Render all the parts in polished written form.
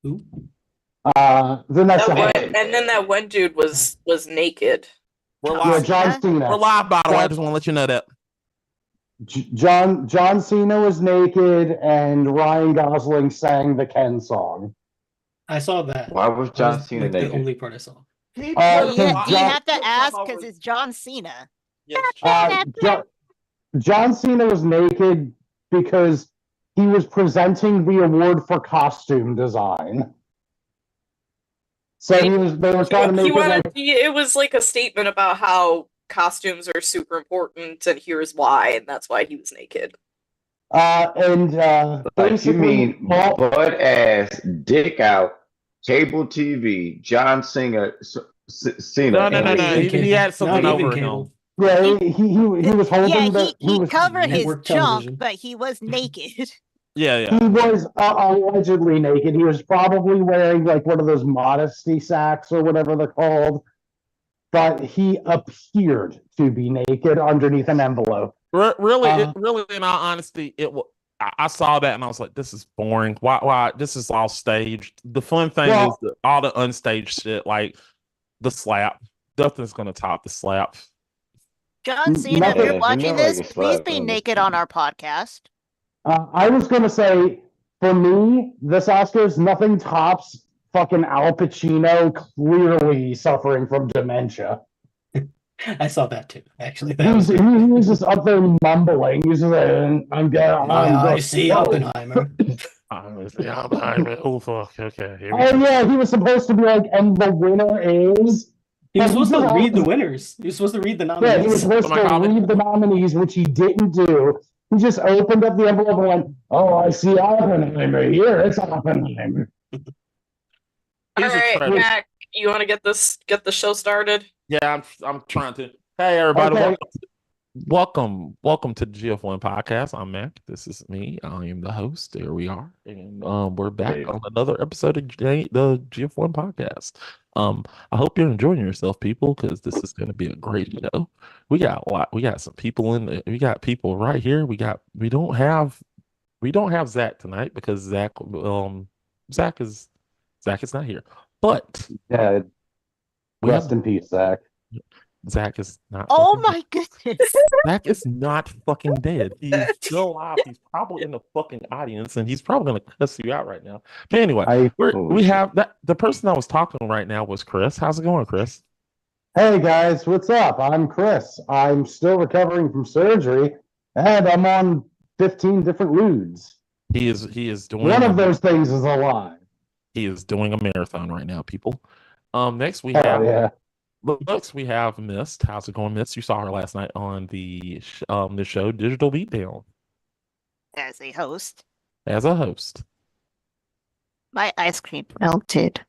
Who? The next That one, one. and then that one dude was naked. We're John live. John Cena? Cena. We're live, by the way. I just want to let you know that. John Cena was naked, and Ryan Gosling sang the Ken song. I saw that. Why was That John was Cena like the naked? only part I saw. He Uh, You, John- you have to ask because it's John Cena. Yes. John Cena was naked because he was presenting the award for costume design. So they were trying to make it was like a statement about how costumes are super important and here's why, and that's why he was naked. Like you basically mean butt ass, dick out, cable TV, John Cena, Cena. No. He had something Not even over him. cable. Yeah, he was holding Yeah, he was covered his network junk, television. but he was naked. Yeah. he was allegedly naked. He was probably wearing like one of those modesty sacks or whatever they're called, but he appeared to be naked underneath an envelope. Really, in all honesty, I saw that and I was like, "This is boring. Why? This is all staged." The fun thing is all the unstaged shit, like the slap. Nothing's gonna top the slap. John Cena, if Yeah, you're you watching know, this, like, please fuck, be man. naked on our podcast. I was gonna say, for me, this Oscars nothing tops fucking Al Pacino clearly suffering from dementia. I saw that too. Actually, He was just up there mumbling. He's just like, I see Oppenheimer. Oh fuck! Okay. He was supposed to be like, and the winner is. He was supposed to read the winners. He was supposed to read the nominees. Yeah, he was supposed to read the nominees, which he didn't do. He just opened up the envelope and went, "Oh, I see Oppenheimer here. It's Oppenheimer." All right, Mac, you want to get the show started? Yeah, I'm trying to. Hey, everybody! Okay. Welcome to the GF1 podcast. I'm Mac. This is me. I am the host. There we are, and we're back on another episode of the GF1 podcast. I hope you're enjoying yourself, people, because this is going to be a great show. We got some people we got people right here. We don't have Zach tonight because Zach is not here. But yeah, rest in peace, Zach. Zach is not. Oh my goodness! Zach is not fucking dead. He's still alive. He's probably in the fucking audience, and he's probably gonna cuss you out right now. But anyway, we have that. The person I was talking right now was Chris. How's it going, Chris? Hey guys, what's up? I'm Chris. I'm still recovering from surgery, and I'm on 15 different ludes. He is doing one of those things is a lie. He is doing a marathon right now, people. Next we have Mist. How's it going, Mist? You saw her last night on the show Digital Beatdown. As a host. My ice cream melted.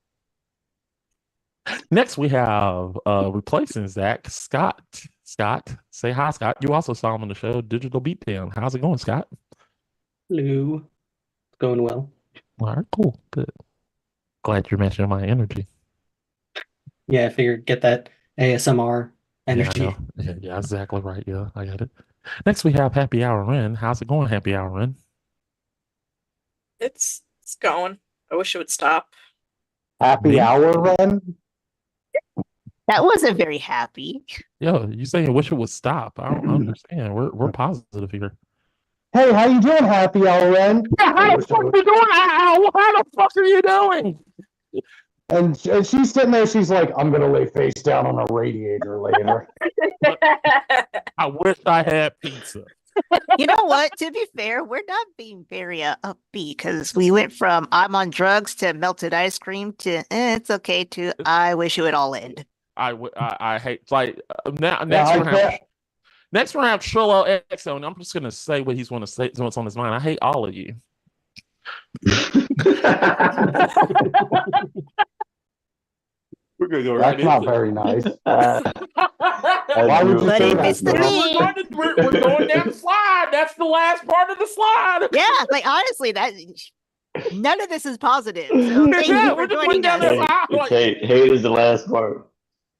Next we have replacing Zach, Scott. Scott, say hi, Scott. You also saw him on the show Digital Beatdown. How's it going, Scott? Hello. It's going well. All right, cool, good. Glad you're matching my energy. Yeah, I figured get that ASMR energy. Yeah, exactly right. Yeah, I got it. Next, we have Happy Hour Ren. How's it going, Happy Hour Ren? It's going. I wish it would stop. Happy Hour Ren? That wasn't very happy. Yo, you saying wish it would stop? I don't understand. We're positive here. Hey, how you doing, Happy Hour Ren? Yeah, how the fuck are you doing? How the fuck are you doing? And she's sitting there, she's like, I'm going to lay face down on a radiator later. I wish I had pizza. You know what? To be fair, we're not being very upbeat because we went from I'm on drugs to melted ice cream to it's okay to I wish it would all end. I hate, like, next we're gonna have Trillo Exo, and I'm just going to say what he's going to say, what's on his mind. I hate all of you. We're gonna go right. That's not very nice. Why would you say that? We're going down the slide. That's the last part of the slide. Yeah, like honestly, none of this is positive. So thank you for joining us. Hate is the last part.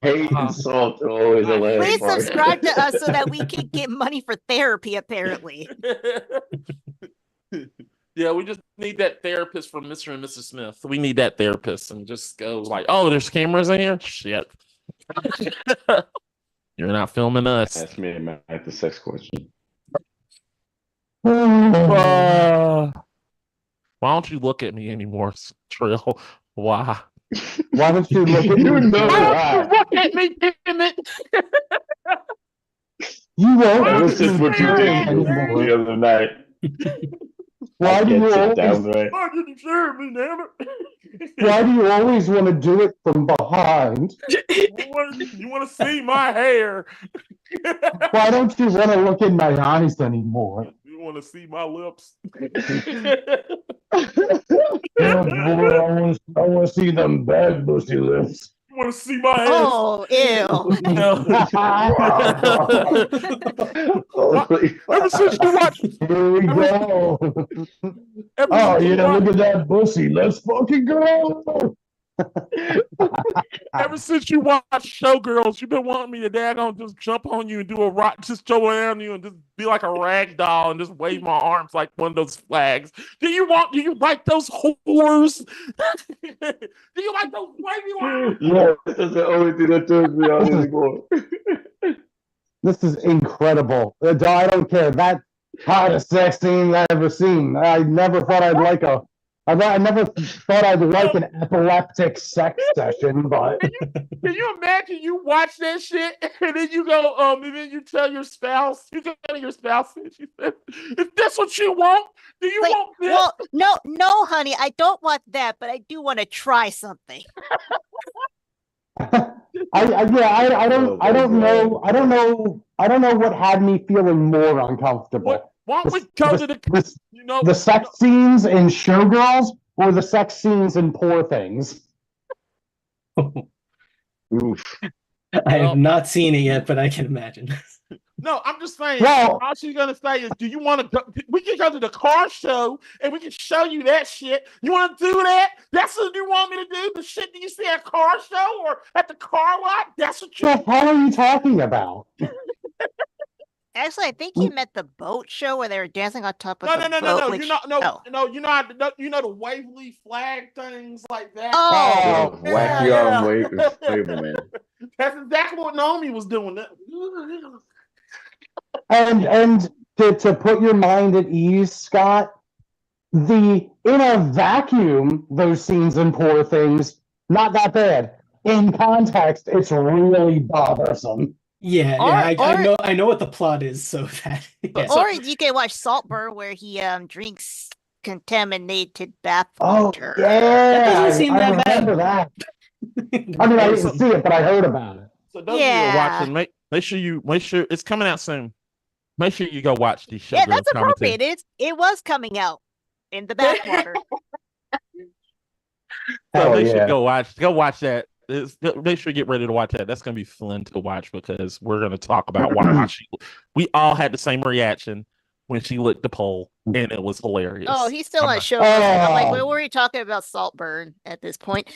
Hate and salt are always the last Please part. subscribe to us so that we can get money for therapy. Apparently. Yeah, we just need that therapist from Mr. and Mrs. Smith. We need that therapist and just go like, oh, there's cameras in here? Shit. You're not filming us. Ask me the sex question. Why don't you look at me anymore, Trill? Why? Why don't you look at You me? know Why don't you why. look at me, damn it? You won't That was listen just to what you me did anymore. the other night. Why I do you can't sit always down right. Why didn't you share me, damn it? why do you always want to do it from behind? You want to see my hair? Why don't you want to look in my eyes anymore? You want to see my lips? Yeah, boy, I want to see them bad bushy lips. You want to see my ass? Oh, ew. Holy Ever since you watched, Here we go. ever Oh since you yeah, watched, look at that pussy. Let's fucking go. ever since you watched Showgirls, you've been wanting me to daggone just jump on you and do a rock, just throw around you and just be like a rag doll and just wave my arms like one of those flags. Do you like those whores? Do you like those wavy arms? Yeah, that's the only thing that turns me on anymore. This is incredible. I don't care. That hottest sex scene I've ever seen. I never thought I'd like I never thought I'd like an epileptic sex session, but Can you imagine you watch that shit and then you go, and then you tell your spouse, you go to your spouse and she says, if that's what you want, do you Like, want this? well, no, honey, I don't want that, but I do want to try something. I don't know what had me feeling more uncomfortable. Why don't we go to the, you know, The sex scenes in Showgirls or the sex scenes in Poor Things? Oof. I have not seen it yet, but I can imagine. no, I'm just saying, Well- all she's going to say is, do you want to go, we can go to the car show and we can show you that shit. You want to do that? That's what you want me to do? The shit that you see at a car show or at the car lot? That's what you What the hell are you talking about? Actually, I think you meant the boat show where they were dancing on top of No, the no, no, boat. no, no. Which, You know the Waverly flag things like that. Oh, Wacky yeah. arm wave man. That's exactly what Naomi was doing. And to put your mind at ease, Scott, in a vacuum, those scenes in Poor Things, not that bad. In context, it's really bothersome. Yeah, I know what the plot is, so that yeah. Or you can watch Saltburn where he drinks contaminated bath Oh, water. yeah. That doesn't seem I that bad. remember that. I mean, I didn't see it, but I heard about it. So those of you who are watching, make sure it's coming out soon. Make sure you go watch these shows. Yeah, that's appropriate. It was coming out in the bathwater. So they yeah. should go watch that. Make sure you get ready to watch that. That's gonna be fun to watch because we're gonna talk about why we all had the same reaction when she licked the pole, and it was hilarious. Oh, he's still on show. Oh. I'm like, what were we talking about Saltburn at this point?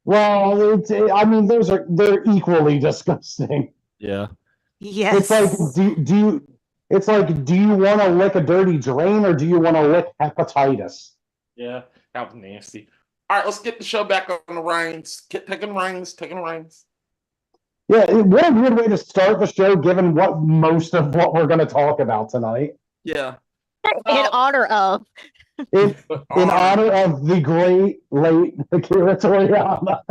Well, I mean, they're equally disgusting. Yeah. Yes. It's like, do you want to lick a dirty drain or do you want to lick hepatitis? Yeah, that was nasty. All right, let's get the show back on the reins. Taking reins. Yeah, what a weird way to start the show, given what most of what we're going to talk about tonight. Yeah. In honor of. In honor of the great late Akira Toriyama.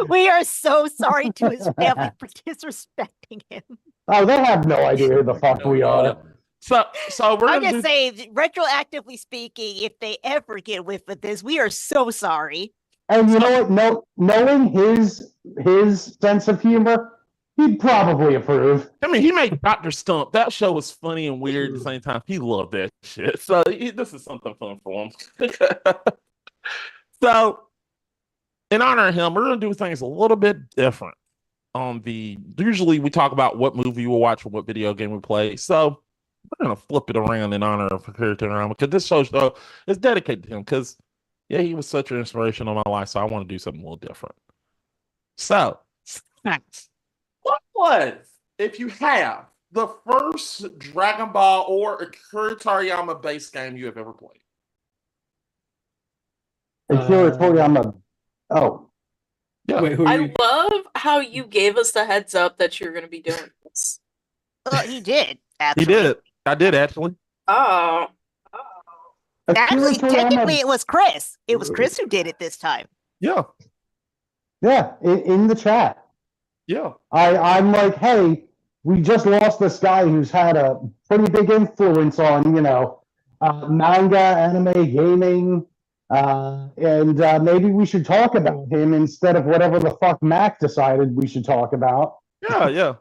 We are so sorry to his family for disrespecting him. Oh, they have no idea who the fuck we are. So we're I'm gonna just saying, retroactively speaking, if they ever get whiff of this, we are so sorry. And you know what? Knowing his sense of humor, he'd probably approve. I mean, he made Dr. Stump. That show was funny and weird at the same time. He loved that shit. So this is something fun for him. So, in honor of him, we're going to do things a little bit different. Usually we talk about what movie we watch or what video game we play. So, we're going to flip it around in honor of Akira Toriyama because this show is dedicated to him because, yeah, he was such an inspiration in my life. So, I want to do something a little different. So, what was, if you have the first Dragon Ball or Akira Toriyama based game you have ever played? Akira Toriyama. Oh, Yeah. Wait, who are I you? love how you gave us the heads up that you're going to be doing this. Well, he did, He actually. did. I did actually. Oh. Akira Actually, technically, Toriyama. it was Chris. It was Chris who did it this time. Yeah. Yeah, in the chat. Yeah. I'm like, hey, we just lost this guy who's had a pretty big influence on, manga, anime, gaming, and maybe we should talk about him instead of whatever the fuck Mac decided we should talk about. Yeah. Yeah.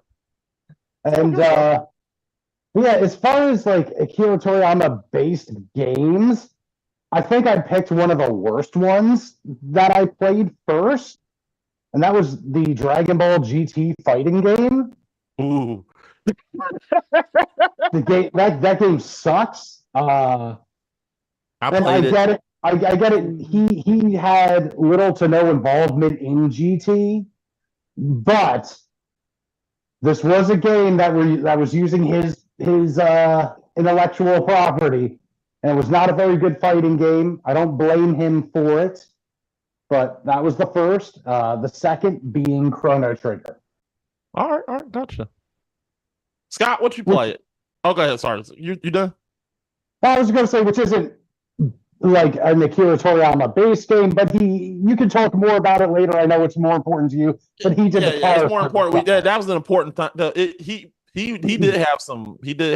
And yeah, as far as like Akira Toriyama based games, I think I picked one of the worst ones that I played first, and that was the Dragon Ball GT fighting game. Ooh. The game that game sucks. I And played it. get it. I get it. He had little to no involvement in GT, but this was a game that was using his intellectual property, and it was not a very good fighting game. I don't blame him for it, but that was the first. The second being Chrono Trigger. All right, gotcha. Scott, what you play it? Oh, go ahead. Sorry, you done? I was going to say, which isn't like an Akira Toriyama base game, but you can talk more about it later. I know it's more important to you, but he did the it's more important. character. That was an important thing. He did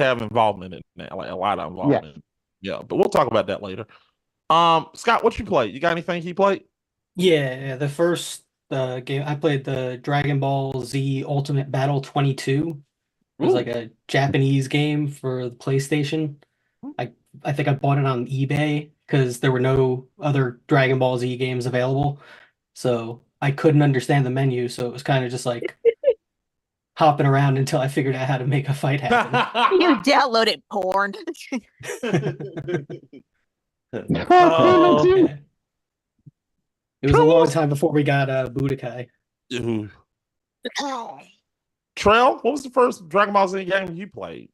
have involvement in that, like a lot of involvement. Yeah, but we'll talk about that later. Scott, what you play? You got anything he played? Yeah, the first game I played, the Dragon Ball Z Ultimate Battle 22. It was Ooh. like a Japanese game for the PlayStation. I think I bought it on eBay because there were no other Dragon Ball Z games available. So I couldn't understand the menu, so it was kind of just like hopping around until I figured out how to make a fight happen. You downloaded porn. Oh. Yeah. It was a long time before we got Budokai. Ooh. Trail, what was the first Dragon Ball Z game you played?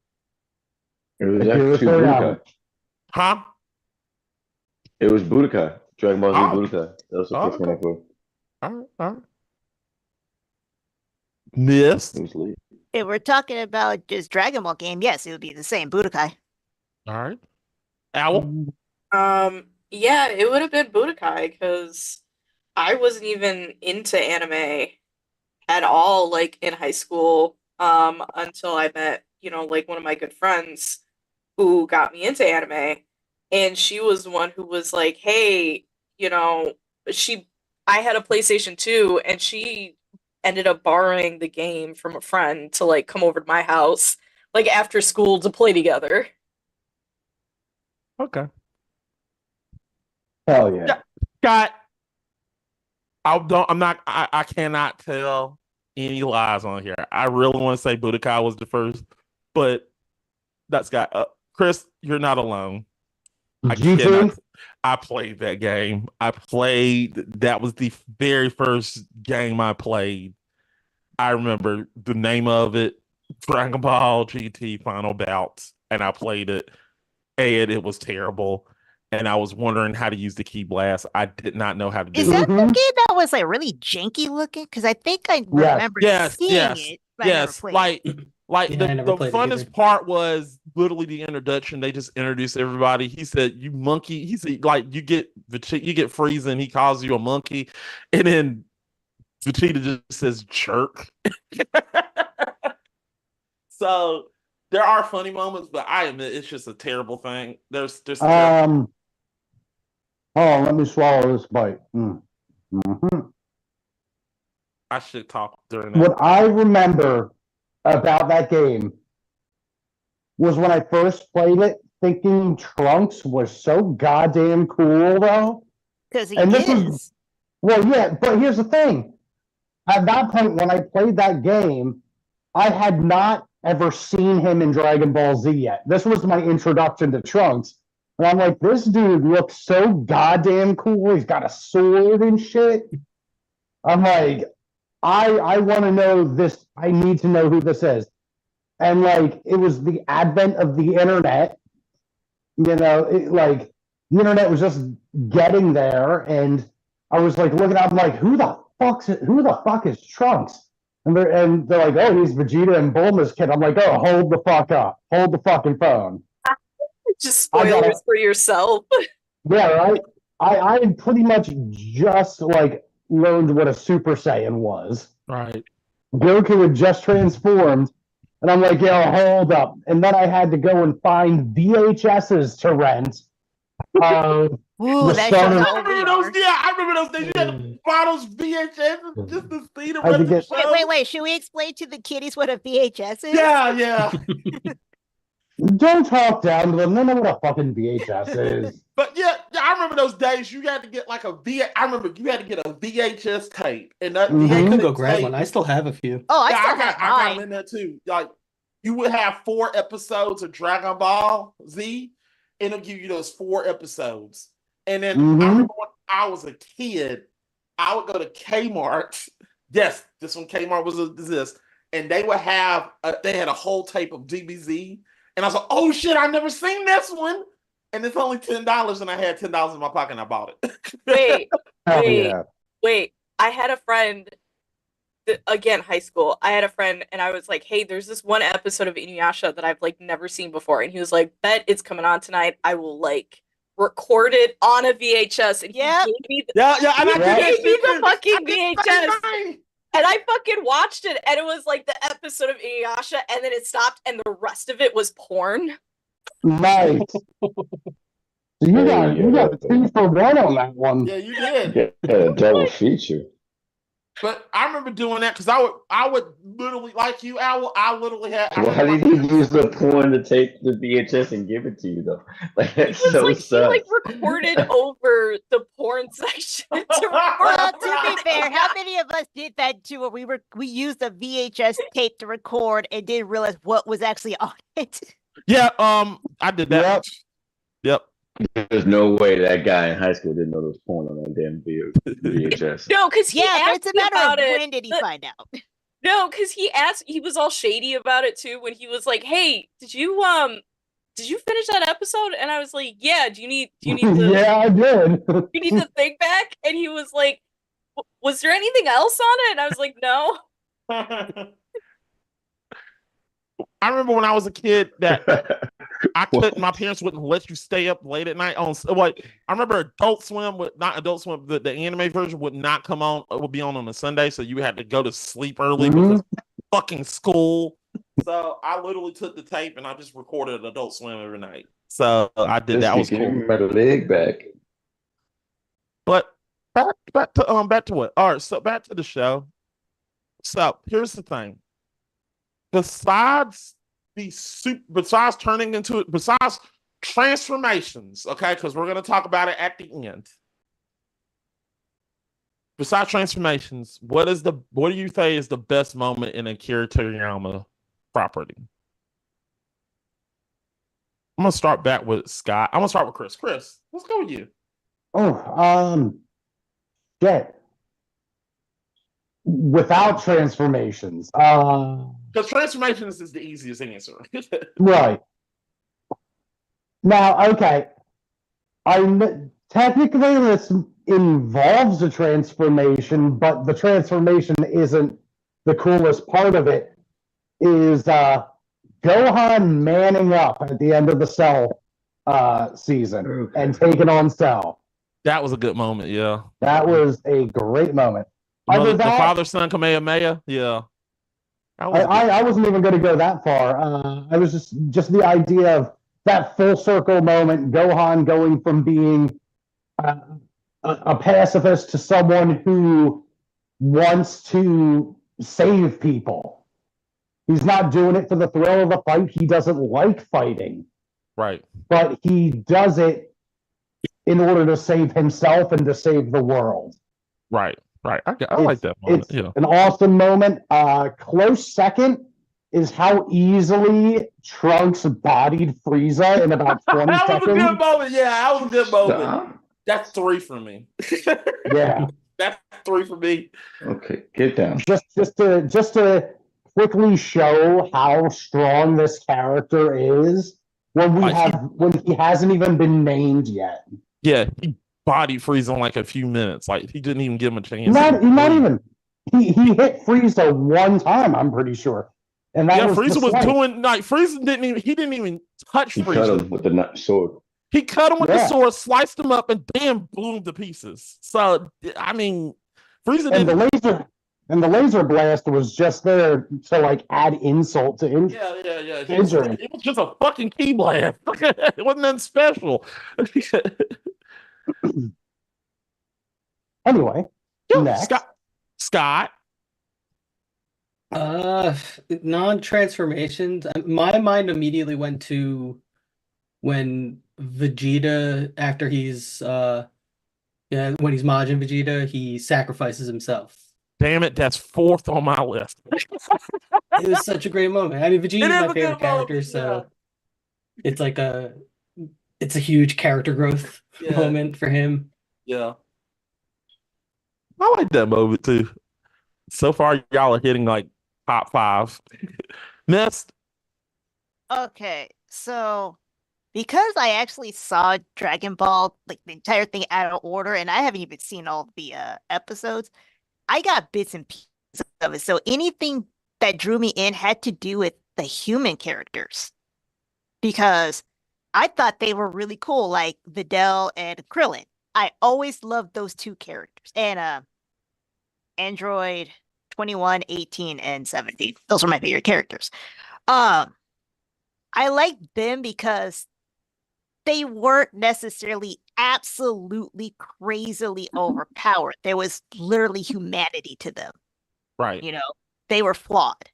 It was Akira actually Toriyama. Budokai. Huh? It was Budokai. Dragon Ball Z Oh. Budokai. That was the first one I played. All right. Missed. It was lit. If we're talking about just Dragon Ball game, yes, it would be the same Budokai. All right. Owl. Yeah, it would have been Budokai because I wasn't even into anime at all, like in high school, until I met, like one of my good friends who got me into anime. And she was the one who was like, hey, I had a PlayStation 2 and she ended up borrowing the game from a friend to like come over to my house, like after school to play together. Okay. Hell yeah. Scott. I cannot tell any lies on here. I really want to say Budokai was the first, but that's got Chris, you're not alone. I played that game. That was the very first game I played. I remember the name of it, Dragon Ball GT Final Bouts, and I played it, and it was terrible. And I was wondering how to use the key blast. I did not know how to do Is it. that the game that was like really janky looking? Because I think I remember seeing it. But I never played it. Yeah, I never the played it funnest either. part was literally the introduction. They just introduced everybody. He said, "You monkey." He said, "Like you get Frieza, and he calls you a monkey," and then Vegeta just says "jerk." So there are funny moments, but I admit it's just a terrible thing. There's Oh, let me swallow this bite. Mm-hmm. I should talk during that. What I remember about that game was when I first played it, thinking Trunks was so goddamn cool, though. Because he And this is. was- Well, yeah, but here's the thing. At that point, when I played that game, I had not ever seen him in Dragon Ball Z yet. This was my introduction to Trunks. And I'm like, this dude looks so goddamn cool. He's got a sword and shit. I'm like, I want to know this. I need to know who this is. And like it was the advent of the internet. Like the internet was just getting there, and I was like looking up, I'm like, who the fuck is Trunks? And they're like, oh, he's Vegeta and Bulma's kid. I'm like, oh, hold the fuck up, hold the fucking phone. Just spoilers for yourself. Yeah, right. I had pretty much just like learned what a Super Saiyan was. Right. Goku had just transformed, and I'm like, yo, hold up. And then I had to go and find VHSs to rent. Ooh, that shows how old we are. Yeah, I remember those days. You had to buy those VHSs just to see the I rest of the think show. Wait. Should we explain to the kiddies what a VHS is? Yeah. Don't talk down to them. They know what a fucking VHS is. But yeah, I remember those days. You had to get like I remember you had to get a VHS tape, and that Mhm. I VHS can go grab tape, one. I still have a few. Oh, I Yeah, still I have got mine. them in there too. Like you would have 4 episodes of Dragon Ball Z, and it'll give you those 4 episodes. And then I remember when I was a kid, I would go to Kmart. Yes, this one Kmart was this, and they would have they had a whole tape of DBZ, and I was like, oh shit, I never seen this one. And it's only $10, and I had $10 in my pocket, and I bought it. Wait. I had a friend. Again, high school. I had a friend, and I was like, "Hey, there's this one episode of Inuyasha that I've like never seen before," and he was like, "Bet it's coming on tonight. I will like record it on a VHS." And he gave me and I gave me the fucking VHS. And I fucking watched it, and it was like the episode of Inuyasha, and then it stopped, and the rest of it was porn. Nice. You got 2 for 1 on that one. Yeah, you did. Yeah, a double feature. But I remember doing that because I would literally, like you, I literally had. Well, how did he use the porn to take the VHS and give it to you though? Like that's so He sus. like recorded over the porn section. Well, to be fair, how many of us did that too? Where we used a VHS tape to record and didn't realize what was actually on it. Yeah, I did that. Yep. There's no way that guy in high school didn't know there was porn on that damn VHS. No, because he asked it's a matter of it. when did he find out? No, because he was all shady about it too when he was like, "Hey, did you finish that episode?" And I was like, "Yeah, do you need the Yeah, I did. you need the thing back?" And he was like, "Was there anything else on it?" And I was like, "No." I remember when I was a kid that my parents wouldn't let you stay up late at night on like I remember Adult Swim the anime version would not come on, it would be on a Sunday, so you had to go to sleep early because fucking school. So I literally took the tape and I just recorded Adult Swim every night. So I did that. Was cool. My leg back. But back to what? All right, so back to the show. So here's the thing. Besides transformations, okay, because we're going to talk about it at the end. Besides transformations, what do you say is the best moment in Akira Toriyama property? I'm gonna start back with Scott. I'm gonna start with Chris. Chris, let's go with you. Without transformations. Because transformations is the easiest answer. Right. Now, okay. Technically this involves a transformation, but the transformation isn't the coolest part of it. Is Gohan manning up at the end of the Cell season and taking on Cell. That was a good moment, yeah. That was a great moment. The father-son Kamehameha, yeah. I wasn't even going to go that far. I was just the idea of that full circle moment, Gohan going from being a pacifist to someone who wants to save people. He's not doing it for the thrill of the fight. He doesn't like fighting. Right. But he does it in order to save himself and to save the world. Right. I like that moment. It's an awesome moment. Close second is how easily Trunks bodied Frieza in about 20 that seconds. Was a good moment. Yeah, that was a good moment. Stop. That's 3 for me. Yeah. That's 3 for me. Okay, get down. Just to quickly show how strong this character is when he hasn't even been named yet. Yeah, he body freeze in like a few minutes. Like he didn't even give him a chance. Not even. He hit Frieza one time, I'm pretty sure. And that was Frieza was slice. doing like Frieza didn't even touch He Frieza. cut him with the sword. He cut him with the sword, sliced him up, and damn, blew him to pieces. So I mean, Frieza didn't. And the laser blast was just there to like add insult to injury. Yeah. It was just a fucking key blast. It wasn't nothing special. Anyway, next. Scott. Non-transformations. My mind immediately went to when Vegeta, after he's when he's Majin Vegeta, he sacrifices himself. Damn it, that's fourth on my list. It was such a great moment. I mean, Vegeta's my favorite character, so it's like it's a huge character growth moment for him. Yeah. I like that moment too. So far, y'all are hitting like top 5. Next. Okay, so because I actually saw Dragon Ball, like the entire thing out of order, and I haven't even seen all the episodes, I got bits and pieces of it. So anything that drew me in had to do with the human characters, because I thought they were really cool, like Videl and Krillin. I always loved those two characters. And Android 21, 18, and 17. Those are my favorite characters. I liked them because they weren't necessarily absolutely crazily overpowered. There was literally humanity to them. Right. You know, they were flawed,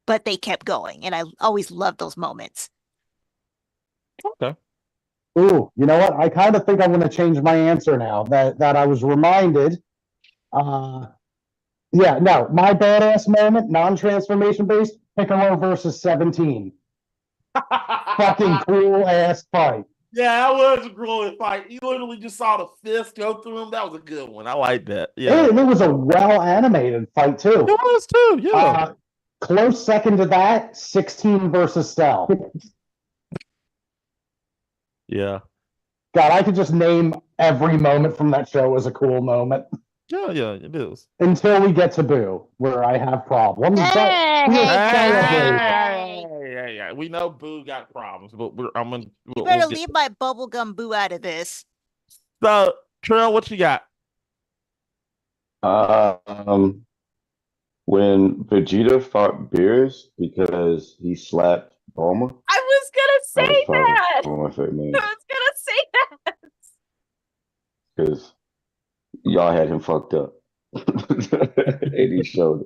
but they kept going. And I always loved those moments. Okay. Ooh, you know what? I kind of think I'm going to change my answer now that I was reminded. My badass moment, non-transformation based, Piccolo versus 17. Fucking cool ass fight. Yeah, that was a grueling fight. You literally just saw the fist go through him. That was a good one. I like that. Yeah. And it was a well animated fight too. It was too, yeah. Close second to that, 16 versus Cell. Yeah. God, I could just name every moment from that show as a cool moment. Yeah, it is. Until we get to Boo, where I have problems. Yeah. We know Boo got problems, but You better leave my bubblegum Boo out of this. So, Trail, what you got? When Vegeta fought Beerus because he slapped Bulma. I was gonna say that. One of my favorite moments. I was gonna say that. Because y'all had him fucked up. And he showed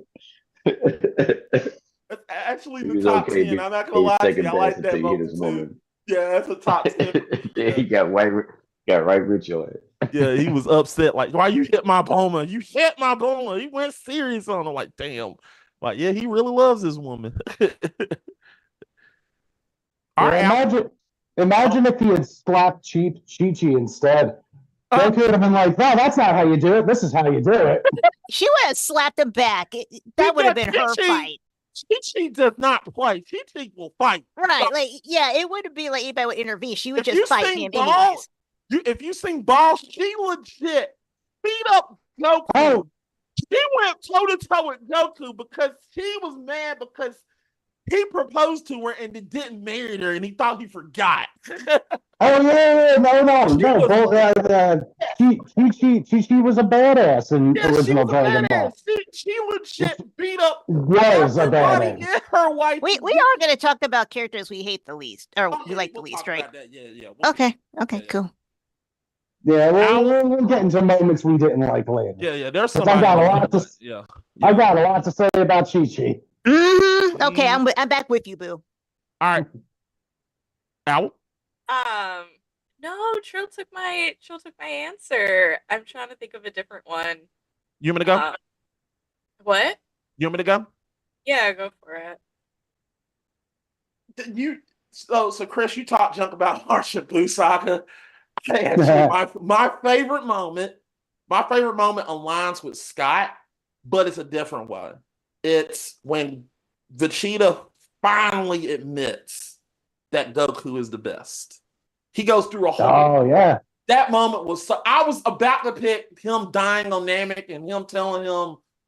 it. That's actually the top 10. I'm not gonna lie to you. I like that moment too. Yeah, that's a top 10. He got right with your ass. Yeah, he was upset. Like, why you hit my Bulma? You hit my Bulma. He went serious on him. Like, damn. Like, yeah, he really loves this woman. Imagine if he had slapped Chi-Chi instead. Goku would have been like, no, that's not how you do it. This is how you do it. She would have slapped him back. That would have been her fight. Chi-Chi does not play. Chi-Chi will fight. Right. Like, yeah, it wouldn't be like anybody would intervene. She would just fight him anyways. If you sing Ball, she legit beat up Goku. Oh. She went toe-to-toe with Goku because she was mad because he proposed to her and didn't marry her, and he thought he forgot. No. Chi was a badass in original Dragon Ball. She legit beat up was a badass. Her wife. We are going to talk about characters we hate the least, or we like the least, right? Yeah. Okay, cool. Yeah, we'll get into moments we didn't like later. Yeah. There's some. I got a lot to say about Chi-Chi. Mm-hmm. Okay, I'm back with you, Boo. All right. Al? No, Trill took my answer. I'm trying to think of a different one. You want me to go? What? You want me to go? Yeah, go for it. So Chris, you talked junk about Harsha Boo Saga. Actually, my favorite moment aligns with Scott, but it's a different one. It's when Vegeta finally admits that Goku is the best. He goes through a whole. Oh yeah. That moment was so. I was about to pick him dying on Namek and him telling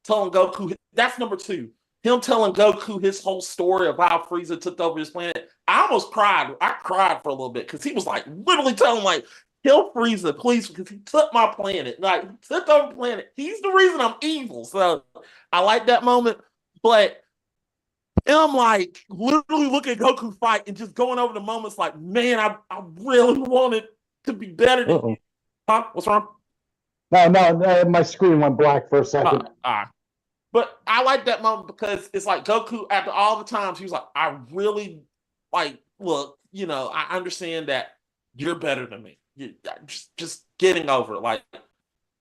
Goku. That's number 2. Him telling Goku his whole story of how Frieza took over his planet. I almost cried. I cried for a little bit because he was like literally telling him, like, kill Frieza, please, because he took my planet. Like, he took over the planet. He's the reason I'm evil. So I like that moment. But him like literally looking at Goku fight and just going over the moments like, man, I really wanted to be better than you. Huh? What's wrong? No, my screen went black for a second. But I like that moment because it's like Goku, after all the times, he was like, I really, like, look, I understand that you're better than me. Just getting over it. Like,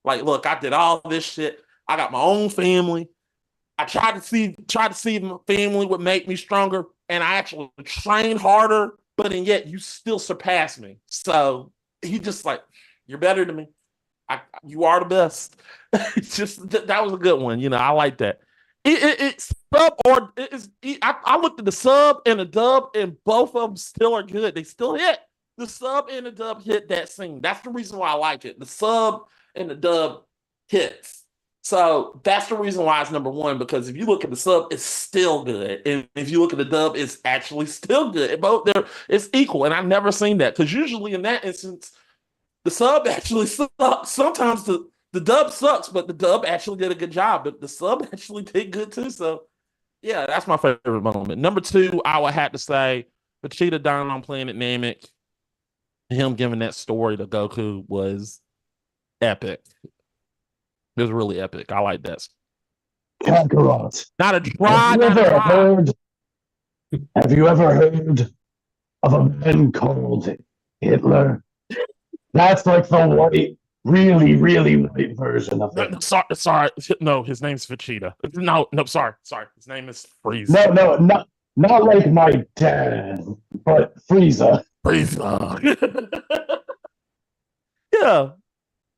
look, I did all this shit. I got my own family. I tried to see my family would make me stronger, and I actually trained harder, but and yet you still surpass me. So he just like, you're better than me. You are the best. It's just that was a good one. I like that. It's sub or I looked at the sub and the dub, and both of them still are good. They still hit. The sub and the dub hit that scene. That's the reason why I like it. The sub and the dub hits. So that's the reason why it's number 1, because if you look at the sub, it's still good. And if you look at the dub, it's actually still good. Both there, it's equal. And I've never seen that, because usually in that instance, the sub actually sucks. Sometimes the dub sucks, but the dub actually did a good job. But the sub actually did good too. So yeah, that's my favorite moment. Number 2, I would have to say Vegeta dying on planet Namek. Him giving that story to Goku was epic. It was really epic. I like that. Kakarot. Not a dry. Have you ever heard of a man called Hitler? That's like the white, really, really white version of it. Sorry. No, his name's Vegeta. No, sorry. His name is Frieza. No, not like my dad, but Frieza. Yeah.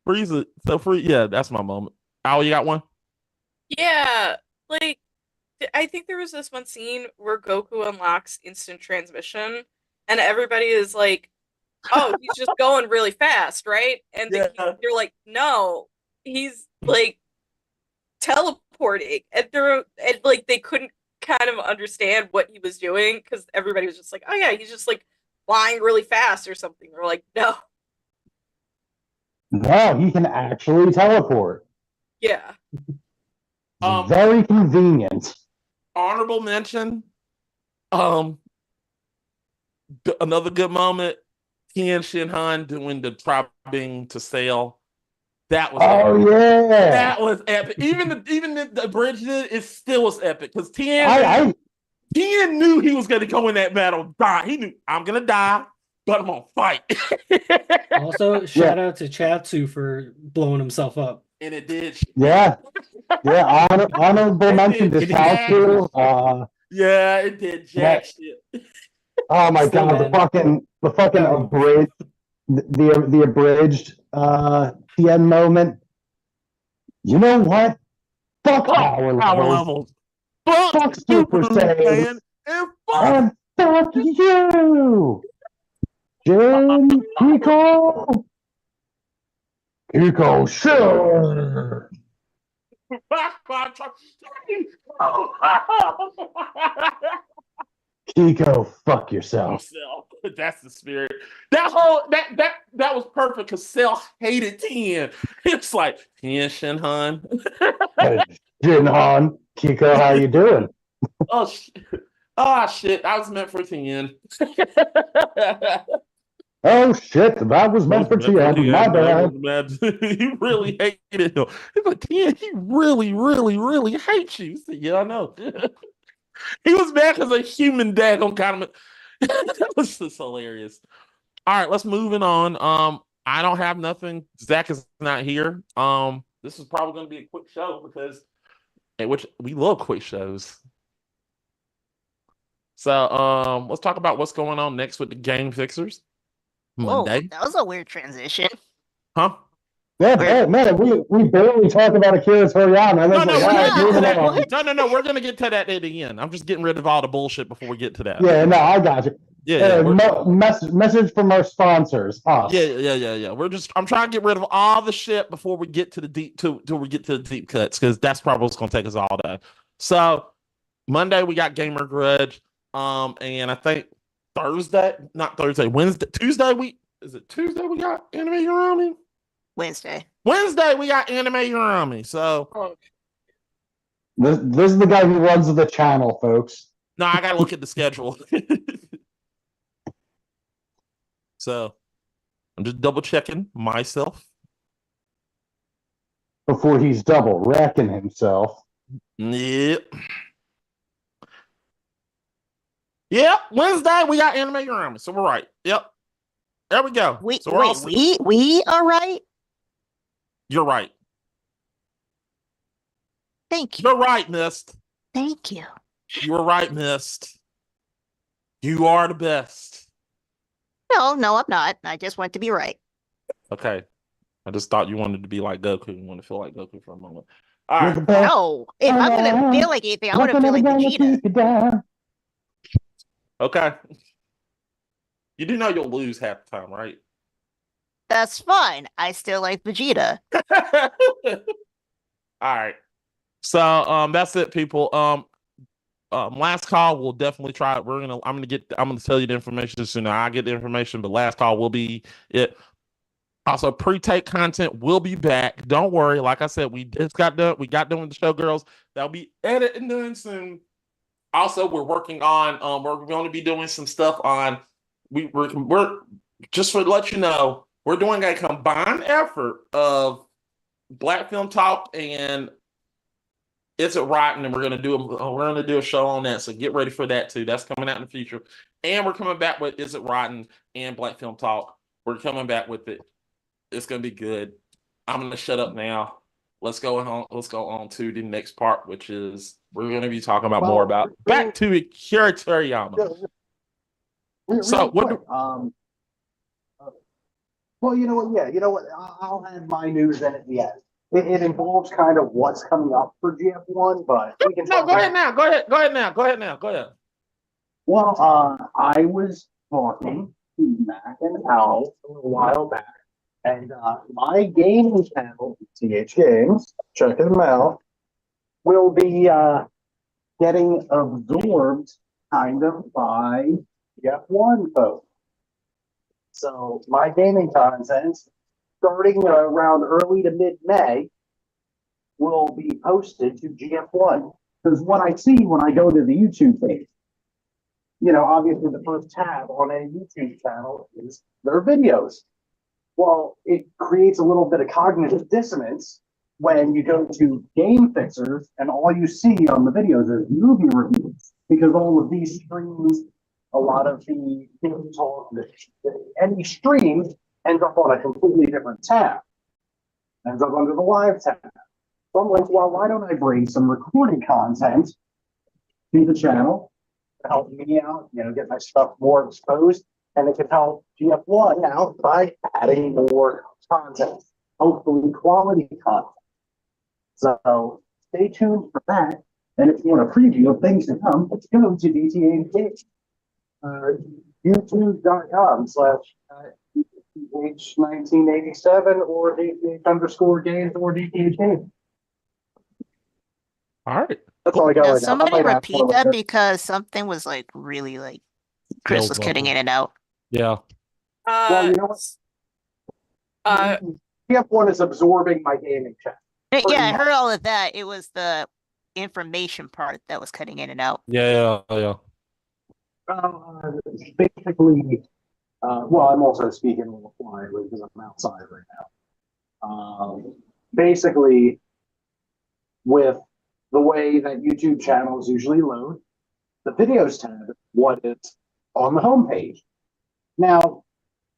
Frieza. So yeah, that's my moment. Al, you got one? Yeah, like I think there was this one scene where Goku unlocks instant transmission, and everybody is like, "Oh, he's just going really fast, right?" And you're like, "No, he's like teleporting," and like they couldn't kind of understand what he was doing because everybody was just like, "Oh yeah, he's just like flying really fast or something." We're like, "No." No, he can actually teleport. Yeah. Very convenient. Honorable mention. Another good moment. Tien Shinhan doing the trapping to sail. That was epic. Yeah. That was epic. Even the bridge it still was epic because Tien knew he was going to go in that battle. Die. He knew I'm going to die, but I'm going to fight. Also, shout out to Chatsu for blowing himself up. And it did. Yeah. Yeah. Honorable mention to Chatsu. Yeah, it did jack shit. Oh my god, the fucking abridged the abridged Tien moment. You know what? Fuck power levels. Fuck Super Saiyan. And fuck you! Jin Kiko! Kiko, sure! Kiko, fuck yourself. That's the spirit. That was perfect because Cell hated Tien. It's like Tien Shinhan. Shinhan, Kiko, how you doing? Oh shit! I was meant for Tien. Oh shit! That was meant for Tien. My bad. He really hated him. He's like, Tien, he really, really, really hates you. He said, yeah, I know. He was mad because a human daggone kind of. That was just hilarious. All right, let's moving on. I don't have nothing. Zach is not here. This is probably going to be a quick show because, which we love quick shows. So, let's talk about what's going on next with the Game Fixers. Monday. Whoa, that was a weird transition. Huh? Yeah, man, we barely talked about Akira Toriyama. No, no, we're gonna get to that. What? No, we're gonna get to that at the end. I'm just getting rid of all the bullshit before we get to that. Yeah, no, I got you. Yeah, Message from our sponsors. Us. Yeah. I'm trying to get rid of all the shit before we get to the deep till we get to the deep cuts, because that's probably what's gonna take us all day. So Monday we got Gamer Grudge. And I think Wednesday, Tuesday Tuesday we got Anime Urami? Wednesday we got Anime Urami. So this is the guy who runs the channel, folks. no, I gotta look at the schedule. So I'm just double checking myself Before he's double wrecking himself. Yep. Wednesday we got Anime Urami, so we're right. Yep. There we go. We are right. You're right. Thank you. You're right, Mist. Thank you. You were right, Mist. You are the best. No, I'm not. I just want to be right. Okay. I just thought you wanted to be like Goku. You want to feel like Goku for a moment. All right. No. If I'm gonna feel like anything, I want to feel like Vegeta. Okay. You do know you'll lose half the time, right? That's fine. I still like Vegeta. All right. So that's it, people. Last call, we'll definitely try it. I'm gonna tell you the information as soon as I get the information, but last call will be it. Also, pre-tape content will be back. Don't worry. Like I said, we got done with the showgirls. That'll be edited and done soon. Also, we're working on we're going to be doing some stuff on we're just to let you know, we're doing a combined effort of Black Film Talk and It's a Rotten, and we're gonna do a show on that. So get ready for that too. That's coming out in the future. And we're coming back with Is It Rotten and Black Film Talk. We're coming back with it. It's gonna be good. I'm gonna shut up now. Let's go on to the next part, which is we're gonna be talking about more about back to Akira Toriyama. So what? Well, you know what? Yeah, you know what? I'll have my news in at the end. It involves kind of what's coming up for GF1, but we can. No, go ahead now. Go ahead. Well, I was talking to Mac and Al a while back, and my gaming channel, TH Games, check them out, will be getting absorbed kind of by GF1 folks. So my gaming content, starting around early to mid-May, will be posted to GF1. Because what I see when I go to the YouTube page, obviously the first tab on any YouTube channel is their videos. Well, it creates a little bit of cognitive dissonance when you go to Game Fixers and all you see on the videos is movie reviews, because all of these streams, a lot of the any stream ends up on a completely different tab. Ends up under the live tab. So I'm like, well, why don't I bring some recorded content to the channel to help me out, get my stuff more exposed, and it can help GF1 out by adding more content, hopefully quality content. So stay tuned for that. And if you want a preview of things to come, go to DTAG. YouTube.com/DTH1987 or DTH_games or DTH. All right. That's all I got right now. Somebody repeat that because something was like really Chris was cutting in and out. Yeah. Well, you know what? GF1 is absorbing my gaming chat. Yeah, I heard all of that. It was the information part that was cutting in and out. Yeah. Basically, well, I'm also speaking a little quietly because I'm outside right now. Basically, with the way that YouTube channels usually load, the videos tab, what is on the homepage. Now,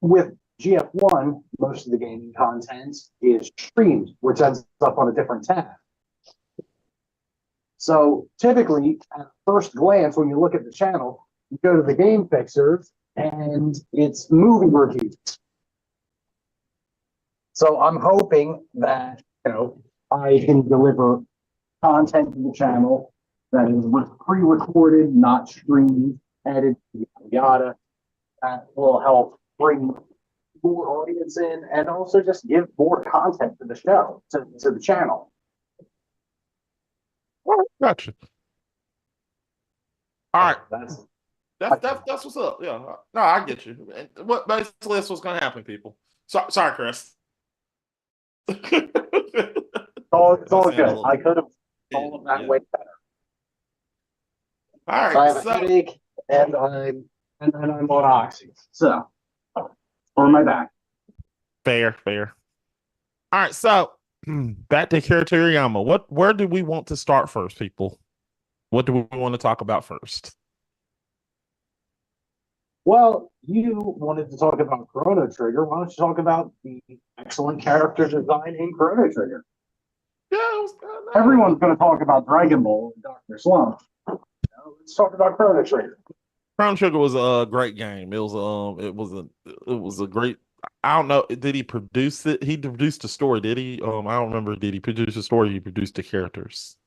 with GF1, most of the gaming content is streamed, which ends up on a different tab. So typically, at first glance, when you look at the channel, you go to the Game Fixers, and it's movie reviews. So I'm hoping that, I can deliver content to the channel that is pre-recorded, not streamed, edited, yada, yada. That will help bring more audience in and also just give more content to the show, to the channel. Gotcha. All right. That's That's what's up. Yeah. No, I get you. And what basically that's what's gonna happen, people. Sorry, Chris. it's all good. I could have told them that way better. All right. I have a headache and then I'm on oxy. So on my back. Fair. All right, so back to Akira Toriyama. Where do we want to start first, people? What do we want to talk about first? Well, you wanted to talk about Chrono Trigger. Why don't you talk about the excellent character design in Chrono Trigger? Yeah, everyone's going to talk about Dragon Ball and Dr. Slump. Let's talk about Chrono Trigger. Chrono Trigger was a great game. It was a great. I don't know. Did he produce it? He produced the story. Did he? I don't remember. Did he produce the story? He produced the characters.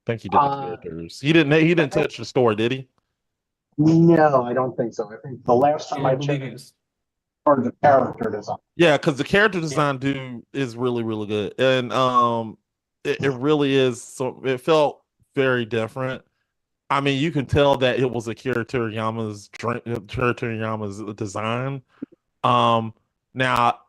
I think he did the characters. He didn't touch the story, did he? No, I don't think so. I think the last time I checked, it was part of the character design. Yeah, because the character design is really, really good, and it really is. So it felt very different. I mean, you can tell that it was Akira Toriyama's design. Now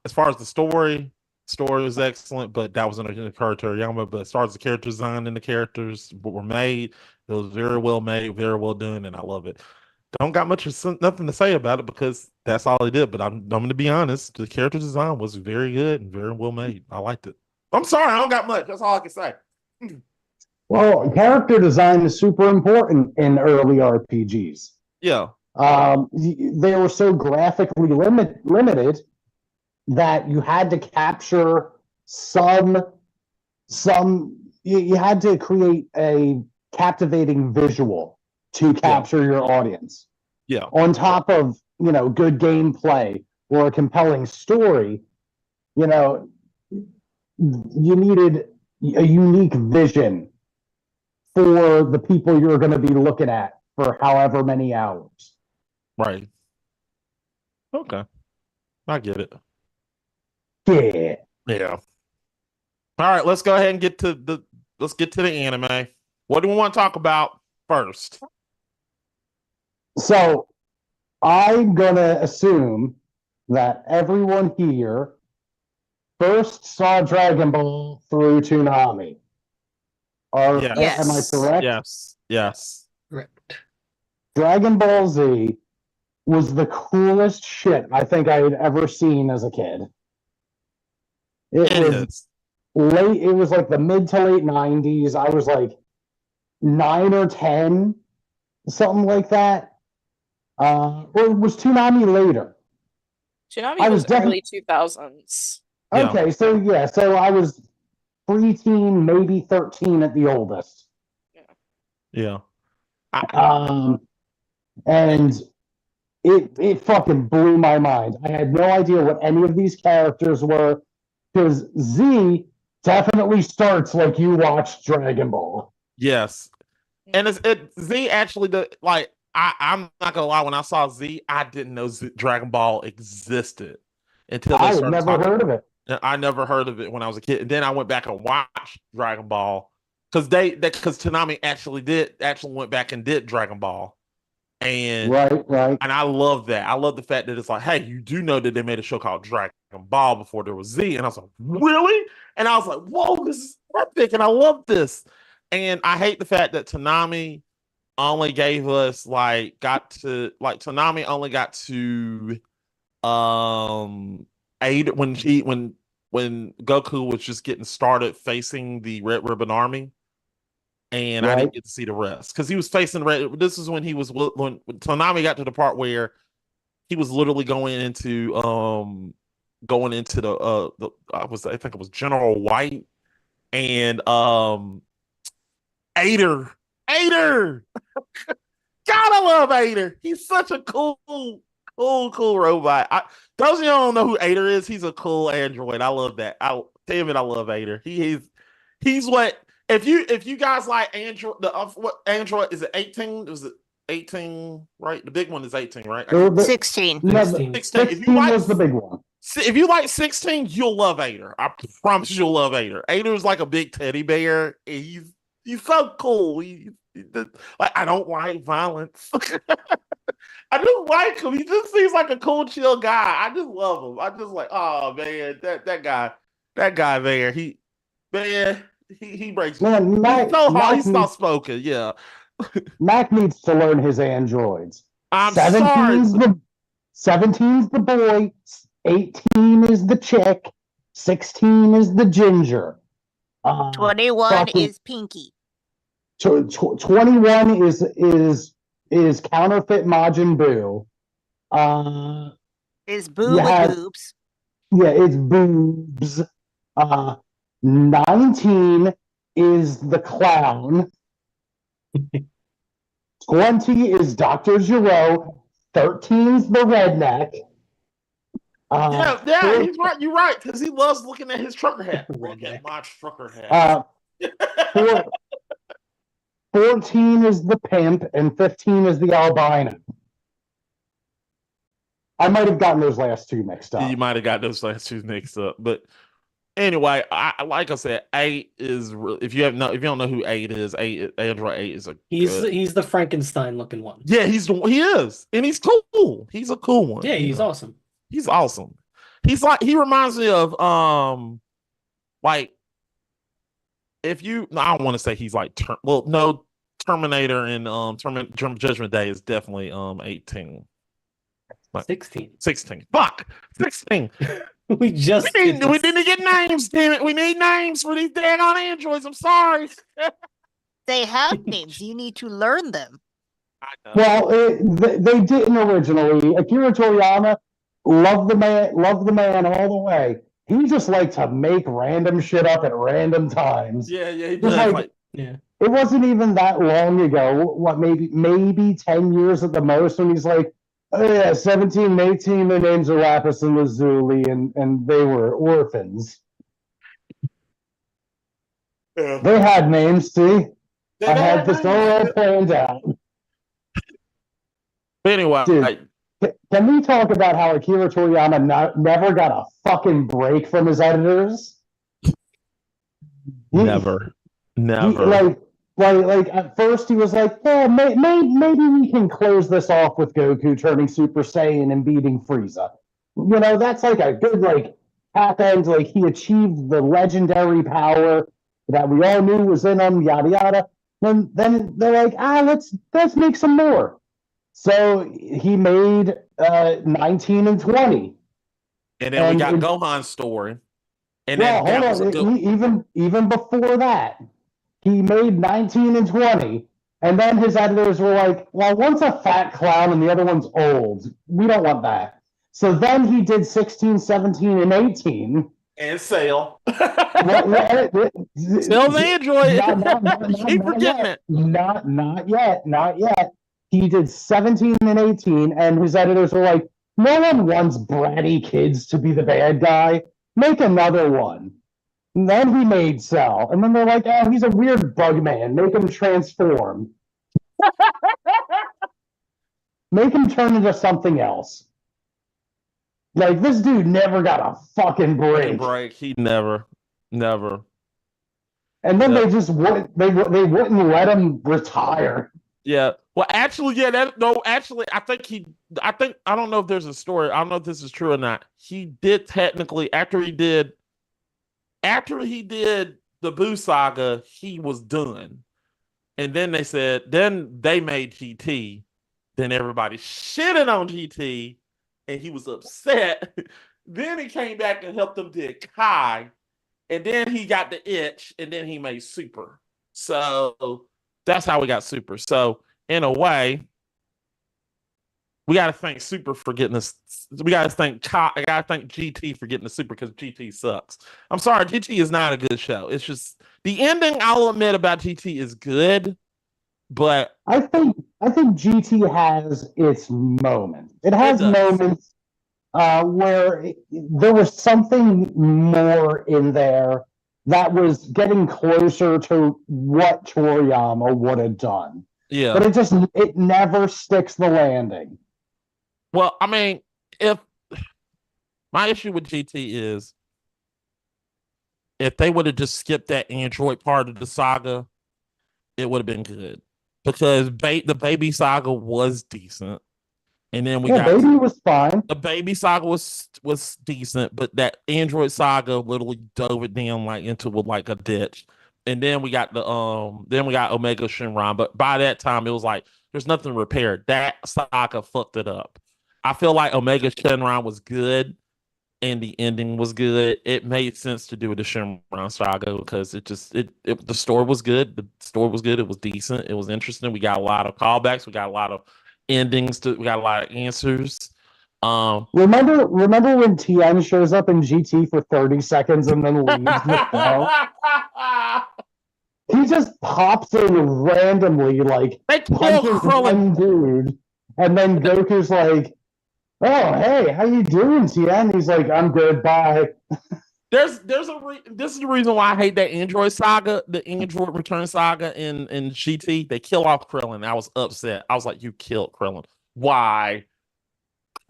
as far as the story was excellent, but that wasn't Akira Toriyama. But as far as the character design and the characters were made, it was very well made, very well done, and I love it. Don't got nothing to say about it because that's all he did. But I'm going to be honest, the character design was very good and very well made. I liked it. I'm sorry, I don't got much. That's all I can say. Well, character design is super important in early RPGs. Yeah. They were so graphically limited that you had to capture you had to create a captivating visual to capture your audience. Yeah. On top of, good gameplay or a compelling story, you needed a unique vision for the people you're going to be looking at for however many hours. Right. Okay. I get it. Yeah. Yeah. All right, let's go ahead and get to the anime. What do we want to talk about first? So I'm going to assume that everyone here first saw Dragon Ball through Toonami. Yes. Am I correct? Yes. Correct. Dragon Ball Z was the coolest shit I think I had ever seen as a kid. It was like the mid to late 90s. I was like 9 or 10, something like that. Or was Toonami later? Toonami was early 2000s. Okay, so I was preteen, maybe 13 at the oldest. Yeah. And it fucking blew my mind. I had no idea what any of these characters were, because Z definitely starts like you watched Dragon Ball. Yes. And Z actually I'm not gonna lie, when I saw Z, I didn't know Dragon Ball existed until they started never heard of it. I never heard of it when I was a kid. And then I went back and watched Dragon Ball because Toonami actually went back and did Dragon Ball. And right. And I love that. I love the fact that it's like, hey, you do know that they made a show called Dragon Ball before there was Z. And I was like, really? And I was like, whoa, this is epic. And I love this. And I hate the fact that Toonami only gave us Toonami only got to 8 when Goku was just getting started facing the Red Ribbon Army, and I didn't get to see the rest because he was facing Red. This is when when Toonami got to the part where he was literally going into the I think it was General White and Ader. God, I love Ader. He's such a cool cool robot. Those of you who don't know who Ader is, he's a cool android. I love that. Damn it, I love Ader. He's what if you guys like Android what Android is it 18? Was it 18, right? The big one is 18, right? 16. No, 16. 16. 16 was the big one. If you like 16, you'll love Ader. I promise you'll love Ader. Ader's like a big teddy bear. He's so cool. Like I don't like violence. I just like him. He just seems like a cool, chill guy. I just love him. I just like, oh man, that guy there. He breaks. Man, Mac, He's so hard. Mac He's soft spoken. Yeah. Mac needs to learn his androids. I'm sorry. 17's the boy, 18 is the chick, 16 is the ginger. 21 is Pinky. 21 is counterfeit Majin Buu. Is Boo with boobs. Yeah, it's boobs. 19 is the clown. 20 is Dr. Giro. 13's the redneck. He's right. You're right, because he loves looking at his trucker hat. Look at my trucker hat. 14 is the pimp, and 15 is the albino. I might have gotten those last two mixed up. You might have got those last two mixed up, but anyway, like I said, 8 is if you don't know who 8 is, Android 8 is he's the Frankenstein looking one. Yeah, he is, and he's cool. He's a cool one. Yeah, he's awesome. He's awesome. He reminds me of like if you I don't want to say he's like Terminator and Judgment Day is definitely 18. 16. Fuck. 16. we didn't get names, damn it. We need names for these daggone androids. I'm sorry. They have names. You need to learn them. I know. Well, they didn't originally. Akira Toriyama, love the man all the way. He just liked to make random shit up at random times. Yeah, he does. Yeah. It wasn't even that long ago. What, maybe 10 years at the most, when he's like, oh yeah, 17 and 18, their names are Lapis and Lazuli, and they were orphans. Yeah. They had names, see? I had this all planned out. Anyway, dude, can we talk about how Akira Toriyama never got a fucking break from his editors? Never. Like at first he was like, yeah, maybe we can close this off with Goku turning Super Saiyan and beating Frieza. You know, that's like a good like half end. Like he achieved the legendary power that we all knew was in him. Yada yada. Then they're like, let's make some more. So he made 19 and 20. And then we got Gohan's story. And well, then hold on. Even before that, he made 19 and 20. And then his editors were like, well, one's a fat clown and the other one's old. We don't want that. So then he did 16, 17, and 18. And Sail. Sail's Android. Keep forgetting it. Not yet. He did 17 and 18, and his editors were like, no one wants bratty kids to be the bad guy. Make another one. And then he made Cell. And then they're like, oh, he's a weird bug man. Make him transform. Make him turn into something else. Like, this dude never got a fucking break. He never. And then they just wouldn't let him retire. Yeah. Well, actually, yeah. I don't know if there's a story. I don't know if this is true or not. He did technically after he did the Boo saga, he was done. And then they made GT. Then everybody shitted on GT, and he was upset. Then he came back and helped them do Kai, and then he got the itch, and then he made Super. So that's how we got Super. So in a way, we got to thank Super for getting us. We got to thank GT for getting the Super, because GT sucks. I'm sorry, GT is not a good show. It's just the ending. I'll admit about GT is good, but I think I think GT has its moments. It It has does. moments where there was something more in there that was getting closer to what Toriyama would have done. Yeah. But it never sticks the landing. Well, I mean, if my issue with GT is if they would have just skipped that android part of the saga, it would have been good because the baby saga was decent, and then we Yeah, got Baby was fine. the baby saga was decent, but that android saga literally dove it down like into like a ditch, and then we got Omega Shinron, but by that time it was like there's nothing repaired. That saga fucked it up. I feel like Omega Shinron was good and the ending was good. It made sense to do the Shinron saga because the story was good. The story was good. It was decent. It was interesting. We got a lot of callbacks. We got a lot of endings. We got a lot of answers. Remember when Tien shows up in GT for 30 seconds and then leaves the show? He just pops in randomly, like They kill punches Krillin. one dude, and then Goku's like, "Oh, hey, how you doing, Tien?" He's like, "I'm good, bye." This is the reason why I hate that Android saga, the Android Return saga in GT. They kill off Krillin. I was upset. I was like, "You killed Krillin. Why?"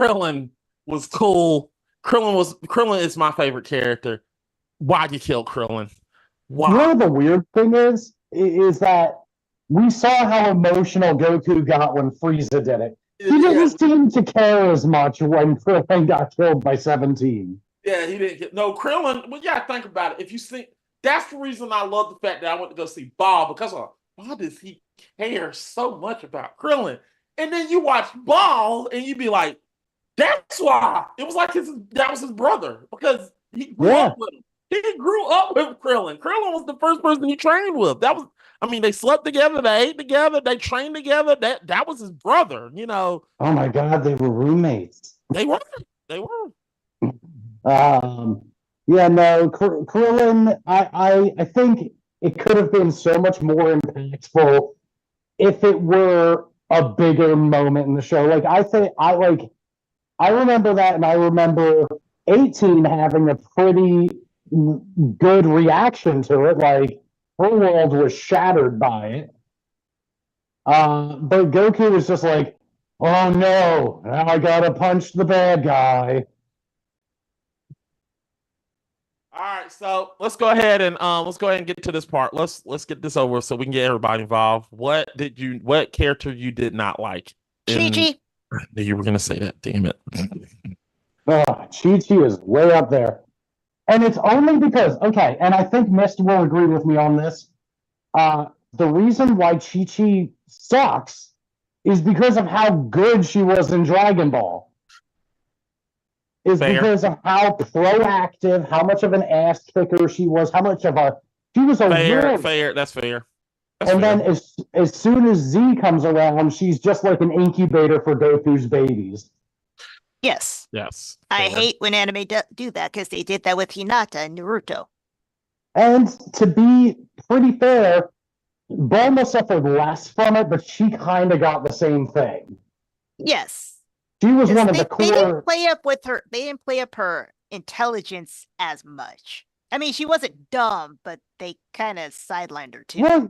Krillin was cool. Krillin is my favorite character. Why you kill Krillin? Why? You know the weird thing is that we saw how emotional Goku got when Frieza did it. He didn't seem to care as much when Krillin got killed by 17. Yeah, he didn't get no Krillin. Well, yeah, think about it. If you think that's the reason I love the fact that I went to go see Ball because why does he care so much about Krillin? And then you watch Ball and you be like, that's why. It was like that was his brother because he grew up with him. He grew up with Krillin. Krillin was the first person he trained with. They slept together, they ate together, they trained together. That was his brother, you know. Oh my God, they were roommates. They were. Yeah, no, Krillin, I think it could have been so much more impactful if it were a bigger moment in the show. Like I remember that, and I remember 18 having a pretty good reaction to it. Like her world was shattered by it. But Goku was just like, "Oh no, now I gotta punch the bad guy." All right, so let's go ahead and get to this part. Let's get this over so we can get everybody involved. What character you did not like? Chi-Chi. I knew you were gonna say that. Damn it. Chi-Chi is way up there. And it's only because, okay, and I think Mist will agree with me on this. The reason why Chi-Chi sucks is because of how good she was in Dragon Ball. Because of how proactive, how much of an ass kicker she was, she was a fair. That's fair. Then as soon as Z comes around, she's just like an incubator for Goku's babies. Yes. Yes. I hate when anime do that because they did that with Hinata and Naruto. And to be pretty fair, Bulma suffered less from it, but she kind of got the same thing. Yes. She was one of the core. They didn't play up with her. They didn't play up her intelligence as much. I mean, she wasn't dumb, but they kind of sidelined her too. Well,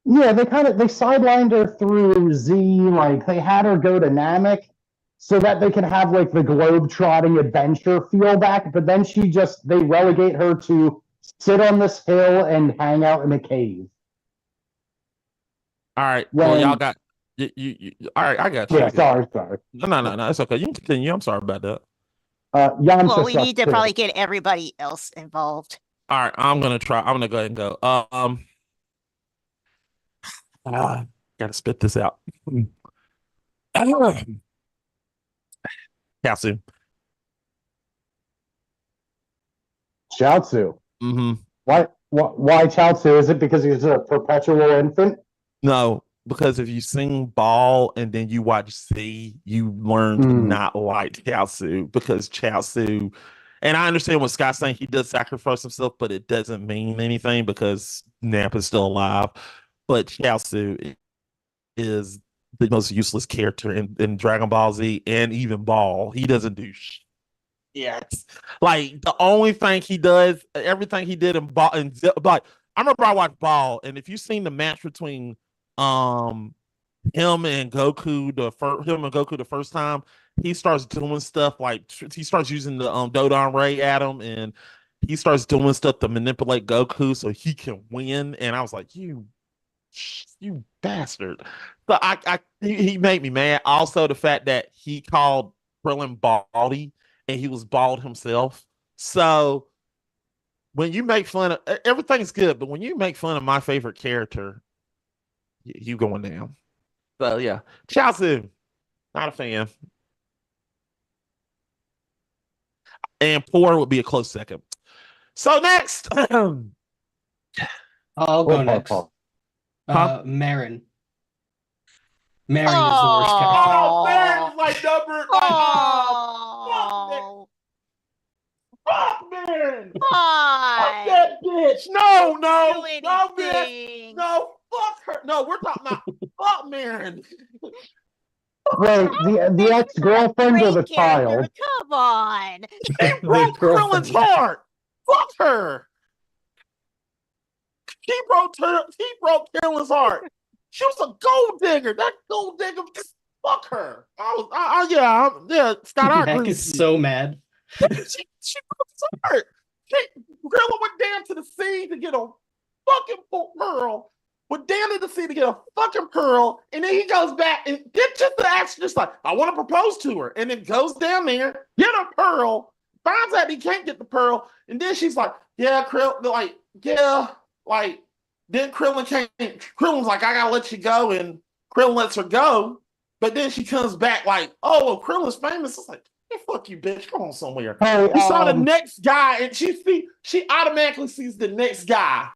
yeah, they sidelined her through Z. Like they had her go to Namek so that they can have like the globe-trotting adventure feel back. But then they relegate her to sit on this hill and hang out in a cave. All right. Well, y'all got. You all right, I got you. Yeah, sorry. No, it's okay. You can continue. I'm sorry about that. Well, we need to probably get everybody else involved. All right, I'm gonna go ahead and go. Gotta spit this out. Chaozu. Chaozu. Mm-hmm. Why Chaozu? Is it because he's a perpetual infant? No, because if you sing Ball and then you watch Z, you learn to not like Chaozu because Chaozu, and I understand what Scott's saying, he does sacrifice himself, but it doesn't mean anything because Nappa's still alive. But Chaozu is the most useless character in Dragon Ball Z and even Ball. He doesn't do shit. Like the only thing he does, everything he did in Ball and like I remember I watched Ball, and if you've seen the match between um him and Goku the first time, he starts doing stuff like he starts using the Dodon Ray at him, and he starts doing stuff to manipulate Goku so he can win. And I was like, you bastard. So he made me mad. Also, the fact that he called Krillin baldy and he was bald himself. So when you make fun of everything's good, but when you make fun of my favorite character, you going down. So yeah, Chelsea, not a fan. And Poor would be a close second. So next, I'll go next. Marin. Marin is the worst character. Oh, Marin's my number. Fuck Marin. Fuck that bitch. No, bitch. No, fuck her. No, we're talking about fuck Marin. Wait, the ex-girlfriend or the child? Come on. She broke Krillin's heart. Fuck her. He broke Krillin's heart. She was a gold digger. That gold digger, fuck her. Yeah, Scott, I agree. Heck is so mad. she broke his heart. Krillin went down to the sea to get a fucking pearl. Went down to the sea to get a fucking pearl, and then he goes back and gets just the action, just like, I want to propose to her, and then goes down there, get a pearl, finds out he can't get the pearl, and then she's like, yeah, Krillin, then Krillin can't. Krillin's like, I gotta let you go, and Krillin lets her go, but then she comes back like, oh, well, Krillin's famous. It's like, hey, fuck you, bitch. Come on somewhere. Hey, you saw the next guy, and she automatically sees the next guy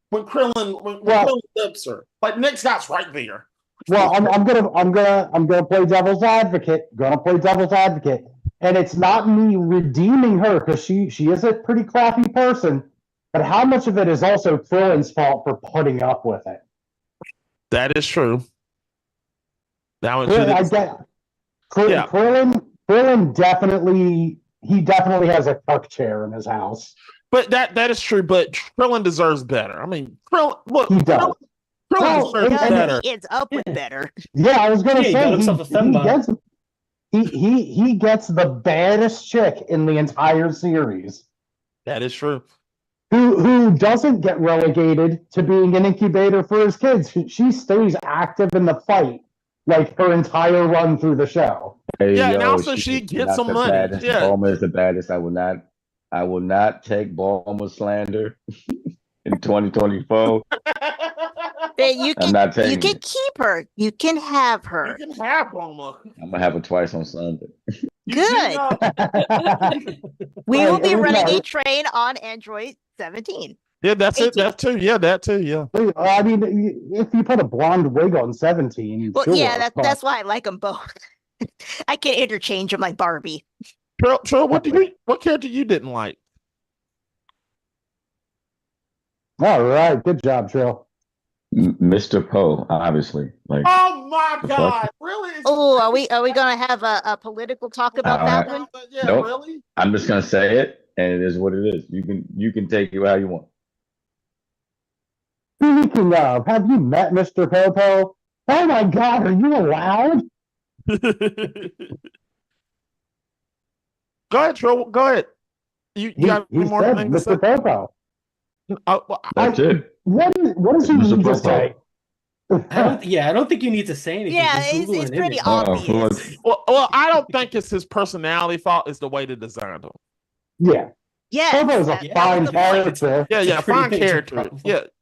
when Krillin lips her. Like, next guy's right there. Well, I'm gonna play devil's advocate. And it's not me redeeming her because she is a pretty crappy person. But how much of it is also Krillin's fault for putting up with it? That is true. Krillin definitely has a tuck chair in his house. But that is true. But Krillin deserves better. I mean, Krillin deserves better. He ends up with better. Yeah, I was gonna say he got himself a fembo. He gets the baddest chick in the entire series. That is true. Who doesn't get relegated to being an incubator for his kids. She stays active in the fight like her entire run through the show. Hey, and also she gets some money. Yeah. Bulma is the baddest. I will not take Bulma slander in 2024. You can keep her. You can have her. You can have Bulma. I'm gonna have her twice on Sunday. Good. We will be running a train on Android 17. Yeah, that's 18. That too. Yeah, that too. Yeah. I mean, if you put a blonde wig on 17, well, yeah, that's why I like them both. I can interchange them like Barbie. Trill, what character you didn't like? All right, good job, Trill. Mr. Poe, obviously. Like, oh my God, really? Oh, are we gonna have a political talk about that one? Yeah, nope. Really? I'm just gonna say it, and it is what it is. You can take it how you want. Speaking of, have you met Mr. Popo? Oh my God, are you allowed? Go ahead, Trill. Go ahead. You got any more things to say? Mr. Popo. That's it. What does he need to say? I don't think you need to say anything. Yeah, it's pretty obvious. Well, I don't think it's his personality fault. It's the way they designed him. Yeah. Yeah. Popo's a fine character. Yeah, fine character.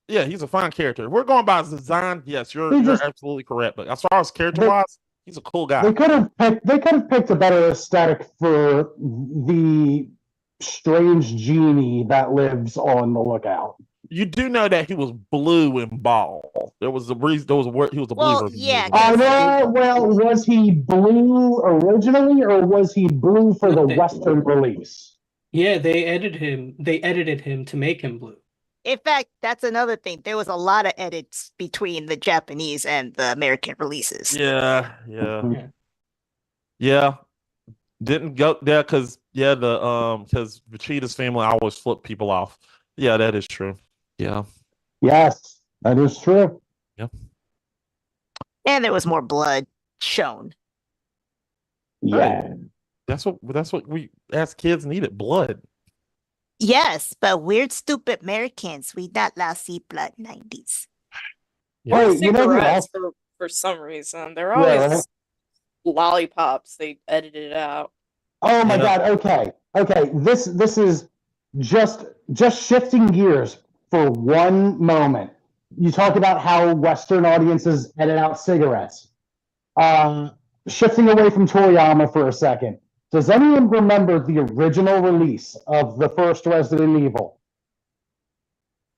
Yeah, he's a fine character. We're going by his design. Yes, you're absolutely correct. But as far as character-wise, he's a cool guy. They could have picked a better aesthetic for the strange genie that lives on the lookout. You do know that he was blue in Ball. There was a reason. He was a blue. Yeah. Well, was he blue originally, or was he blue for the Western release? Yeah, they edited him to make him blue. In fact, that's another thing. There was a lot of edits between the Japanese and the American releases. Yeah. Didn't go there because because Vegeta's family always flip people off. Yeah, that is true. Yeah. Yes, that is true. And there was more blood shown. Yeah. That's what we as kids needed, blood. Yes, but weird, stupid Americans, we not allow see blood 90s. Yeah. Wait, you know who Cigarettes else? for some reason. They're Yeah, always right? lollipops. They edited it out. Oh my Yeah. God. Okay. This is just shifting gears for one moment. You talk about how Western audiences edit out cigarettes. Shifting away from Toriyama for a second. Does anyone remember the original release of the first Resident Evil?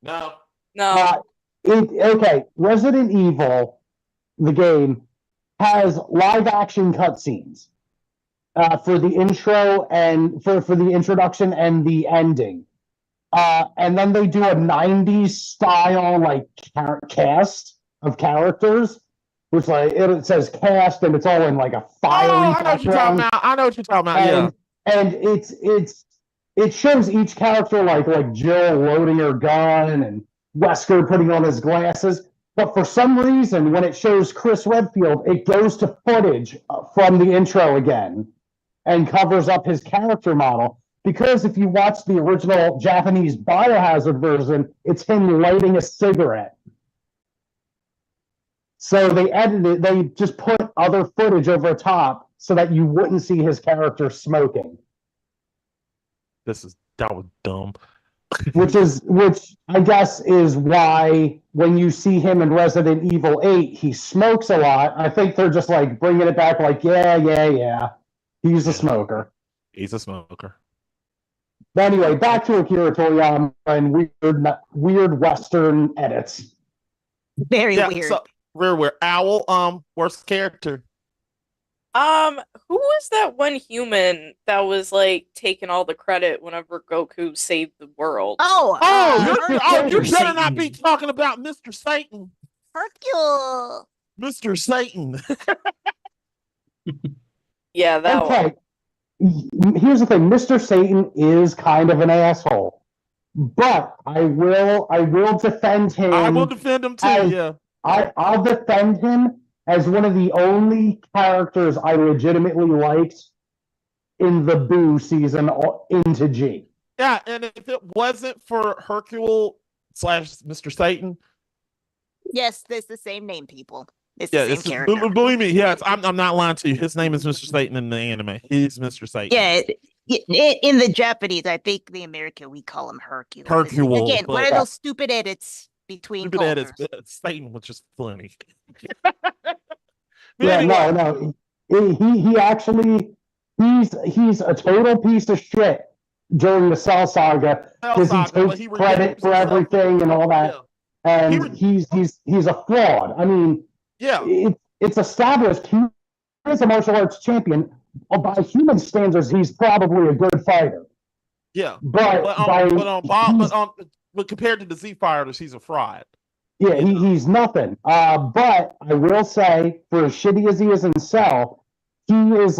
No. No. Resident Evil, the game, has live action cutscenes for the intro and for the introduction and the ending. And then they do a 90s style like cast of characters, which like it says cast and it's all in like a fiery I know what you're talking background. about. I know what you're talking about. And it shows each character like Jill loading her gun and Wesker putting on his glasses. But for some reason, when it shows Chris Redfield, it goes to footage from the intro again and covers up his character model. Because if you watch the original Japanese Biohazard version, it's him lighting a cigarette. So they edited, they just put other footage over top so that you wouldn't see his character smoking. That was dumb. which I guess is why when you see him in Resident Evil 8, he smokes a lot. I think they're just like bringing it back like, yeah. He's a smoker. He's a smoker. But anyway, back to Akira Toriyama and weird Western edits. Very weird. So, weird. Owl, worst character. Who was that one human that was like taking all the credit whenever Goku saved the world? You better not be talking about Mr. Satan. Hercule. Mr. Satan. Yeah, that one. Here's the thing, Mr. Satan is kind of an asshole. But I will defend him. I will defend him too, I'll defend him as one of the only characters I legitimately liked in the Boo season into G. Yeah, and if it wasn't for Hercule / Mr. Satan. Yes, it's the same name, people. It's the same character. Believe me, yes, I'm not lying to you. His name is Mr. Satan in the anime. He's Mr. Satan. Yeah, in the Japanese, I think the American, we call him Hercule. Again, one of those stupid edits between cultures. Satan was just funny. No. He actually he's a total piece of shit during the Cell Saga because he takes credit for everything and all that. Yeah. And he's a fraud. I mean, it's established he is a martial arts champion. By human standards, he's probably a good fighter. Yeah, but compared to the Z Fighters, he's a fraud. Yeah, he's nothing. But I will say, for as shitty as he is in Cell, he's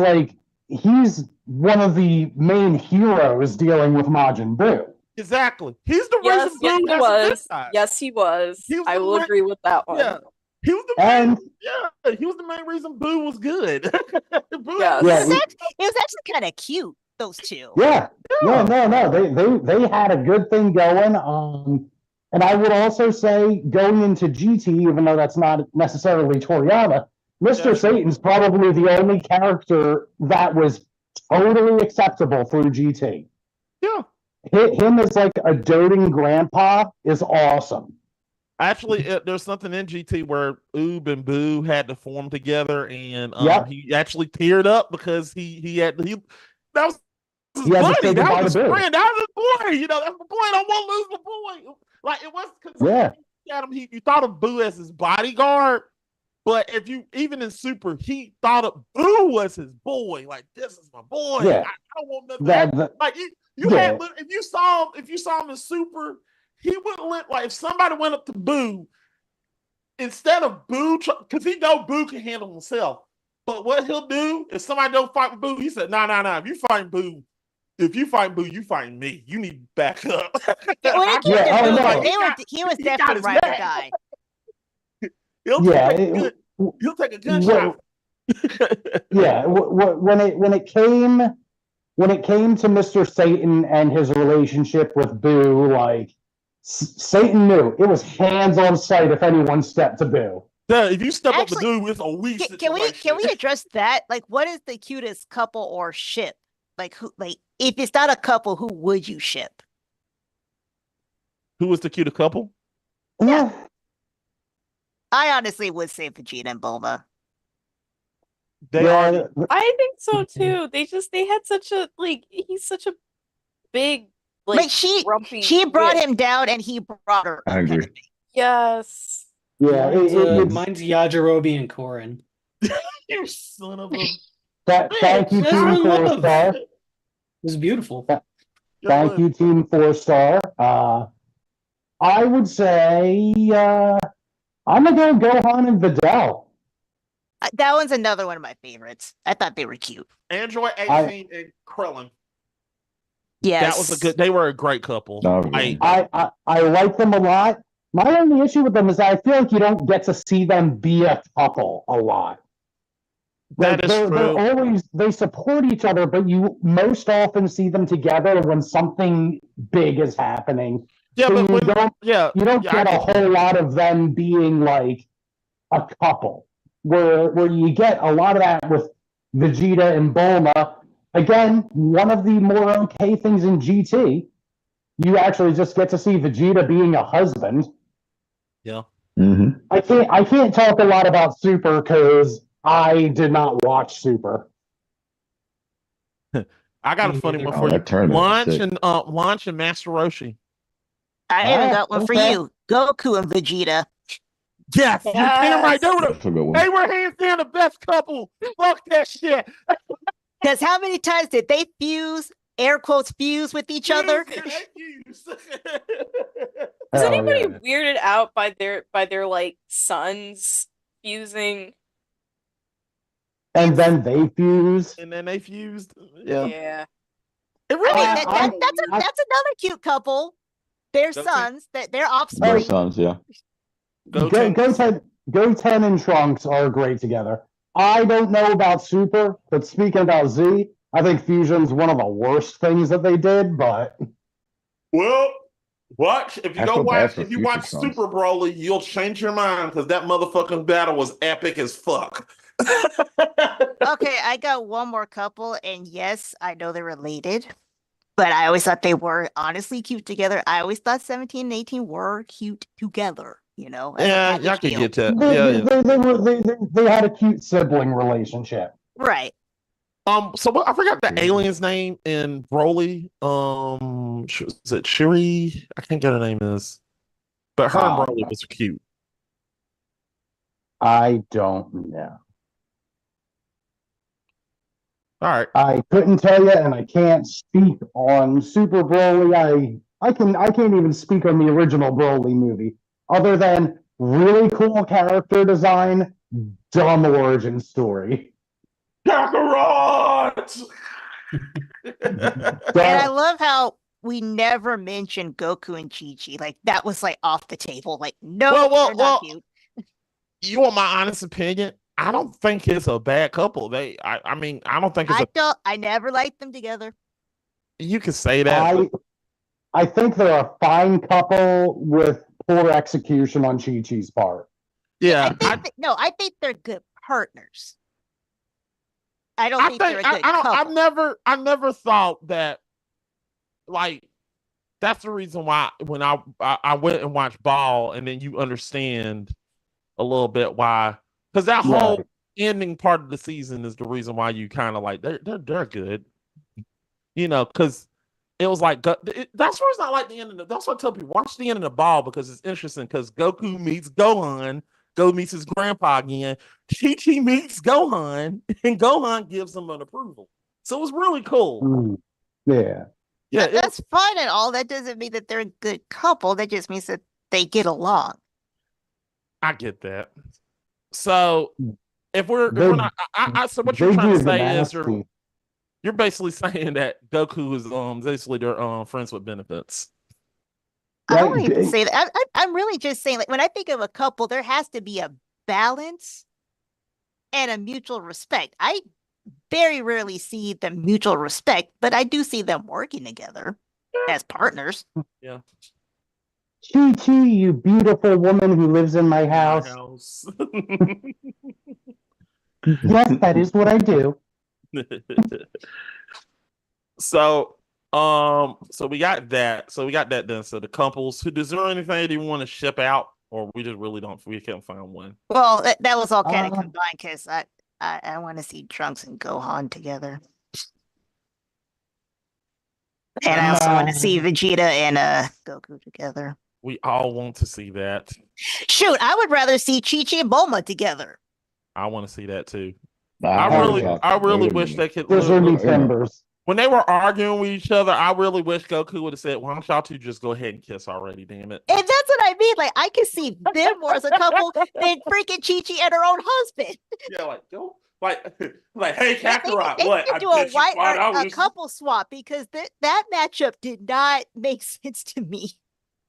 one of the main heroes dealing with Majin Buu. Exactly. He's the reason Buu he was. Yes, he was. I will agree with that one. Yeah. He was the main reason Boo was good. It was actually kind of cute, those two. Yeah. No. They had a good thing going. And I would also say going into GT, even though that's not necessarily Toriyama, Mr. Satan's probably the only character that was totally acceptable through GT. Yeah. Him as like a doting grandpa is awesome. Actually, there's something in GT where Oob and Boo had to form together, and he actually teared up because that was his buddy, that was his friend, that was his boy. You know, that's my boy. I don't want to lose my boy. Like it was because you thought of Boo as his bodyguard, but if you even in Super, he thought of Boo was his boy. Like this is my boy. Yeah. I don't want nothing. Like if you saw him in Super. he wouldn't let, like, if somebody went up to Boo, instead of Boo, because he know Boo can handle himself. But what he'll do, if somebody don't fight with Boo, he said, no. If you fight Boo, you fight me. You need to back up. Yeah, when it came Yeah, to oh, Boo, no. he was he got definitely his right or back. die. He'll Yeah, take a gunshot. yeah. When it came to Mr. Satan and his relationship with Boo, like Satan knew it was hands on sight if anyone stepped to Boo. Yeah, if you step up Actually, to Boo, it's a weak situation. Can we address that? Like, what is the cutest couple or ship? Like, who? Like, if it's not a couple, who would you ship? Who was the cutest couple? Yeah. I honestly would say Vegeta and Bulma. I think so too. They had such a he's such a big Like grumpy she brought twit. him down and he brought her I up, agree. kind of thing. Yes. Yeah, mine's Yajirobe and Korin. You son of a. Thank you, That's Team one 4 love. Star. It was beautiful. Thank you, Team 4 Star. I would say I'm gonna go Gohan and Videl. That one's another one of my favorites. I thought they were cute. Android 18 and Krillin. Yes. That was a good. They were a great couple. I like them a lot. My only issue with them is that I feel like you don't get to see them be a couple a lot. That is true. They support each other, but you most often see them together when something big is happening. Yeah, so but you don't get a whole lot of them being like a couple. Where you get a lot of that with Vegeta and Bulma. Again, one of the more okay things in GT, you actually just get to see Vegeta being a husband. Yeah. Mm-hmm. I can't talk a lot about Super because I did not watch Super. I got a funny one for you. Launch and Master Roshi. I even got one for you. Goku and Vegeta. Yes, you're damn right. They were hands down the best couple. Fuck that shit. Because how many times did they fuse, air quotes, fuse with each other? Is anybody weirded out by their like sons fusing? And then they fused. Yeah. It really that's another cute couple. Their sons, their offspring. Their sons, yeah. Goten and Trunks are great together. I don't know about Super, but speaking about Z, I think Fusion's one of the worst things that they did, but well, watch if you watch Super Broly, you'll change your mind because that motherfucking battle was epic as fuck. Okay, I got one more couple, and yes, I know they're related, but I always thought they were honestly cute together. I always thought 17 and 18 were cute together. You know, yeah, y'all can get that. They had a cute sibling relationship, right? So I forgot the alien's name in Broly. Is it Shiri? I can't get her name is, but her and Broly was cute. I don't know. All right, I couldn't tell you, and I can't speak on Super Broly. I can't even speak on the original Broly movie. Other than really cool character design, dumb origin story. Kakarot! And I love how we never mentioned Goku and Chi-Chi. Like, that was like off the table. Like, no, they're not cute. You want my honest opinion? I don't think it's a bad couple. I mean, I don't think it's I never liked them together. You can say that. I think they're a fine couple with poor execution on Chi-Chi's part. Yeah. I think they're good partners. I don't think they're a good couple. I never thought that, like, that's the reason why when I went and watched Ball, and then you understand a little bit why, because that whole ending part of the season is the reason why you kind of like they're good, you know, because it was like that's the reason I like the end of that's what I tell people, watch the end of the Ball because it's interesting because Goku meets Gohan. Go meets his grandpa again. Chi-Chi meets Gohan, and Gohan gives him an approval. So it was really cool. Yeah. Yeah, That's fine and all. That doesn't mean that they're a good couple. That just means that they get along. I get that. So if we're They not, so what you're they trying to do the say is nasty. you're basically saying that Goku is basically their friends with benefits. I don't Like, even say that. I'm really just saying, like, when I think of a couple, there has to be a balance and a mutual respect. I very rarely see the mutual respect, but I do see them working together as partners. Yeah. Chi Chi, you beautiful woman who lives in my house. house. Yes, that is what I do. So we got that. So we got that done. So the couples. Is there anything that you want to ship out, or we just really don't? We can't find one. Well, that was all kind of Uh, combined because I want to see Trunks and Gohan together. And I also want to see Vegeta and Goku together. We all want to see that. Shoot, I would rather see Chi-Chi and Bulma together. I want to see that too. I I really wish they could. Those are me timbers. When they were arguing with each other, I really wish Goku would have said, "Why don't y'all two just go ahead and kiss already? Damn it!" And that's what I mean. Like, I can see them more as a couple than freaking Chi-Chi and her own husband. Yeah, like go, like, hey, Kakarot, they what? could do a couple swap because that matchup did not make sense to me.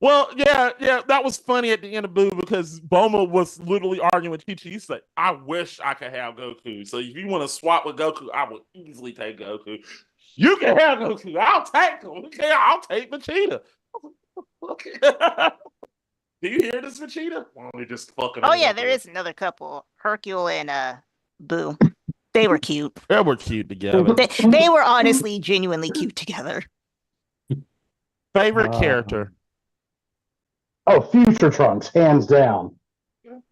Well, yeah, that was funny at the end of Boo because Bulma was literally arguing with Chi-Chi. He said, "I wish I could have Goku. So if you want to swap with Goku, I would easily take Goku. You can have Goku. I'll take him. Okay, I'll take Vegeta." Okay. Do you hear this, Vegeta? Why don't we just fucking? Oh yeah, there is another couple, Hercule and Boo. They were cute. They were cute together. They were honestly, genuinely cute together. Favorite character? Oh, Future Trunks, hands down.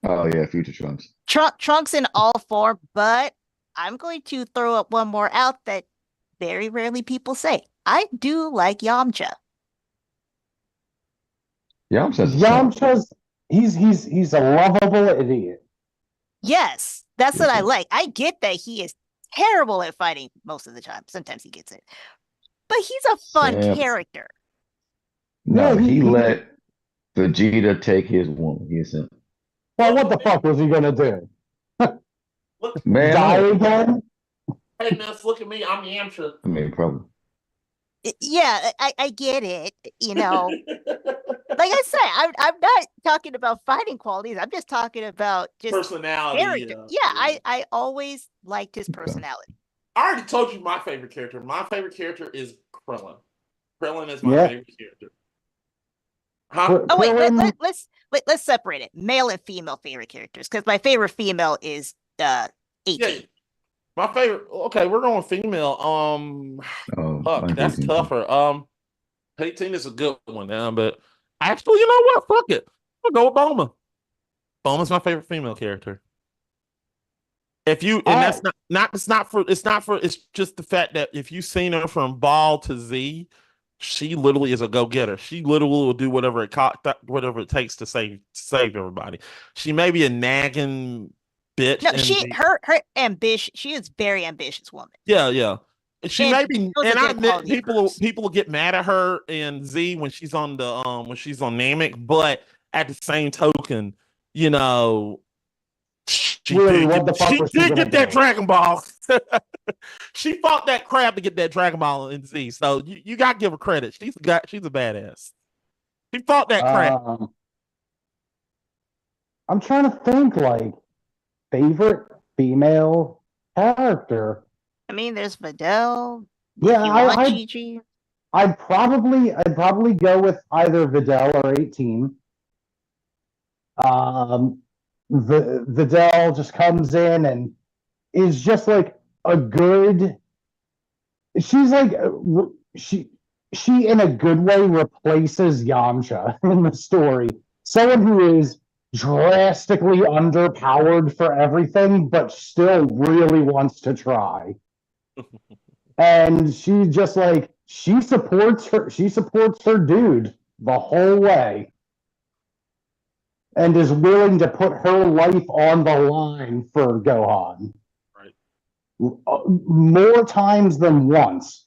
Oh yeah, Future Trunks. Trunks in all form, but I'm going to throw up one more out that very rarely people say. I do like Yamcha. Yamcha's he's a lovable idiot. Yes, that's what I like. I get that he is terrible at fighting most of the time. Sometimes he gets it. But he's a fun character. No, he let Vegeta take his woman. He said, well, what the fuck was he gonna do? Man, die again? Hey, Ness, look at me. I'm Yamcha. I mean, probably. Yeah, I get it. You know, like I say, I'm not talking about fighting qualities. I'm just talking about just personality. Character. I always liked his personality. I already told you my favorite character. My favorite character is Krillin. Krillin is my favorite character. Huh? Oh wait, let's separate it. Male and female favorite characters, because my favorite female is 18. Yeah, my favorite. Okay, we're going female. Fuck, that's tougher. 18 is a good one now, but actually, you know what? Fuck it. I'll go with Bulma. Bulma's my favorite female character. If you and it's just the fact that if you've seen her from Ball to Z, she literally is a go-getter. She literally will do whatever it takes to save everybody. She may be a nagging bitch. No, her ambition. She is a very ambitious woman. Yeah. She may be, and I admit people will get mad at her in Z when she's on Namek, but at the same token, you know, she did get that Dragon Ball. She fought that crab to get that Dragon Ball in Z. So you got to give her credit. She's a badass. She fought that crab. I'm trying to think, like, favorite female character. I mean, there's Videl. Yeah, I'd probably go with either Videl or 18. Videl just comes in and is just like a good. She's like she in a good way replaces Yamcha in the story. Someone who is drastically underpowered for everything, but still really wants to try. And she just like she supports her dude the whole way. And is willing to put her life on the line for Gohan. Right. More times than once.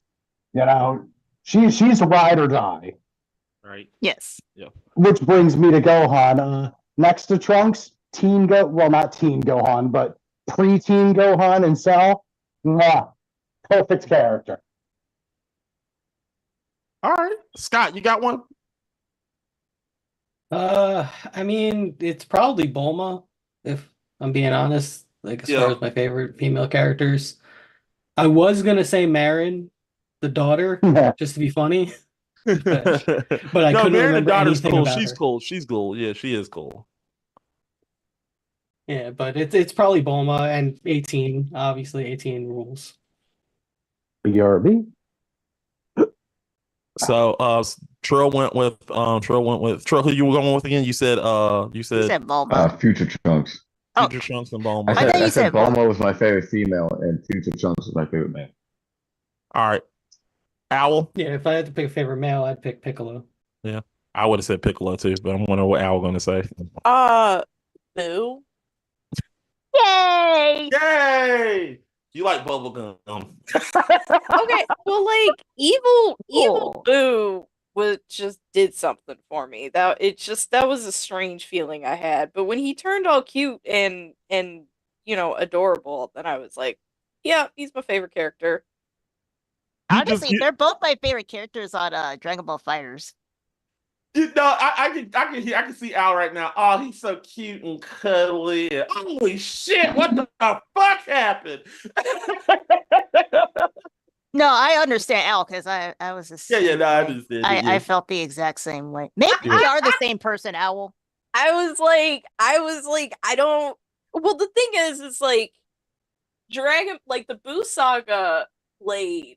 You know, She's ride or die. Right. Yes. Yeah. Which brings me to Gohan. Next to Trunks, not Teen Gohan, but pre-Teen Gohan and Cell. Mwah, perfect character. All right, Scott, you got one? I mean, it's probably Bulma, if I'm being honest, like as far Yeah. as my favorite female characters. I was gonna say Marin, the daughter, just to be funny, but I No, couldn't Mary the remember daughter's anything cool. about She's her. cool. She's cool. Yeah, she is cool. Yeah, but it's probably Bulma and 18, obviously 18 rules. BRB. So Trill went with Trill, who you were going with again? You said You said Bulma. Future Trunks. Oh, Future Trunks and I Bulma. I thought said you I said said Bulma. Bulma was my favorite female, and Future Trunks was my favorite man. All right. Owl. Yeah, if I had to pick a favorite male, I'd pick Piccolo. Yeah. I would have said Piccolo too, but I'm wondering what Owl gonna say. Boo. Yay! Yay! You like bubblegum. Okay, well, like evil Cool. Boo was just did something for me. That was a strange feeling I had. But when he turned all cute and adorable, then I was like, yeah, he's my favorite character. Honestly, they're both my favorite characters on Dragon Ball Fighters. I can see Al right now. Oh, he's so cute and cuddly. And, holy shit! What the fuck happened? No, I understand Al because I was the same No, I way. understand. I felt the exact same way. Maybe we are the same person, Owl. I was like, I don't. Well, the thing is, it's like the Boo Saga played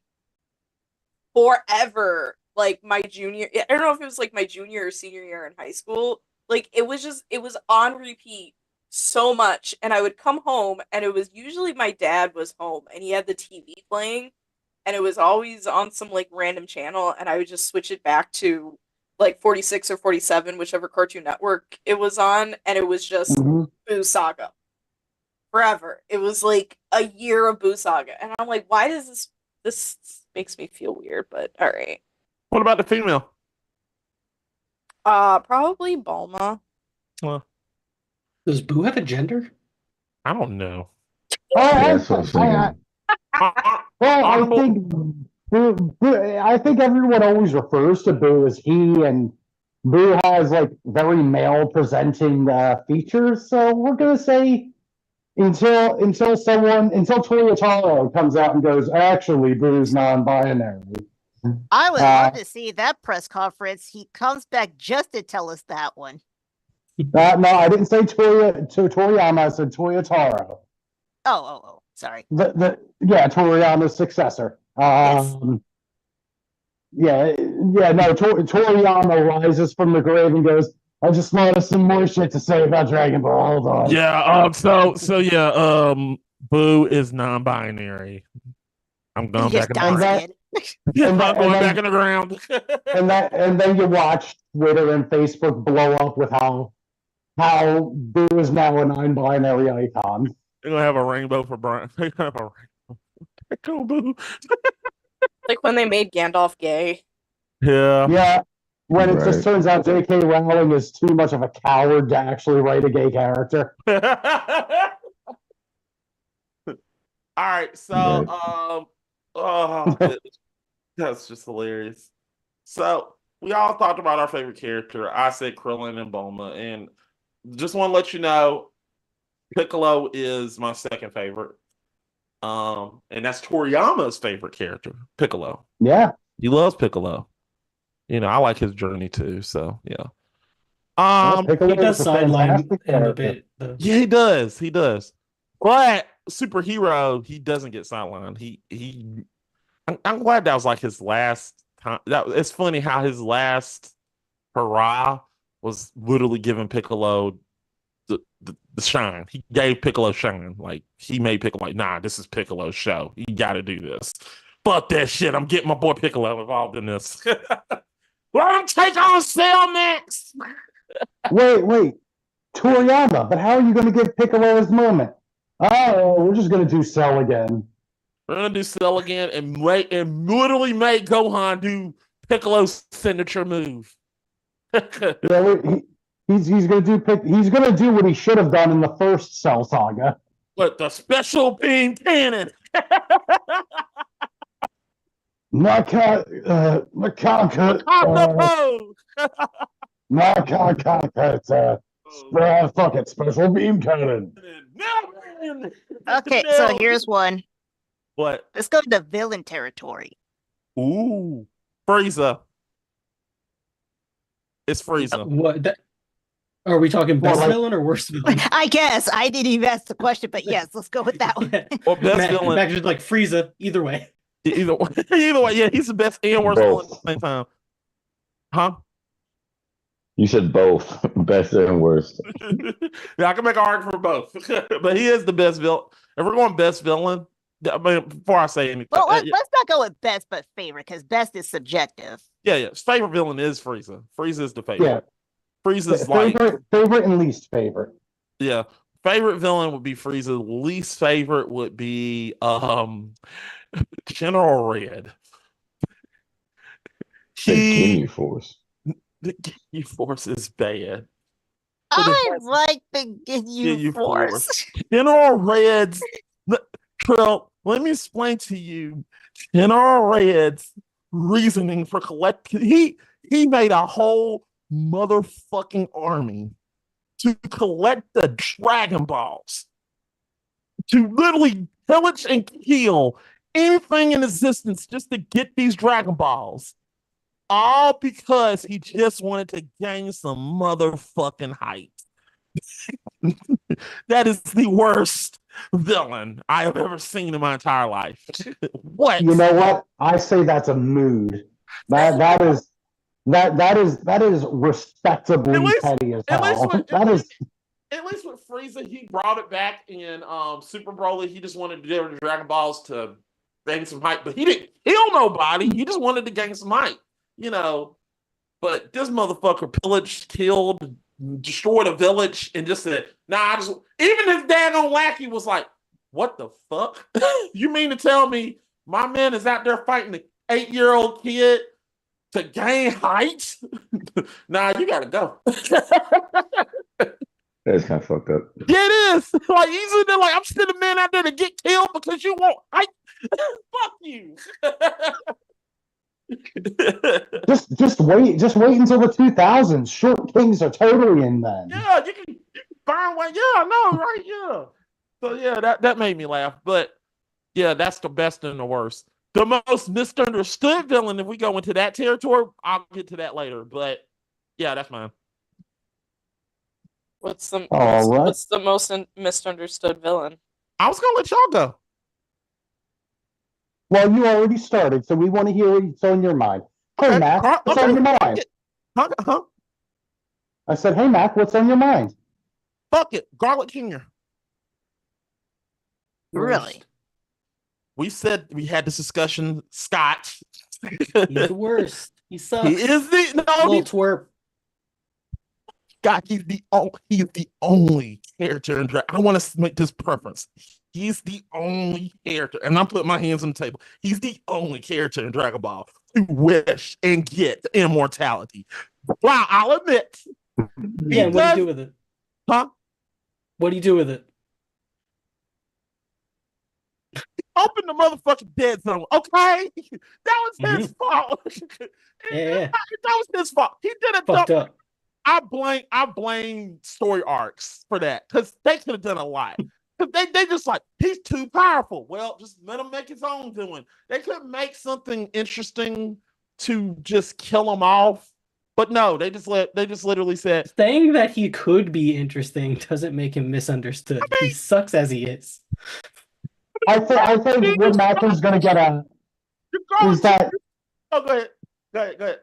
forever. Like my junior, I don't know if it was like my junior or senior year in high school. Like it was on repeat so much, and I would come home, and it was usually my dad was home, and he had the TV playing, and it was always on some like random channel, and I would just switch it back to like 46 or 47, whichever Cartoon Network it was on, and it was just Boo Saga forever. It was like a year of Boo Saga, and I'm like, why does this makes me feel weird? But all right. What about the female? Probably Bulma. Does Boo have a gender? I don't know. Yeah, that's what I was thinking. I think everyone always refers to Boo as he, and Boo has like very male presenting features. So we're gonna say until Toyotaro comes out and goes, actually, Boo's non-binary. I would love to see that press conference. He comes back just to tell us that one. No, I didn't say Toriyama. I said Toyotaro. Oh, sorry. Toriyama's successor. Yes. Toriyama rises from the grave and goes, I just thought of some more shit to say about Dragon Ball. Hold on. Yeah, Boo is non-binary. I'm going back in the I'm going back in the ground. and then you watch Twitter and Facebook blow up with how Boo is now a non-binary icon. They're gonna have a rainbow for Brian. They're gonna have a rainbow. Go Boo. Like when they made Gandalf gay. Yeah. Yeah. When it just turns out J.K. Rowling is too much of a coward to actually write a gay character. All right, so that's just hilarious. So we all talked about our favorite character. I said Krillin and Bulma, and just want to let you know, Piccolo is my second favorite. And that's Toriyama's favorite character, Piccolo. Yeah. He loves Piccolo. I like his journey too. So yeah. He does sideline him a bit, though. Yeah, he does. He does. But superhero, he doesn't get sidelined. I'm glad that was like his last time. It's funny how his last hurrah was literally giving Piccolo the shine. He gave Piccolo shine. Like he made Piccolo like, nah, this is Piccolo's show. You got to do this. Fuck that shit. I'm getting my boy Piccolo involved in this. Let him take on Cell next. Wait, Toriyama. But how are you going to give Piccolo his moment? Oh, we're just going to do Cell again. We're gonna do Cell again and literally make Gohan do Piccolo's signature move. Yeah, he's gonna do what he should have done in the first Cell Saga. But the special beam cannon. Macaca, fuck it, special beam cannon. Okay, so here's one. What? Let's go to villain territory. Ooh, Frieza. It's Frieza. What? Are we talking best villain or worst villain? I guess I didn't even ask the question, but yes, let's go with that one. Yeah. Well, best villain. Mac just like Frieza. Either way. Either way, yeah, he's the best and worst villain at the same time. Huh? You said both, best and worst. Yeah, I can make an argument for both, but he is the best villain. If we're going best villain, I mean, before I say anything, Well, let's not go with best, but favorite, because best is subjective. yeah. Favorite villain is Frieza. Frieza is the favorite. Yeah. Frieza's favorite and least favorite. Yeah. Favorite villain would be Frieza. Least favorite would be General Red. Ginyu Force. The Ginyu Force is bad. I like the Ginyu Force. General Red's Trill, let me explain to you General Red's reasoning for collecting. He made a whole motherfucking army to collect the Dragon Balls, to literally pillage and kill anything in existence just to get these Dragon Balls, all because he just wanted to gain some motherfucking height. That is the worst villain I have ever seen in my entire life. What? You know what? I say that's a mood. That is respectably petty as hell. At least with Frieza, he brought it back in Super Broly. He just wanted to do the Dragon Balls to gain some height, but he didn't kill nobody. He just wanted to gain some height, you know. But this motherfucker pillaged, killed, destroyed a village, and just said, "Nah." Even his daggone lackey was like, "What the fuck? You mean to tell me my man is out there fighting an 8-year-old kid to gain height? Nah, you gotta go." That's kind of fucked up. Yeah, it is. Like he's in there, like I'm sending a man out there to get killed because you want height. Fuck you. just wait until the 2000s. Short kings are totally in then. Yeah, you can find one. Yeah, I know, right? Yeah. So yeah, that made me laugh. But yeah, that's the best and the worst. The most misunderstood villain, if we go into that territory, I'll get to that later. But yeah, that's mine. What's the most misunderstood villain? I was gonna let y'all go. Well, you already started, so we want to hear what's on your mind. Hey, Mac, what's on your mind? Huh? I said, hey, Mac, what's on your mind? Fuck it, Garlic Jr. Really? We said we had this discussion, Scott. He's the worst. He sucks. He is the little twerp. God, he's the only character in Dragon. I want to make this preference. He's the only character, and I'm putting my hands on the table. He's the only character in Dragon Ball to wish and get immortality. Wow, I'll admit. Yeah, what do you do with it? Huh? What do you do with it? Open the motherfucking dead zone, okay? That was his fault. Yeah. That was his fault. He did it. Fucked up. I blame story arcs for that because they could have done a lot. They just like, he's too powerful. Well, just let him make his own doing. They could make something interesting to just kill him off, but no, they just literally said saying that he could be interesting doesn't make him misunderstood. I mean, he sucks as he is. I think what Malcolm's gonna get at is that. Oh, go ahead.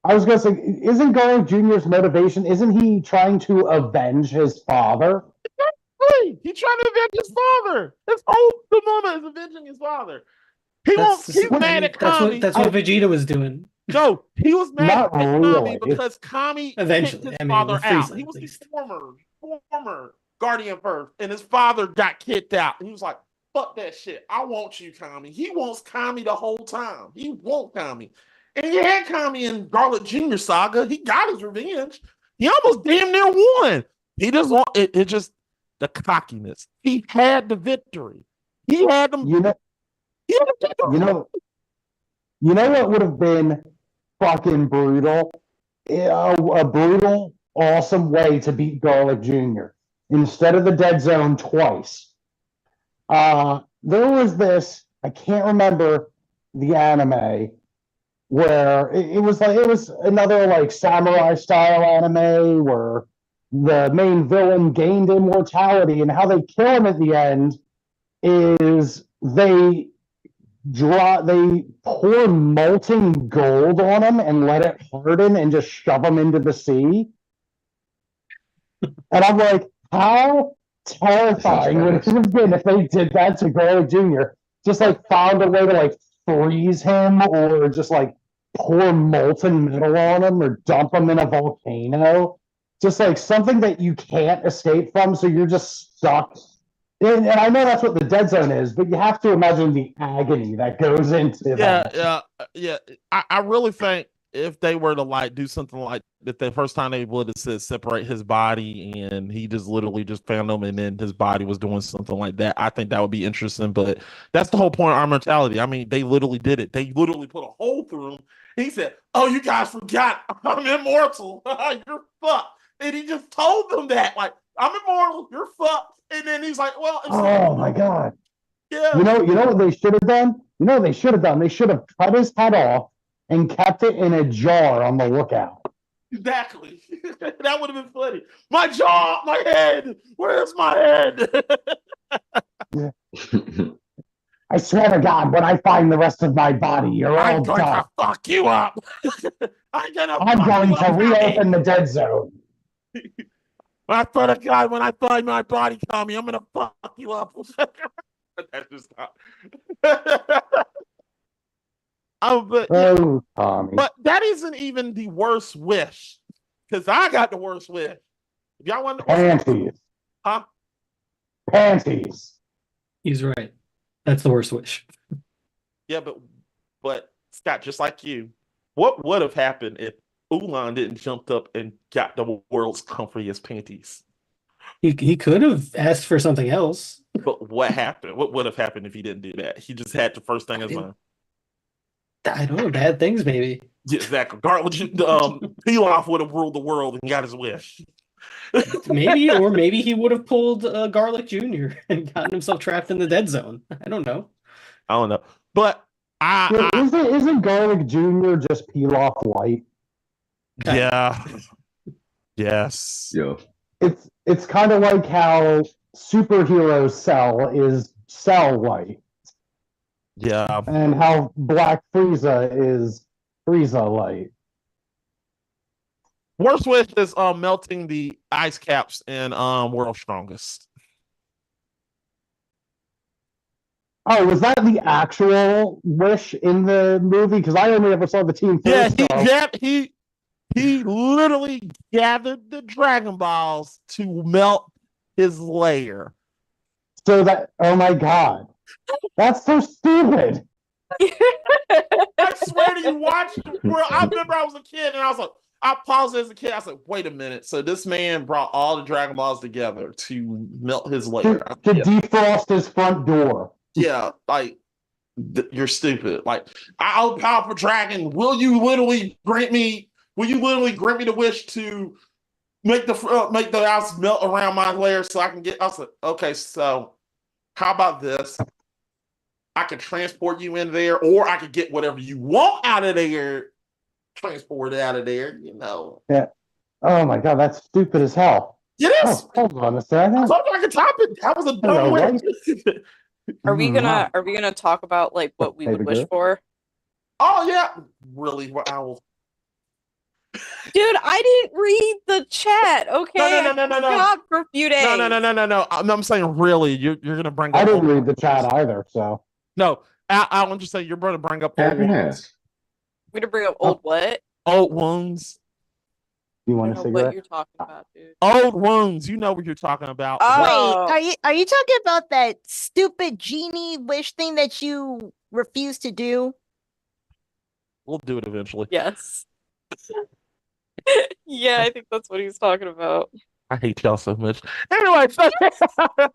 I was gonna say, isn't Garlic Jr.'s motivation? Isn't he trying to avenge his father? Exactly. He's trying to avenge his father. His whole Demona is avenging his father. He's mad at Kami. That's what Vegeta was doing. No, he was mad at Kami because Kami eventually kicked his father out. He was the former Guardian first, and his father got kicked out. And he was like, fuck that shit. I want you, Kami. He wants Kami the whole time. He wants Kami. And he had Kami in Garlic Jr. saga. He got his revenge. He almost damn near won. He just want it. It just the cockiness. He had the victory. He had them. You know, He had the victory. you know what would have been fucking brutal? A brutal, awesome way to beat Garlic Jr. Instead of the dead zone twice. There was this, I can't remember the anime, where it was another like samurai style anime where the main villain gained immortality, and how they kill him at the end is they pour molten gold on him and let it harden and just shove him into the sea. And I'm like, how terrifying would it have been if they did that to Garlic Jr.? Just like found a way to like freeze him, or just like pour molten metal on him, or dump him in a volcano. Just like something that you can't escape from, so you're just stuck. And I know that's what the dead zone is, but you have to imagine the agony that goes into that. Yeah. I really think if they were to like do something like that, the first time they would have said separate his body, and he just literally just found him, and then his body was doing something like that, I think that would be interesting. But that's the whole point of immortality. I mean, they literally did it. They literally put a hole through him. He said, "Oh, you guys forgot I'm immortal. You're fucked." And he just told them that, like, "I'm immortal. You're fucked." And then he's like, "Well, oh my god, yeah." You know what they should have done? You know what they should have done? They should have cut his head off and kept it in a jar on the lookout. Exactly. That would have been funny. My jaw, my head. Where's my head? I swear to God, when I find the rest of my body, you're all I'm going done. to fuck you up. I'm going to reopen the dead zone. I swear to God, when I find my body, Tommy, I'm gonna fuck you up. That's just not. Tommy. But that isn't even the worst wish, because I got the worst wish. If y'all want panties, huh? Panties. He's right. That's the worst wish. Yeah, but Scott, just like you, what would have happened if Ulan didn't jump up and got the world's comfiest panties? He could have asked for something else. But what happened? What would have happened if he didn't do that? He just had the first thing in his mind. I don't know, bad things maybe. Yeah, exactly. Pilaf would have ruled the world and got his wish. Maybe, or maybe he would have pulled Garlic Jr. and gotten himself trapped in the dead zone. I don't know. But isn't Garlic Jr. just Pilaf light? Yeah. Yes. Yeah. It's kind of like how superhero Cell is Cell light. Yeah. And how Black Frieza is Frieza light. Worst wish is melting the ice caps in World's Strongest. Oh, was that the actual wish in the movie? Because I only ever saw the team first. Yeah, he literally gathered the Dragon Balls to melt his lair. So that, oh my god, that's so stupid. I swear to you, watch. I remember I was a kid and I was like, I paused as a kid. I was like, wait a minute. So this man brought all the Dragon Balls together to melt his lair. To defrost his front door. Yeah, like, you're stupid. Like, I'll powerful dragon. Will you literally grant me the wish to make the house melt around my lair so I can get? I was like, okay, so how about this? I could transport you in there, or I could get whatever you want out of there, transport it out of there, Yeah. Oh my god, that's stupid as hell. It is. Oh, hold on a second. Something I could top it. That was a dumb wish. Are we gonna talk about like what we would wish for? Oh yeah, really? What I will. Dude, I didn't read the chat. Okay, No. God, for a few days. No. I'm saying really, you're gonna bring up. I didn't read the chat either, so no. I want to say you're going to bring up old wounds. We're gonna bring up old what? Old wounds. You I want don't a know what cigarette? you're talking about, dude. Old wounds. You know what you're talking about. Oh. Wait, are you talking about that stupid genie wish thing that you refused to do? We'll do it eventually. Yes. Yeah, I think that's what he's talking about. I hate y'all so much. Anyway, so what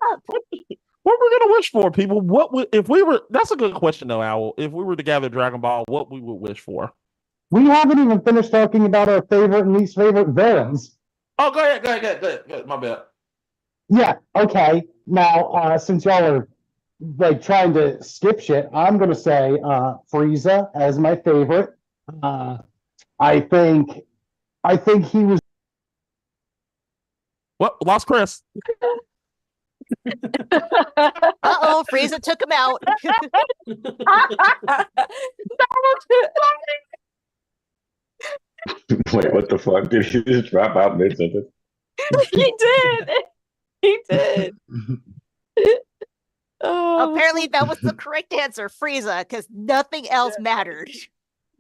we're gonna wish for, people? What would if we were? That's a good question, though, Owl. If we were to gather Dragon Ball, what we would wish for? We haven't even finished talking about our favorite and least favorite villains. Oh, go ahead. My bad. Yeah, okay. Now, since y'all are like trying to skip shit, I'm gonna say Frieza as my favorite. I think he was. What? Lost Chris. Uh-oh, Frieza took him out. Wait, what the fuck? Did he just drop out mid-sentence? He did. He did. Oh. Apparently that was the correct answer, Frieza, because nothing else mattered.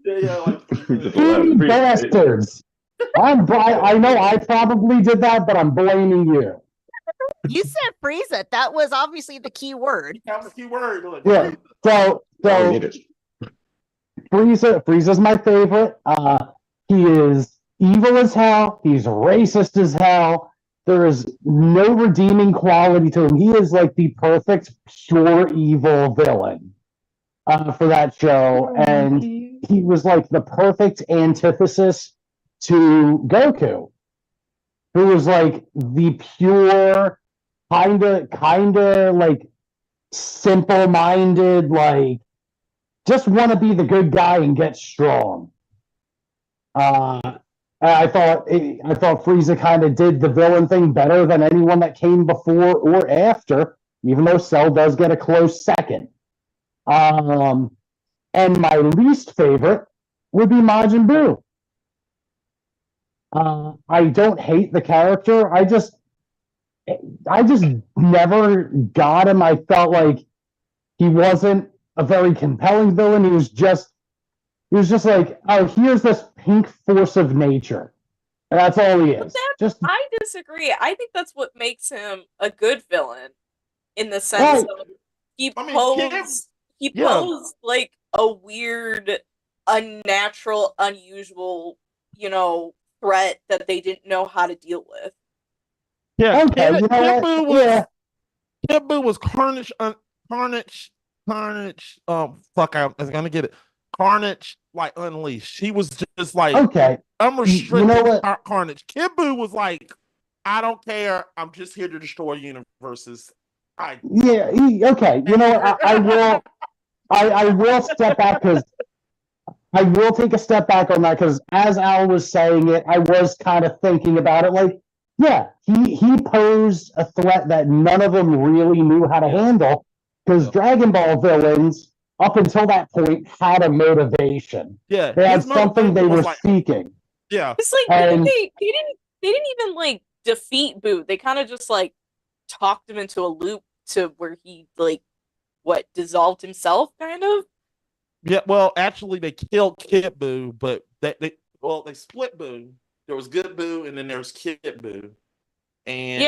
Yeah. You bastards! I know I probably did that, but I'm blaming you. You said Frieza. That was obviously the key word. That was the key word. Yeah. So Oh, we did it. Frieza's my favorite. He is evil as hell. He's racist as hell. There is no redeeming quality to him. He is like the perfect pure evil villain for that show, and he was like the perfect antithesis to Goku, who was like the pure, kind of like simple-minded, like just want to be the good guy and get strong. I thought Frieza kind of did the villain thing better than anyone that came before or after, even though Cell does get a close second. And my least favorite would be Majin Buu. I don't hate the character. I just never got him. I felt like he wasn't a very compelling villain. He was just like, oh, here's this pink force of nature. And that's all he is. I disagree. I think that's what makes him a good villain, in the sense of he posed like a weird, unnatural, unusual, threat that they didn't know how to deal with. Yeah, okay, Kid Buu was Carnage. Fuck, I was gonna get it. Carnage, like unleashed. He was just like unrestricted Carnage. Kid Buu was like, I don't care. I'm just here to destroy universes. Okay. You know what? I will step back because I will take a step back on that because as Al was saying it, I was kind of thinking about it. Like, yeah, he posed a threat that none of them really knew how to handle because Dragon Ball villains, up until that point, had a motivation. Yeah, they had something they were seeking. Yeah, it's like they didn't even like defeat Boo. They kind of just like talked him into a loop to where he like dissolved himself, kind of. Yeah, well, actually, they killed Kid Buu, but they split Buu. There was Good Buu, and then there was Kid Buu. And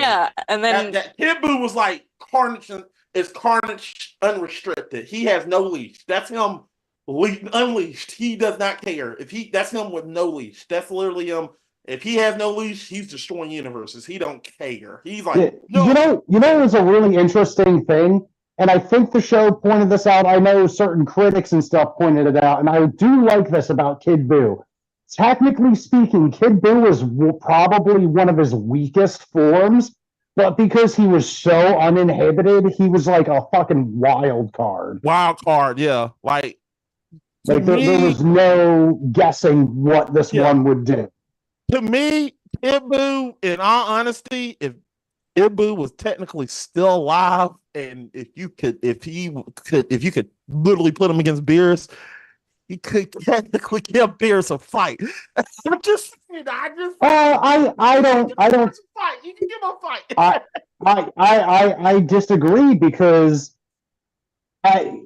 and then that Kid Buu was like Carnage. Is Carnage unrestricted? He has no leash. That's him unleashed. He does not care. That's him with no leash. That's literally him. If he has no leash, he's destroying universes. He don't care. He's like, no. You know, it's a really interesting thing. And I think the show pointed this out. I know certain critics and stuff pointed it out. And I do like this about Kid Buu. Technically speaking, Kid Buu was probably one of his weakest forms. But because he was so uninhibited, he was like a fucking wild card. Wild card, yeah. Like there was no guessing what this one would do. To me, Kid Buu, in all honesty, if Kid Buu was technically still alive, and if you could literally put him against Beerus, he could technically give Beerus a fight. I don't. Fight. You can give him a fight. I disagree because I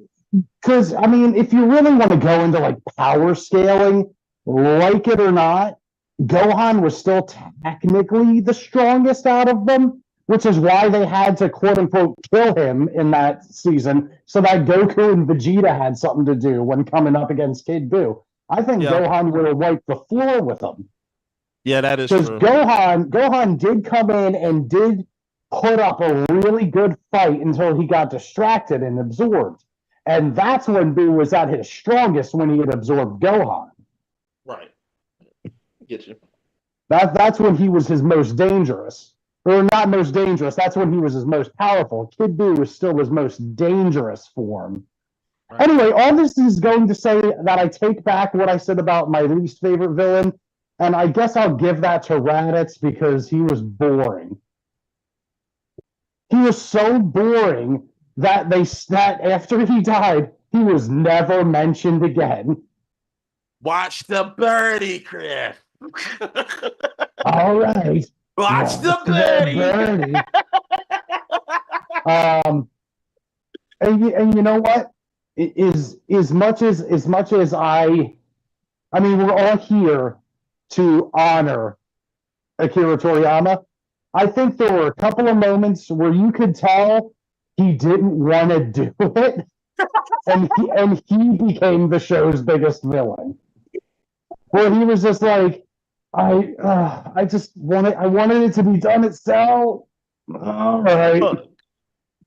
mean, if you really want to go into like power scaling, like it or not, Gohan was still technically the strongest out of them, which is why they had to quote unquote kill him in that season, so that Goku and Vegeta had something to do when coming up against Kid Buu. I think Yeah. Gohan would have wiped the floor with him. Yeah, that is Because true. Gohan did come in and did put up a really good fight until he got distracted and absorbed. And that's when Buu was at his strongest, when he had absorbed Gohan. Right. Get you. That's when he was his most dangerous. Or not most dangerous, that's when he was his most powerful. Kid Buu was still his most dangerous form. Right. Anyway, all this is going to say that I take back what I said about my least favorite villain, and I guess I'll give that to Raditz because he was boring. He was so boring that after he died, he was never mentioned again. Watch the birdie, Chris. All right. Watch the birdie. And you know what? As much as I mean, we're all here to honor Akira Toriyama. I think there were a couple of moments where you could tell he didn't want to do it, and he became the show's biggest villain. Where he was just like, I wanted it to be done at Cell. All right.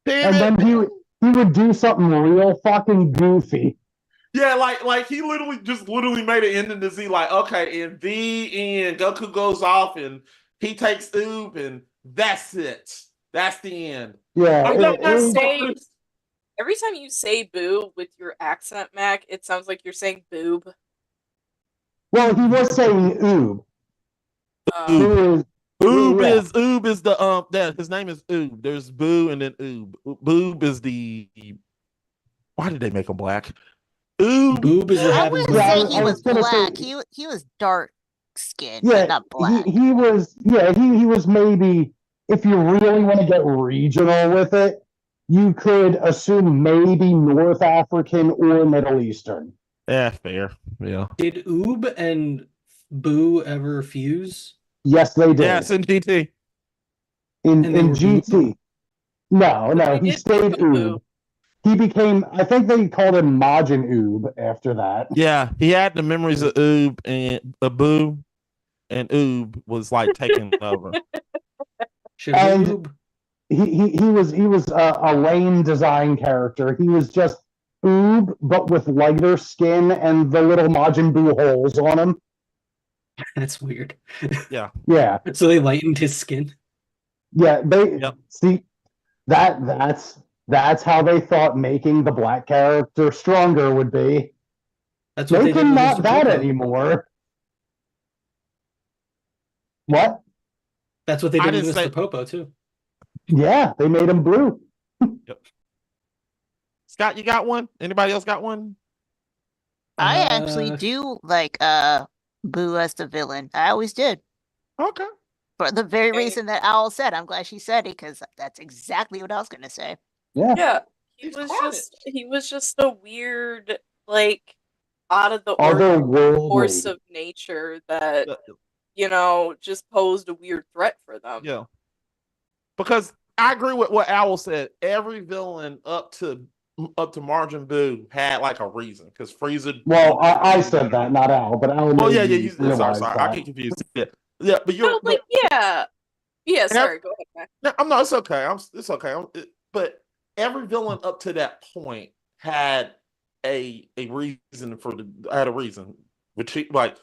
Damn And then he would do something real fucking goofy. Yeah, like he literally made an ending to see like, okay, in the end, Goku goes off and he takes Oob and that's it. That's the end. Yeah. Every time you say boo with your accent, Mac, it sounds like you're saying boob. Well, he was saying Oob. Oob is the his name is Oob. There's Boo and then Oob. Boob is the why did they make him black? Boob is what I happens wouldn't when say he was black. He was dark skinned, Yeah, but not black. he was maybe, if you really want to get regional with it, you could assume maybe North African or Middle Eastern. Yeah, fair. Yeah. Did Oob and Boo ever fuse? Yes, they did. Yes, in GT. In And they were GT. Boob? No, he did stayed become Oob. He became, I think they called him Majin Oob after that. Yeah, he had the memories of Oob and Boo, and Oob was like taking over. And he was a lame design character. He was just Oob, but with lighter skin and the little Majin Buu holes on him. That's weird. Yeah. Yeah. So they lightened his skin. Yeah, see that's how they thought making the black character stronger would be. That's what Make they did him with not Mr. that Popo. anymore. What? That's what they did with didn't say- Mr. Popo too. Yeah, they made him blue. Yep. Scott, you got one? Anybody else got one? I actually do like Boo as the villain. I always did. Okay. For the very reason that Owl said. I'm glad she said it because that's exactly what I was gonna say. Yeah. Yeah, He's he was just a weird, like, out of the ordinary force of nature that just posed a weird threat for them. Yeah. Because I agree with what Owl said. Every villain up to Majin Buu had like a reason. Because Frieza. Well, I said that, not Al, but Al. Oh yeah. Sorry. I get confused. Yeah, but you're. Yeah. Sorry. Go ahead, man. No, it's okay. It's okay. But every villain up to that point had a reason had a reason. Like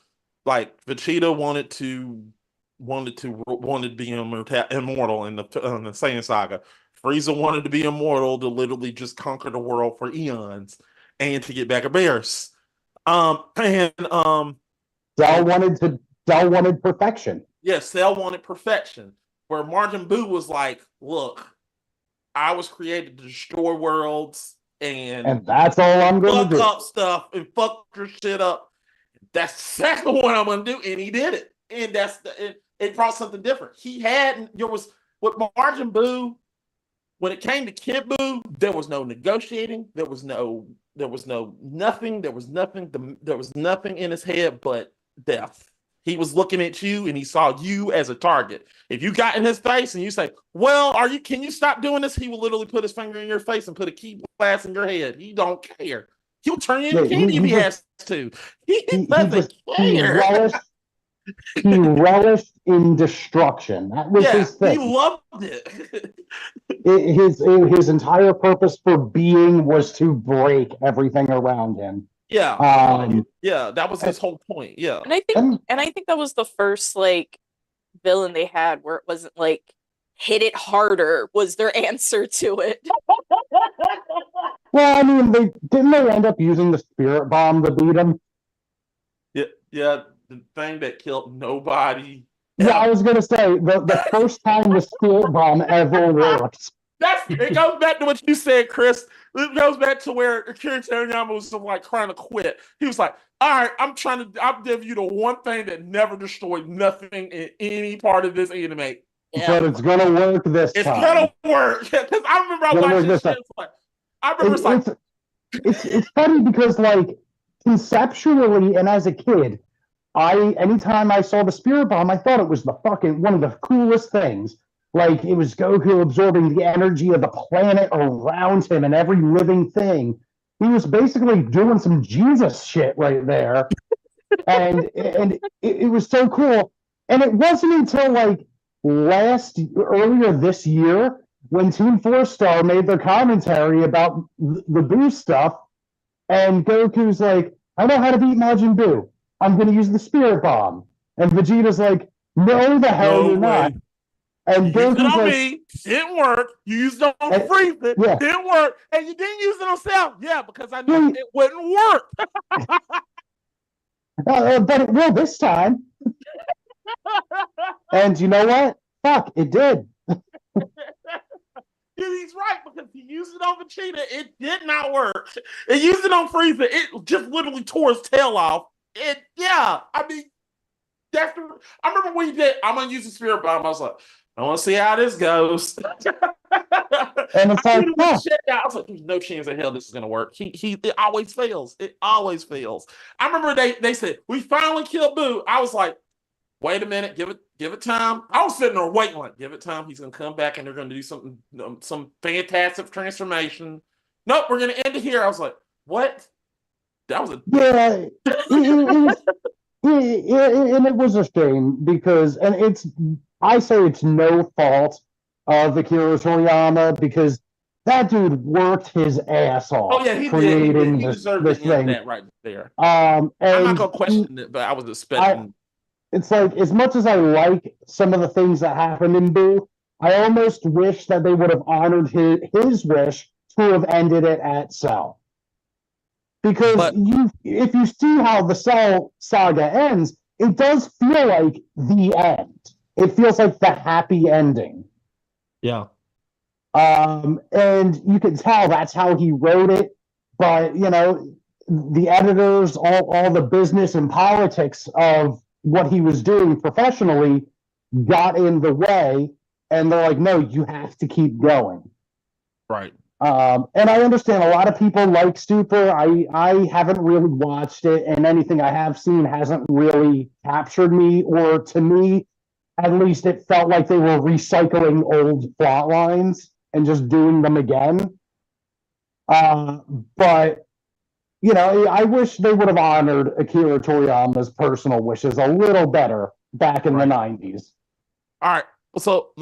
Vegeta wanted to be immortal in the Saiyan saga. Frieza wanted to be immortal to literally just conquer the world for eons and to get back at Beerus. Cell wanted perfection. Yes, Cell wanted perfection. Where Majin Buu was like, look, I was created to destroy worlds and that's all I'm going to do. Fuck up stuff and fuck your shit up. That's exactly what I'm going to do, and he did it. And it brought something different. With Majin Buu, when it came to Kid Buu, there was no negotiating. There was nothing. There was nothing in his head but death. He was looking at you and he saw you as a target. If you got in his face and you say, well, can you stop doing this? He will literally put his finger in your face and put a key blast in your head. He don't care. He'll turn you Yeah, into candy if he has to. He doesn't care. He relished in destruction. That was Yeah, his he thing. loved it. His entire purpose for being was to break everything around him. Yeah, that was his whole point. Yeah. And I think that was the first like villain they had where it wasn't like hit it harder was their answer to it. Well, I mean, they end up using the spirit bomb to beat him. Yeah, the thing that killed nobody. Yeah, I was gonna say the first time the spirit bomb ever worked. It goes back to what you said, Chris. It goes back to where Akira Toriyama was like trying to quit. He was like, all right, I'll give you the one thing that never destroyed nothing in any part of this anime. But it's gonna work this time. It's gonna work. Because I remember I watched this shit. It's funny because like conceptually and as a kid, anytime I saw the spirit bomb, I thought it was one of the coolest things. Like it was Goku absorbing the energy of the planet around him and every living thing. He was basically doing some Jesus shit right there. and it was so cool. And it wasn't until like earlier this year when Team 4-Star made their commentary about the Buu stuff, and Goku's like, I know how to beat Majin Buu. I'm going to use the spirit bomb. And Vegeta's like, no, the hell you're not. And Goku's like, me, didn't work. You used it on Frieza, yeah. Didn't work. And you didn't use it on Cell. Yeah, because I knew it wouldn't work. But it will this time. And you know what? Fuck, it did. He's right, because he used it on Vegeta. It did not work. It used it on Frieza. It just literally tore his tail off. I mean, I remember when he did, I'm going to use the spirit bomb. I was like, I want to see how this goes. And it's like, I was like, there's no chance in hell this is going to work. It always fails. It always fails. I remember they said, we finally killed Buu. I was like, wait a minute, give it time. I was sitting there waiting, like, give it time. He's gonna come back and they're gonna do something, some fantastic transformation. Nope, we're gonna end it here. I was like, what? That was and it was a shame because, I say it's no fault of Akira Toriyama because that dude worked his ass off. Oh yeah, he did. He deserved this thing. That right there. I'm not gonna question it, but I was expecting. It's like, as much as I like some of the things that happened in Buu, I almost wish that they would have honored his wish to have ended it at Cell. Because if you see how the Cell saga ends, it does feel like the end. It feels like the happy ending. Yeah. And you can tell that's how he wrote it. But, the editors, all the business and politics of what he was doing professionally got in the way, and they're like, no, you have to keep going. Right. And I understand a lot of people like Super. I haven't really watched it, and anything I have seen hasn't really captured me, or to me, at least it felt like they were recycling old plot lines and just doing them again. But I wish they would have honored Akira Toriyama's personal wishes a little better back in the 90s. All right. So,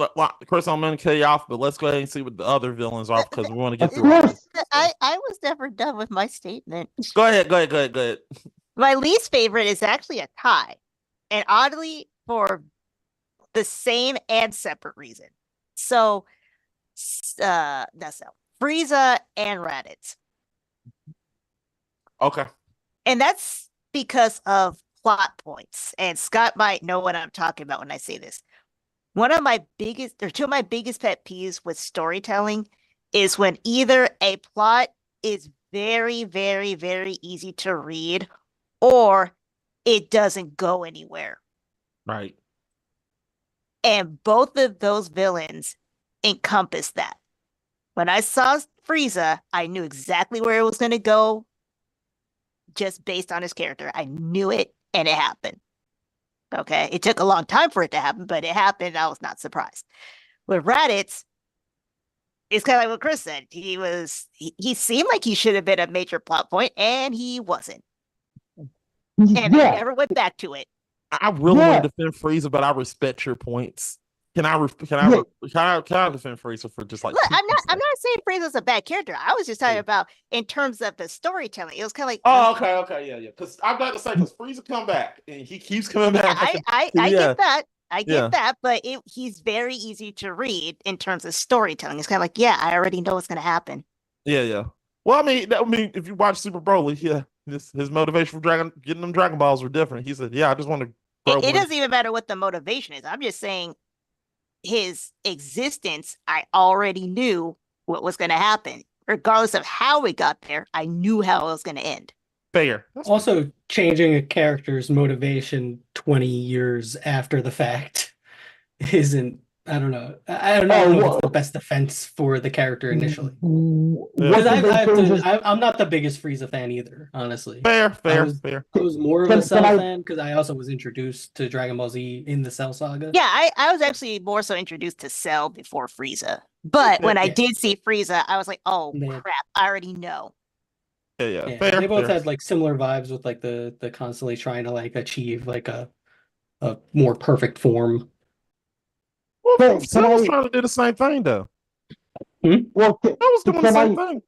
Chris, I'm going to kill you off, but let's go ahead and see what the other villains are because we want to get through it. I was never done with my statement. Go ahead. My least favorite is actually a tie. And oddly, for the same and separate reason. So, that's Frieza and Raditz. Okay. And that's because of plot points. And Scott might know what I'm talking about when I say this. Two of my biggest pet peeves with storytelling is when either a plot is very, very, very easy to read or it doesn't go anywhere. Right. And both of those villains encompass that. When I saw Frieza, I knew exactly where it was going to go. Just based on his character. I knew it, and it happened. Okay, it took a long time for it to happen, but it happened. I was not surprised. With Raditz, it's kind of like what Chris said. He seemed like he should have been a major plot point, and he wasn't. And I Yeah, never went back to it. I really Yeah. want to defend Frieza, but I respect your points. Can I defend Frieza for just like Look, 2%? I'm not saying Frieza's a bad character. I was just talking about in terms of the storytelling. It was kind of like, Oh, okay, yeah. Because I'm about to say, because Frieza come back and he keeps coming back. I Yeah. get that. I Yeah. get that, but he's very easy to read in terms of storytelling. It's kind of like, yeah, I already know what's going to happen. Yeah. Well, I mean, if you watch Super Broly, yeah, his motivation for getting them Dragon Balls were different. He said, "Yeah, I just want to." It doesn't even matter what the motivation is. I'm just saying his existence. I already knew what was going to happen, regardless of how we got there. I knew how it was going to end. Fair. Also, changing a character's motivation 20 years after the fact isn't, I don't know. I don't know if it's the best defense for the character initially. Because I'm not the biggest Frieza fan either, honestly. Fair. I was more of a Cell fan because I also was introduced to Dragon Ball Z in the Cell saga. Yeah, I was actually more so introduced to Cell before Frieza. But when I did see Frieza, I was like, oh crap, I already know. Yeah. They both had like similar vibes with like the constantly trying to like achieve like a more perfect form. Well, Cell was trying to do the same thing though. Well, I was doing the same thing.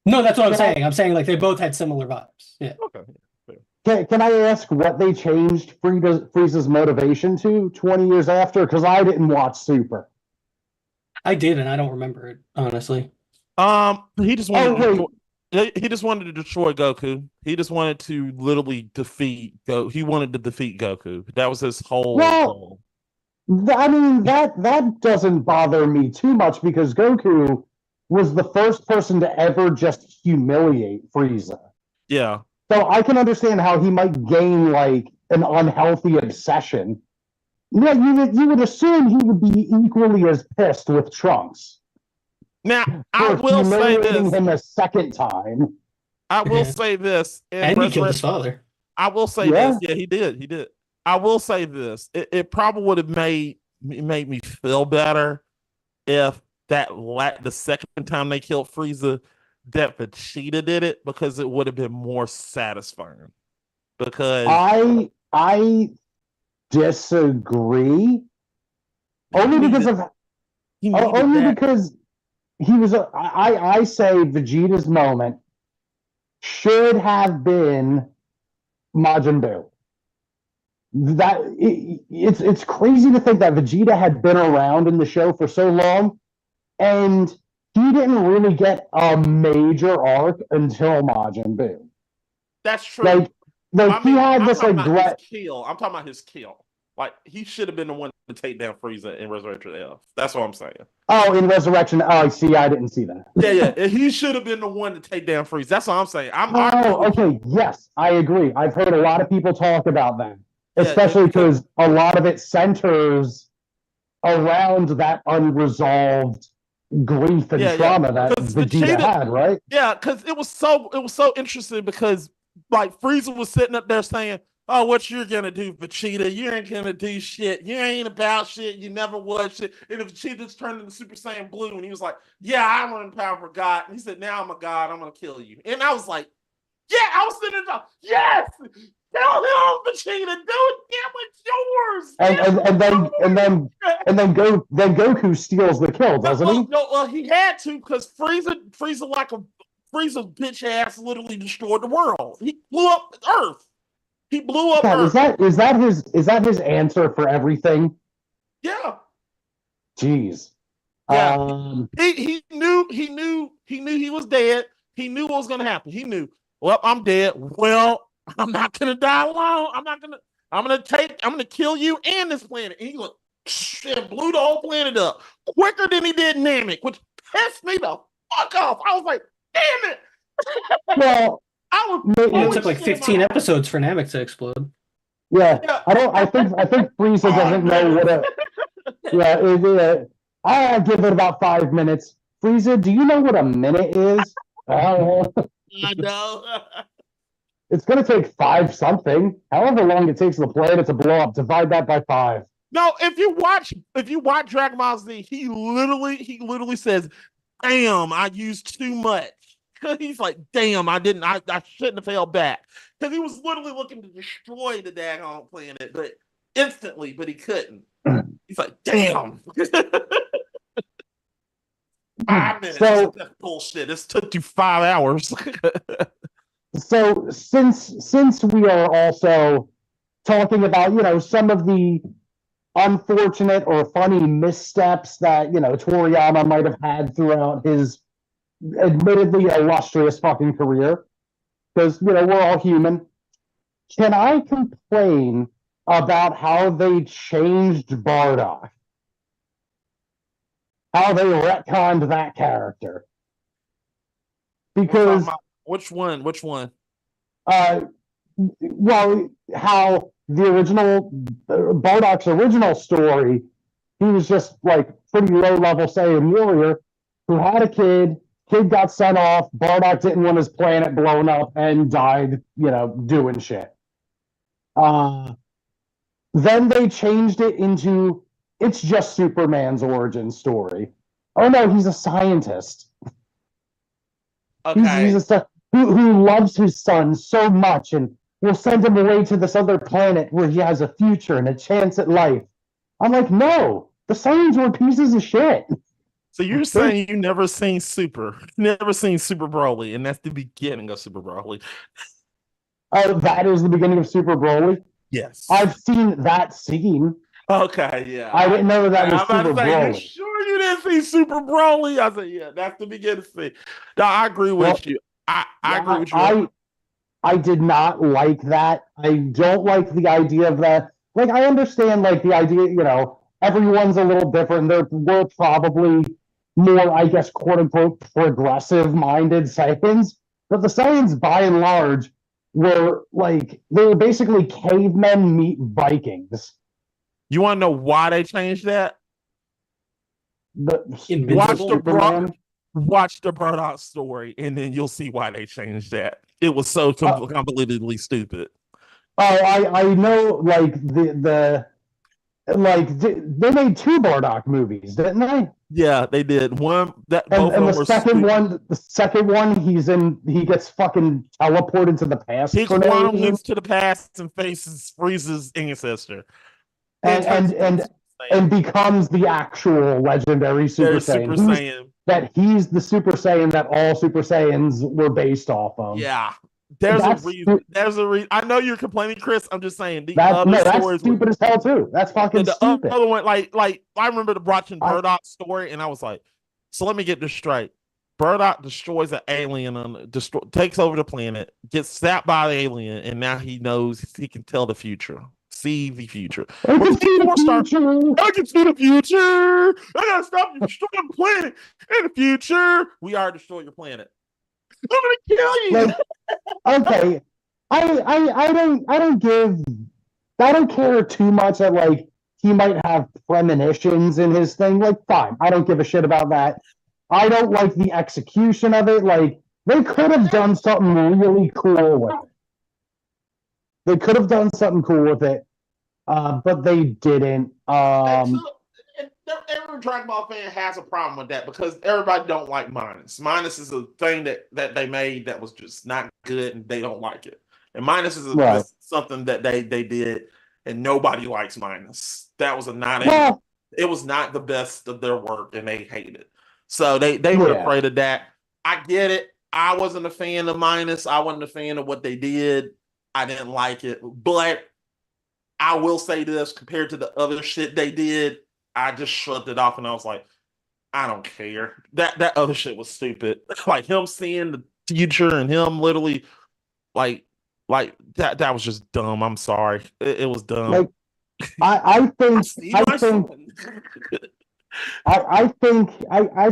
No, that's what I'm saying. I'm saying like they both had similar vibes. Yeah. Okay. Can I ask what they changed Frieza's motivation to 20 years after? Because I didn't watch Super. I did, and I don't remember it, honestly. He just wanted he just wanted to destroy Goku. He just wanted to literally defeat Goku. He wanted to defeat Goku. That was his whole goal. I mean, that doesn't bother me too much because Goku was the first person to ever just humiliate Frieza. Yeah. So I can understand how he might gain like an unhealthy obsession. Yeah, you would assume he would be equally as pissed with Trunks. Now, I will say this. Him a second time. I will say this. And he killed his father. I will say this. Yeah, he did. I will say this. It probably would have made me feel better if the second time they killed Frieza, that Vegeta did it, because it would have been more satisfying. Because I disagree. Only because he was I say Vegeta's moment should have been Majin Buu. It's crazy to think that Vegeta had been around in the show for so long, and he didn't really get a major arc until Majin Buu. That's true. He had this like I'm talking about his kill. Like, he should have been the one to take down Frieza in Resurrection F. That's what I'm saying. Oh, in Resurrection. Oh, I see. I didn't see that. Yeah. He should have been the one to take down Frieza. That's what I'm saying. Okay. Yes, I agree. I've heard a lot of people talk about that, especially because a lot of it centers around that unresolved grief and trauma that Vegeta had, right? Yeah, because it was so interesting because like Frieza was sitting up there saying, "Oh, what you're gonna do, Vegeta? You ain't gonna do shit. You ain't about shit. You never was shit." And if Vegeta just turned into Super Saiyan Blue, and he was like, "Yeah, I'm running power for God," and he said, "Now I'm a god. I'm gonna kill you." And I was like, "Yeah," I was sitting there, "Yes, tell him, Vegeta, do it. Damn, it's yours." And then Goku steals the kill, doesn't he? No, he had to, because Frieza bitch ass literally destroyed the world. He blew up Earth. He blew up Earth. Is that his answer for everything? Yeah. Jeez. Yeah. He knew he was dead. He knew what was gonna happen. He knew, well, I'm dead. Well, I'm not gonna die alone. I'm gonna kill you and this planet. And he looked and blew the whole planet up quicker than he did Namek, which pissed me the fuck off. I was like, damn it. Well, it took like 15 episodes for Namek to explode. Yeah. I think Frieza doesn't know what I give it about 5 minutes. Frieza, do you know what a minute is? I know. It's going to take 5 something. However long it takes the planet to blow up, divide that by 5. No, if you watch Dragon Ball Z, he literally says, "Damn, I used too much." He's like, "Damn, I shouldn't have fell back." Because he was literally looking to destroy the daggone planet, but instantly, but he couldn't. He's like, "Damn." 5 minutes. So That's bullshit. This took you 5 hours. so since we are also talking about, some of the unfortunate or funny missteps that, Toriyama might have had throughout his admittedly illustrious fucking career, because, we're all human. Can I complain about how they changed Bardock? How they retconned that character? Because Which one? well, how the original Bardock's original story, he was just like pretty low level Saiyan warrior who had a kid. Kid got sent off. Bardock didn't want his planet blown up and died, doing shit. Then they changed it into it's just Superman's origin story. Oh no, he's a scientist. Okay. He's a who loves his son so much and will send him away to this other planet where he has a future and a chance at life. I'm like, no, the Saiyans were pieces of shit. So you're saying you never seen Super Broly, and that's the beginning of Super Broly. That is the beginning of Super Broly. Yes. I've seen that scene. Okay, yeah. I didn't know that was Super Broly. You sure you didn't see Super Broly? I said, yeah, that's the beginning scene. No, I agree with you. I agree with you. I did not like that. I don't like the idea of that. Like, I understand, like, the idea, everyone's a little different. There were probably more, I guess, quote-unquote, progressive-minded Saiyans. But the Saiyans, by and large, were, like, they were basically cavemen meet Vikings. You want to know why they changed that? Watch the Bardock story, and then you'll see why they changed that. It was so completely stupid. I know, like they made 2 Bardock movies, didn't they? Yeah, they did. One that and the second one, he gets fucking teleported to the past. He wanders to the past and faces Frieza's ancestor, and becomes the actual legendary Super Saiyan. That he's the Super Saiyan that all Super Saiyans were based off of. Yeah. There's a reason. I know you're complaining, Chris. I'm just saying that's stupid as hell too. That's fucking stupid. The other one, like I remember watching Bardock's story, and I was like, so let me get this straight. Bardock destroys an alien, takes over the planet, gets snapped by the alien, and now he knows he can tell the future. See the future. I can see the future. I gotta stop you destroying the planet. In the future, we are destroying your planet. I'm gonna kill you. Okay, I don't care too much that, like, he might have premonitions in his thing. Like, fine, I don't give a shit about that. I don't like the execution of it. Like, they could have done something really cool with it. They could have done something cool with it, but they didn't. Every Dragon Ball fan has a problem with that because everybody don't like Minus. Minus is a thing that they made that was just not good, and they don't like it. And Minus is something that they did, and nobody likes Minus. That was it was not the best of their work, and they hate it. So they were afraid of that. I get it. I wasn't a fan of Minus. I wasn't a fan of what they did. I didn't like it. But I will say this, compared to the other shit they did, I just shrugged it off, and I was like, I don't care. That other shit was stupid. Like him seeing the future and him literally like that was just dumb. I'm sorry. It was dumb. Like, I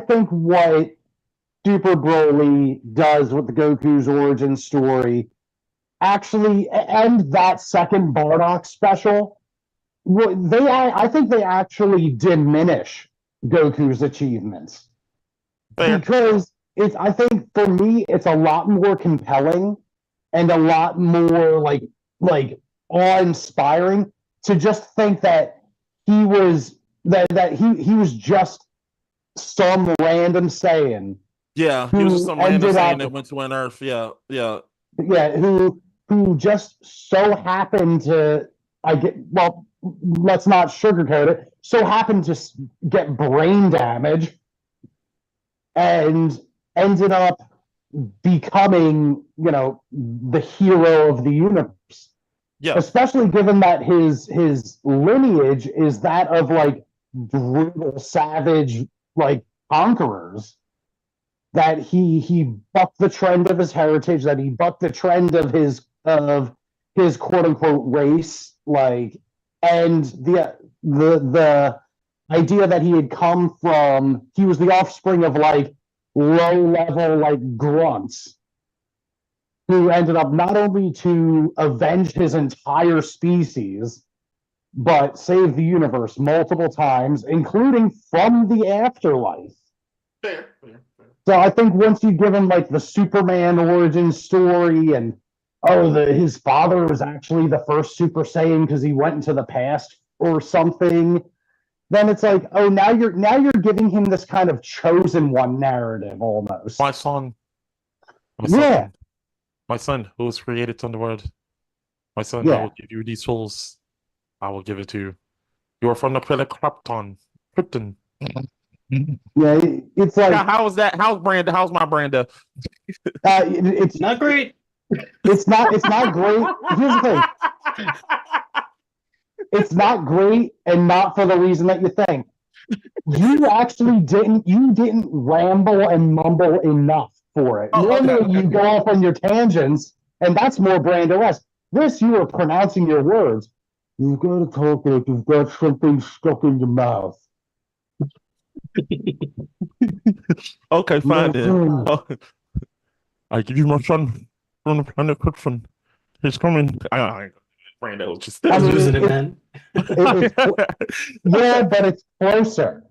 think what Super Broly does with the Goku's origin story actually, and that second Bardock special, I think they actually diminish Goku's achievements. Fair. Because I think for me, it's a lot more compelling and a lot more like awe-inspiring to just think that he was he was just some random Saiyan. Yeah, he was just who some random ended Saiyan up that went to an Earth. Yeah, yeah. yeah, who just so happened to let's not sugarcoat it, so happened to get brain damage and ended up becoming, the hero of the universe. Yeah. Especially given that his lineage is that of like brutal, savage, like conquerors. That he bucked the trend of his heritage, that he bucked the trend of his quote unquote race, like, and the idea that he had come from, he was the offspring of like low level like grunts who ended up not only to avenge his entire species but save the universe multiple times, including from the afterlife. Fair. So I think once you give him like the Superman origin story and his father was actually the first Super Saiyan because he went into the past or something, then it's like, oh, now you're giving him this kind of chosen one narrative almost. My son. Yeah. My son, who was created on the world. My son, I Yeah. will give you these souls. I will give it to you. You are from the planet Krypton. Yeah, it's like How is that? How's Branda? How's my Branda? it's Not great. It's not great. Here's the thing. It's not great, and not for the reason that you think. You actually didn't ramble and mumble enough for it. Oh, okay, Normally okay. you go off on your tangents, and that's more Brando-esque. This, you are pronouncing your words. You've got to talk like you've got something stuck in your mouth. Okay, fine then. Mhm. I give you my son from the planet Krypton. He's coming. Brando just. I mean, Losing it, man. Yeah, but it's closer.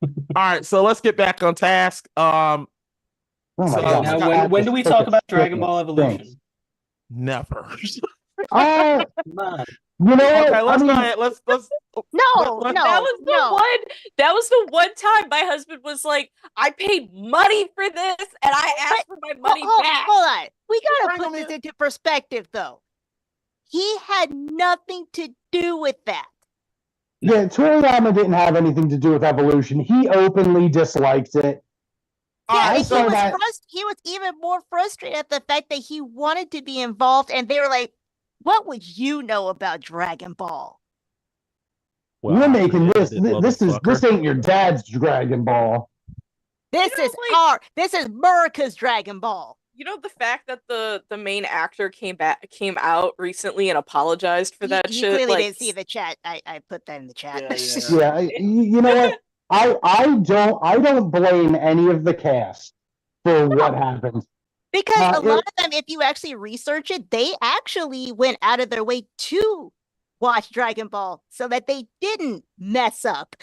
All right, so let's get back on task. Oh my So, God, Now, my cat when do just we took talk a about shit Dragon and Ball it Evolution? stinks. never. Uh, Come on. you know what? Okay, let's I go mean, ahead. Let's No, let- no, That was the no. one. That was the one time my husband was like, "I paid money for this, and I asked for my money back." Hold on. We gotta Bring put him this into perspective, though. He had nothing to do with that. Yeah, Toriyama didn't have anything to do with evolution. He openly disliked it. All Yeah, right, and so that- he was even more frustrated at the fact that he wanted to be involved, and they were like, "What would you know about Dragon Ball?" well, You're I making this. created it, This motherfucker. ain't your dad's Dragon Ball. This You know, is like- this is America's Dragon Ball. You know, the fact that the main actor came out recently and apologized for that He shit. clearly Like, didn't see the chat. I put that in the chat. Yeah, you know what? I don't blame any of the cast for what happened. Because a lot it- of them, if you actually research it, they actually went out of their way to watch Dragon Ball so that they didn't mess up.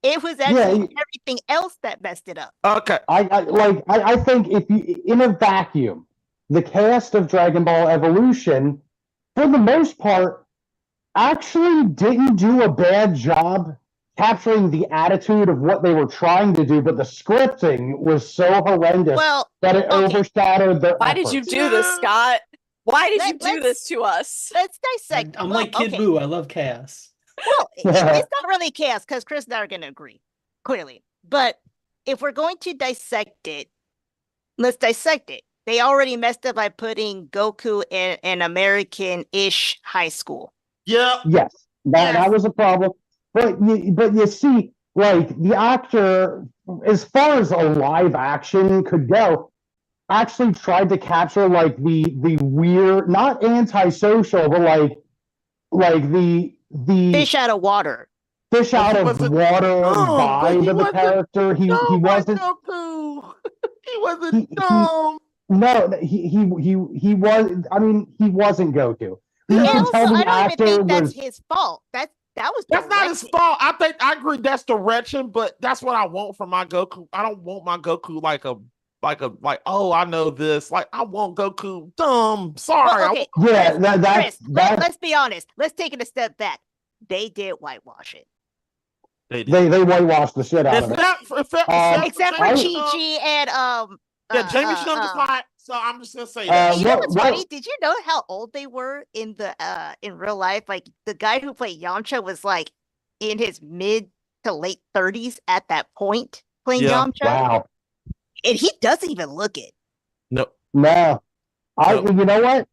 It was actually everything else that messed it up. Okay. I think if you, in a vacuum, the cast of Dragon Ball Evolution, for the most part, actually didn't do a bad job capturing the attitude of what they were trying to do, but the scripting was so horrendous that it overshadowed their why did you do this, Scott? Why did you do this to us? Let's dissect. I'm like Kid Buu. I love chaos. Well, it's not really chaos because Chris and I are going to agree, clearly. But if we're going to dissect it, let's dissect it. They already messed up by putting Goku in an American-ish high school. Yeah. Yes, that was a problem. But you see, like, the actor, as far as a live action could go, actually tried to capture like the weird, not antisocial, but like the fish out of water. Fish out of water vibe of the character. He wasn't Goku. He wasn't dumb. No, he was. I mean, he wasn't Goku. And also, I don't even think that's his fault. That's not his fault. I agree that's direction, but that's what I want from my Goku. I don't want my Goku like a oh, I know this. Like, I want Goku. Dumb. Sorry. Well, okay, Yeah, Chris, that let's be honest. Let's take it a step back. They did whitewash it. They did. they whitewashed the shit out of it. Except for I- Chi-Chi and Jamie Chung is hot. So I'm just gonna say that. You know what- what's what- funny? Did you know how old they were in real life? Like the guy who played Yamcha was like in his mid to late 30s at that point playing Yeah. Yamcha, Wow. and he doesn't even look it. No. No. No. You know what?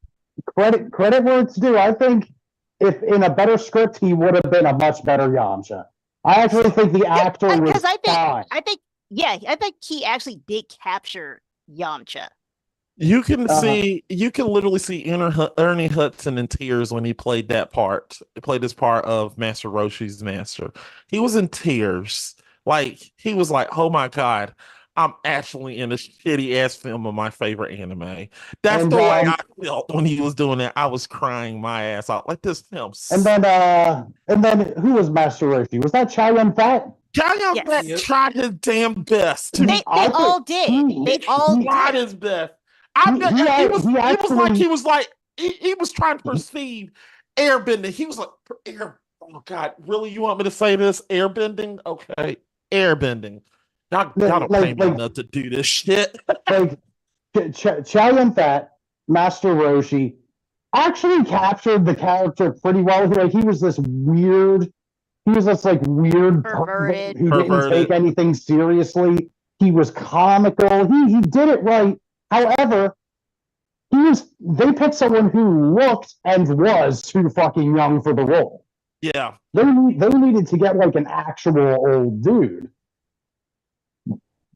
Credit where it's due. I think if in a better script, he would have been a much better Yamcha. I actually think the actor was Because fine. I think he actually did capture Yamcha. You can Uh-huh. see, you can literally see Ernie Hudson in tears when he played that part. He played this part of Master Roshi's master. He was in tears. Like, he was like, oh my God, I'm actually in a shitty ass film of my favorite anime. That's And, the way I felt when he was doing that. I was crying my ass out. Like, this film. And then who was Master Roshi? Was that Chow Yun-Fat? Chow Yes. Yun-Fat tried his damn best. They all did. They all tried did. his best. He He was trying to perceive airbending. He was like, oh God, really? You want me to say this? Airbending? Okay, airbending. Y'all don't pay me enough to do this shit. Like Chow Yun-Fat, Master Roshi, actually captured the character pretty well. He was this weird Perverted. who didn't take anything seriously. He was comical. He did it right. However, they picked someone who looked and was too fucking young for the role. Yeah. They needed to get like an actual old dude.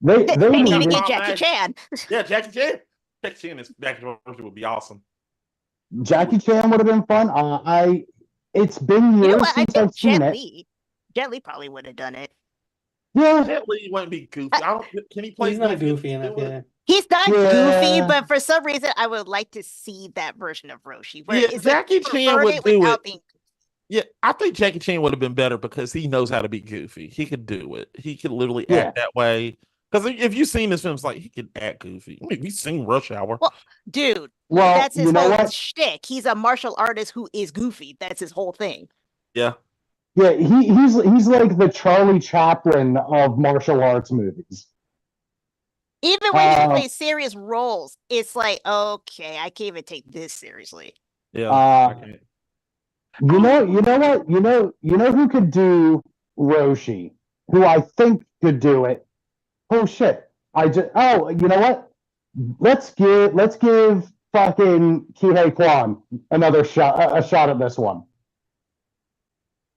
They need to needed get Jackie Chan. Yeah, Jackie Chan. Jackie Chan would be awesome. Jackie Chan would have been fun. It's been years You know what? I since think I've seen Jet it. Li. Jet Li probably would have done it. Yeah, Jet Li wouldn't be goofy. Can he play? He's not goofy enough. Yeah. He's not Yeah. goofy, but for some reason, I would like to see that version of Roshi. Where Yeah, it's Jackie like Chan would perverted do without it. being- Yeah, I think Jackie Chan would have been better because he knows how to be goofy. He could do it. He could literally act that way. Because if you've seen this film, it's like he could act goofy. I mean, you've seen Rush Hour. Well, dude, Well, that's his you know whole what? shtick. He's a martial artist who is goofy. That's his whole thing. Yeah. Yeah, he's like the Charlie Chaplin of martial arts movies. Even when he plays serious roles, it's like, okay, I can't even take this seriously. Yeah. You know what? You know who could do Roshi? Who I think could do it? Oh shit! You know what? Let's give fucking Kihei Kwan another shot, a shot at this one.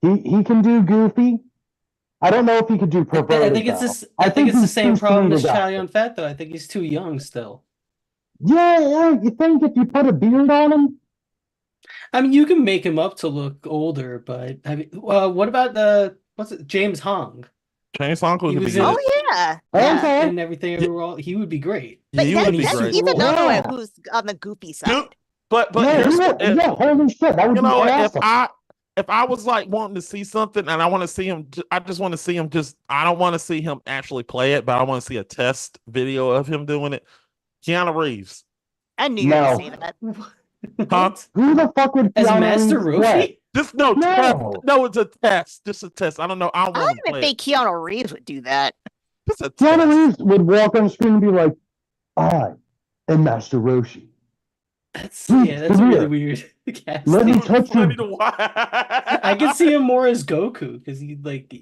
He can do Goofy. I don't know if he could do perverted. I think it's the same he's problem as too Chow young. Yun-Fat, though. I think he's too young still. Yeah. You think if you put a beard on him? I mean, you can make him up to look older, but I mean, what about James Hong? James Hong He could was be in good. Oh yeah, Okay. and everything overall. He would be great. Yeah, he would be that's great. he's another Yeah. one who's on the goofy side. Dude, but Yeah, here's holy shit, that would you be know, awesome. if I was like wanting to see something and I want to see him, I just want to see him. I don't want to see him actually play it, but I want to see a test video of him doing it. Keanu Reeves. I knew you were gonna say that. Huh? Who the fuck would As Keanu Master Reeves play? Roshi? No. It's a test. Just a test. I don't know. I don't I want don't to even play think Keanu Reeves would do that. Just a Keanu test. Reeves would walk on screen and be like, I am Master Roshi. That's Come really here. weird. Let me casting. touch Funny you. to watch. I could see him more as Goku because he'd like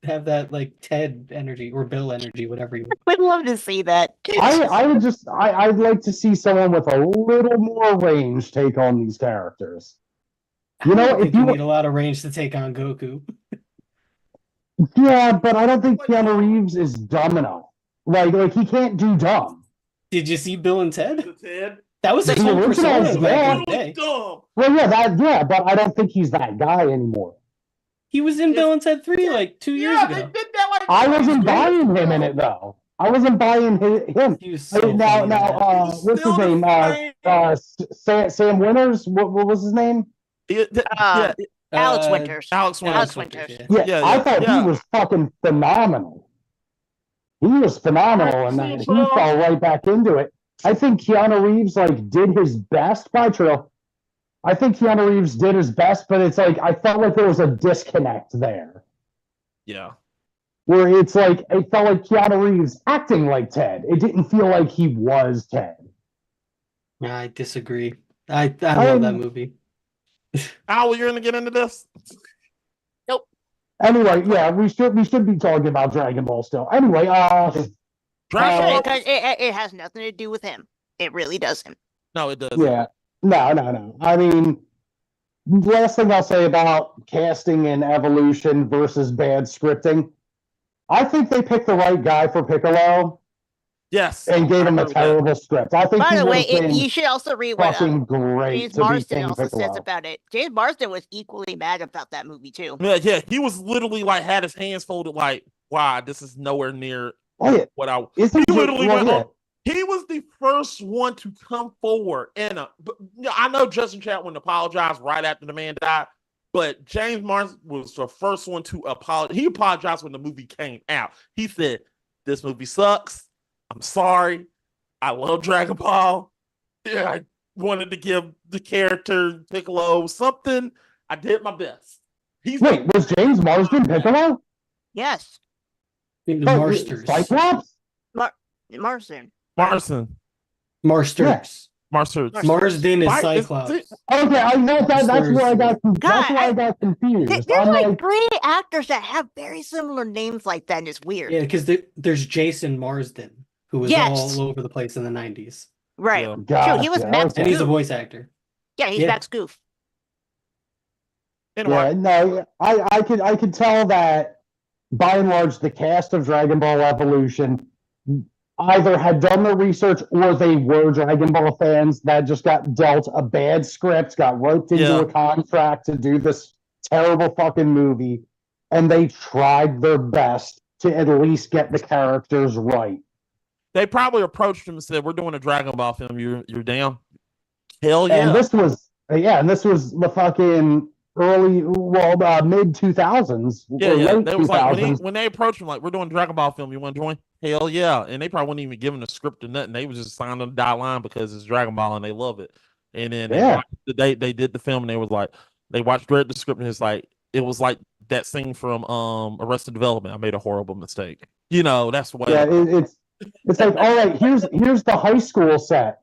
have that like Ted energy or Bill energy, whatever you. Would love to see that. I'd like to see someone with a little more range take on these characters. You I know, don't if think you you need a lot of range to take on Goku. yeah, but I don't think Keanu Reeves is dumb enough. Like he can't do dumb. Did you see Bill and Ted? Ted. That was his The whole original persona is back in the Totally day. dumb. Well, yeah, but I don't think he's that guy anymore. He was in Bill and Ted 3 like 2 years Yeah, ago. they did that like I wasn't buying him in it though. I wasn't buying him. He was so funny in Now, that. what's his name? Sam Winters. What was his name? Alex Winters. Alex Winters. Alex Winters. Yeah. Yeah, Yeah, I yeah, thought yeah. he was fucking phenomenal. he was phenomenal in that. He fell right back into it. I think Keanu Reeves like did his best by Trill. I think Keanu Reeves did his best, but it's like I felt like there was a disconnect there. Yeah. Where it's like it felt like Keanu Reeves acting like Ted. It didn't feel like he was Ted. Yeah, I disagree. I love that movie. Al, you're gonna get into this? Nope. Anyway, yeah, we should be talking about Dragon Ball still. Anyway, because it has nothing to do with him. It really doesn't. No, it doesn't. Yeah. No. I mean, last thing I'll say about casting and Evolution versus bad scripting. I think they picked the right guy for Piccolo. Yes. And gave him a terrible script. I think by the way, you should also read what James Marsden also says about it. James Marsden was equally mad about that movie too. Yeah, he was literally like had his hands folded, like, "Wow, this is nowhere near what I." He literally went on. He was the first one to come forward, and I know Justin Chatwin apologized right after the man died, but James Marsden was the first one to apologize. He apologized when the movie came out. He said, "This movie sucks. I'm sorry. I love Dragon Ball. Yeah, I wanted to give the character Piccolo something. I did my best." Wait, was James Marsden Piccolo? Yes. The Marsters. Cyclops? Marsden. Marsters. Marsden is Cyclops. Okay, that's where I got confused. There's like 3 actors that have very similar names like that, and it's weird. Yeah, because there's Jason Marsden, who was all over the place in the 90s. Right. Yeah. Gotcha. He was Max and Goof. he's a voice actor. Yeah, he's Max Goof. Yeah, no, I could tell that by and large the cast of Dragon Ball Evolution either had done their research or they were Dragon Ball fans that just got dealt a bad script, got roped into a contract to do this terrible fucking movie, and they tried their best to at least get the characters right. They probably approached him and said, "We're doing a Dragon Ball film. You're down?" Hell yeah! And this was the fucking mid 2000s. Yeah. They was like when they approached him, like, "We're doing a Dragon Ball film. You want to join?" Hell yeah! And they probably wouldn't even give him a script or nothing. They was just signed on the dotted line because it's Dragon Ball and they love it. And then they did the film and they was like, they read the script and it's like, it was like that scene from Arrested Development. I made a horrible mistake. That's what. Yeah, it's like, all right, here's the high school set.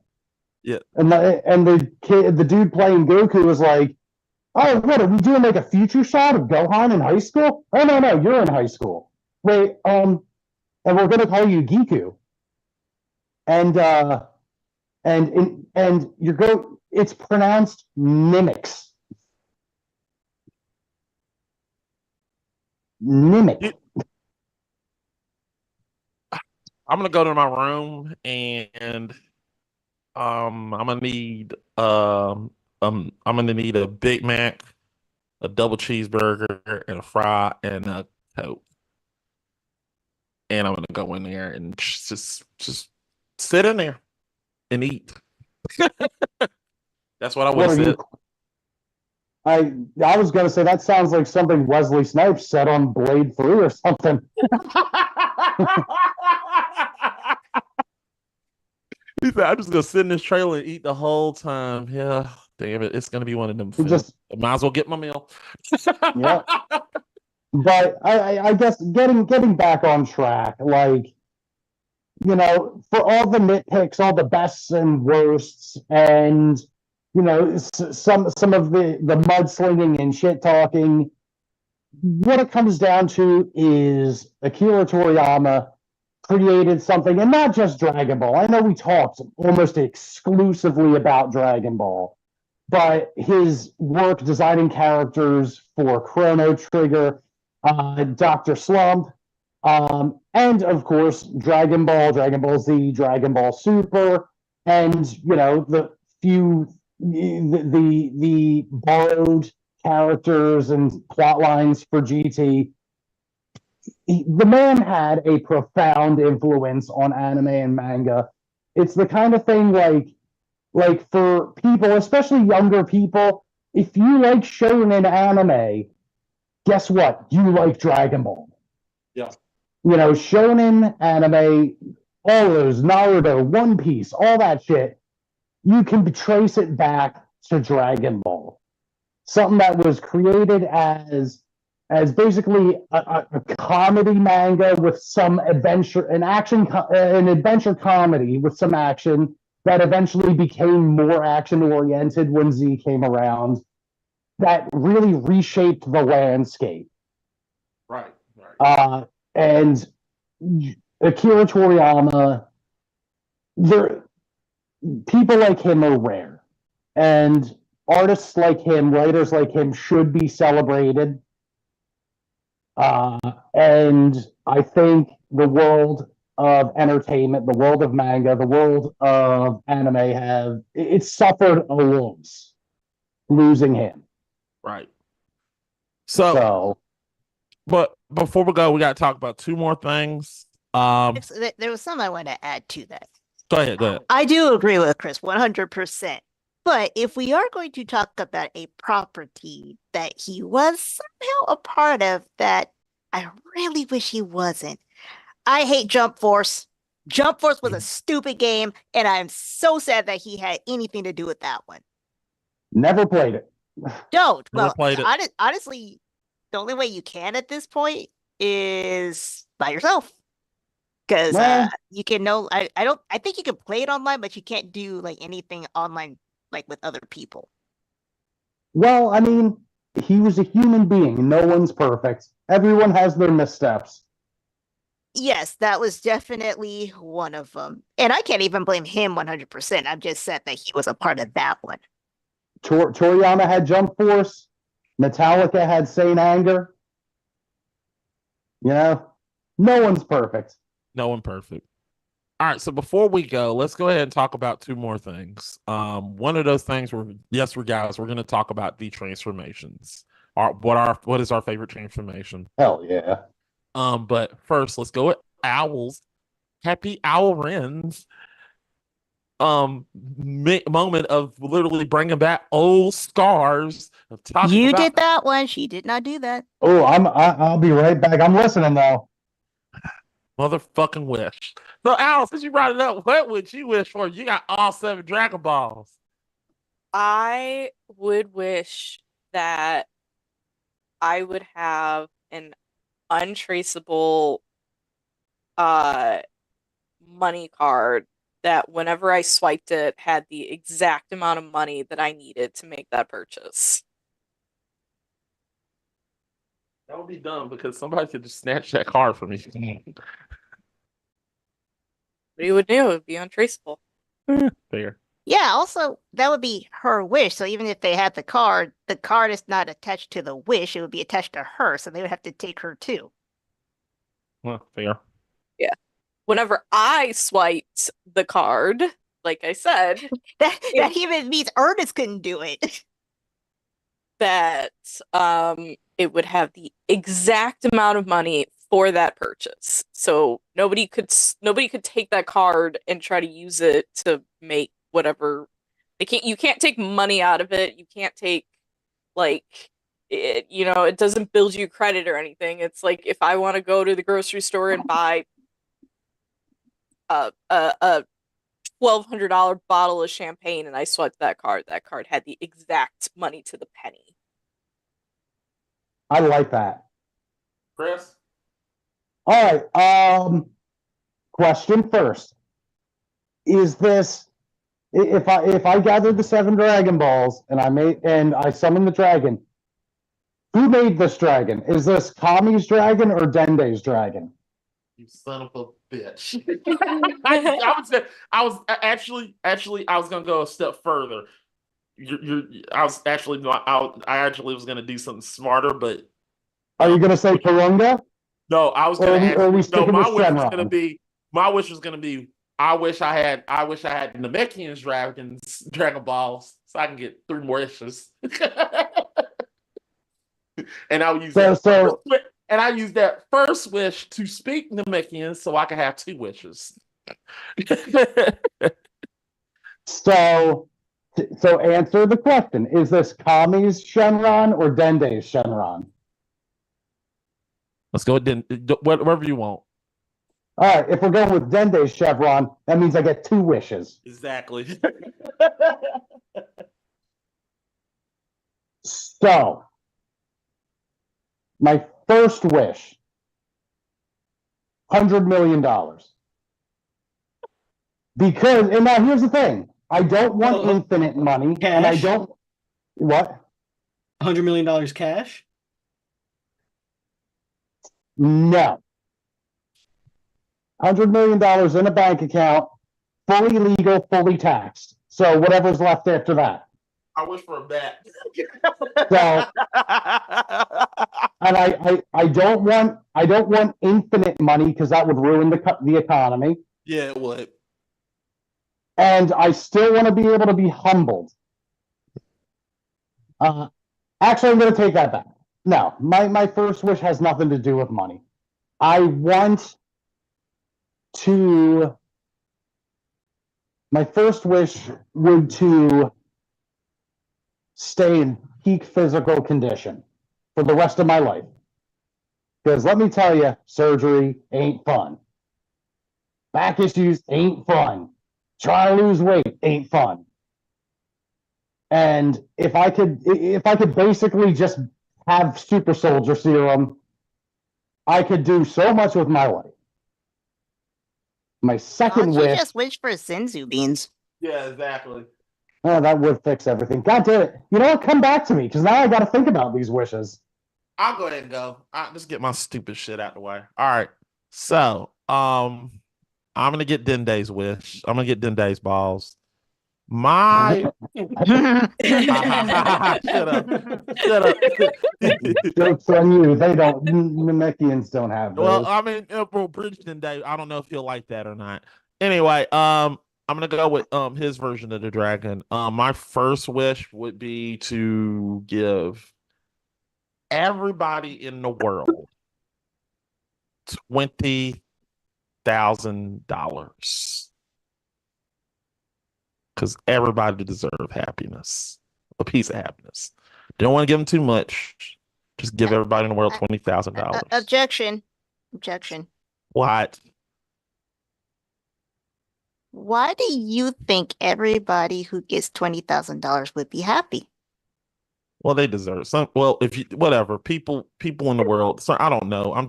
Yeah. And the dude playing Goku was like, "Oh, what are we doing? Like a future shot of Gohan in high school? Oh no, you're in high school. Wait, and we're gonna call you Giku. And it's pronounced Mimics. Mimic. I'm gonna go to my room and I'm gonna need a Big Mac, a double cheeseburger, and a fry and a Coke. And I'm gonna go in there and just sit in there and eat. That's what I would have said. I was gonna say that sounds like something Wesley Snipes said on Blade 3 or something. He said, "I'm just gonna sit in this trailer and eat the whole time." Yeah, damn it, it's gonna be one of them. I might as well get my meal. Yeah. But I guess getting back on track, like, for all the nitpicks, all the bests and worsts, and some of the mudslinging and shit talking, what it comes down to is Akira Toriyama created something, and not just Dragon Ball. I know we talked almost exclusively about Dragon Ball, but his work designing characters for Chrono Trigger, Dr. Slump, and of course Dragon Ball, Dragon Ball Z, Dragon Ball Super, and the borrowed characters and plot lines for GT. The man had a profound influence on anime and manga. It's the kind of thing like for people, especially younger people, if you like shonen anime, guess what? You like Dragon Ball. Yeah. shonen anime, all those Naruto, One Piece, all that shit, you can trace it back to Dragon Ball. Something that was created as basically a comedy manga with some adventure, an adventure comedy with some action that eventually became more action oriented when Z came around. That really reshaped the landscape. Right. And Akira Toriyama, there people like him are rare, and artists like him, writers like him, should be celebrated. And I think the world of entertainment, the world of manga, the world of anime it's suffered a loss losing him. Right. So, but before we go, we got to talk about two more things. There was something I want to add to that. Go ahead. I do agree with Chris 100%. But if we are going to talk about a property that he was somehow a part of that I really wish he wasn't, I hate Jump Force. Jump Force was a stupid game, and I'm so sad that he had anything to do with that one. Never played it. Don't. Never played it. Honestly, the only way you can at this point is by yourself. Because you can I think you can play it online, but you can't do like anything online like with other people. Well, I mean, he was a human being. No one's perfect. Everyone has their missteps. Yes, that was definitely one of them. And I can't even blame him 100%. I'm just sad that he was a part of that one. Toriyama had Jump Force. Metallica had Saint Anger. No one's perfect. No one perfect. All right, so before we go, let's go ahead and talk about two more things. One of those things we're going to talk about the transformations. What is our favorite transformation? Hell yeah. But first, let's go with owls. Happy Owl Wren's moment of literally bringing back old scars. You did that one. She did not do that. Oh, I'll be right back. I'm listening though. Motherfucking wish. So, Al, since you brought it up, what would you wish for? You got all 7 Dragon Balls. I would wish that I would have an untraceable money card that whenever I swiped it had the exact amount of money that I needed to make that purchase. That would be dumb because somebody could just snatch that card from you. What you would do, it would be untraceable. Fair. Yeah, also, that would be her wish. So even if they had the card is not attached to the wish. It would be attached to her. So they would have to take her too. Well, fair. Yeah. Whenever I swiped the card, like I said, that even means Ernest couldn't do it. That it would have the exact amount of money for that purchase. So nobody could take that card and try to use it to make whatever. You can't take money out of it. You can't take it, it doesn't build you credit or anything. It's like if I want to go to the grocery store and buy a $1,200 bottle of champagne and I swiped that card had the exact money to the penny. I like that. Chris? All right. Question first. Is this if I gathered the 7 Dragon Balls and I summoned the dragon, who made this dragon? Is this Kami's dragon or Dende's dragon? You son of a bitch. I was gonna go a step further. I actually was gonna do something smarter, but are you gonna say Karunga? No, I was gonna my wish was gonna be I wish I had Namekian's Dragon Balls so I can get 3 more wishes. And I would use and I use that first wish to speak Namekian so I can have 2 wishes. So answer the question. Is this Kami's Shenron or Dende's Shenron? Let's go with whatever you want. All right, if we're going with Dende's chevron, that means I get 2 wishes. Exactly. So, my first wish, $100 million. Because, and now here's the thing, I don't want infinite money, and I Cash? don't, what? $100 million cash? No. $100 million in a bank account, fully legal, fully taxed. So whatever's left after that. I wish for a bat. So, and I don't want infinite money because that would ruin the economy. Yeah, it would. And I still want to be able to be humbled. Actually, I'm going to take that back. No, my first wish has nothing to do with money. I want to. My first wish would to stay in peak physical condition for the rest of my life. Because let me tell you, surgery ain't fun. Back issues ain't fun. Trying to lose weight ain't fun. And if I could basically just have super soldier serum, I could do so much with my life. My second Why don't you wish. just wish for Senzu beans? Yeah, exactly. Oh, that would fix everything. God damn it. You know what? Come back to me, because now I got to think about these wishes. I'll go ahead and go. I'll just get my stupid shit out the way. All right. So, I'm gonna get Dende's wish. I'm gonna get Dende's balls. My shut up. Shut up. Jokes on you. They don't. Namekians don't have those. Well, I mean, bro, Bridge Dende, I don't know if he'll like that or not. Anyway, I'm gonna go with his version of the dragon. My first wish would be to give everybody in the world $20,000 because everybody deserves happiness, a piece of happiness. Don't want to give them too much. Just give everybody in the world $20,000. Objection. What? Why do you think everybody who gets $20,000 would be happy? Well, they deserve some. Well, if you whatever people in the world. So I don't know. I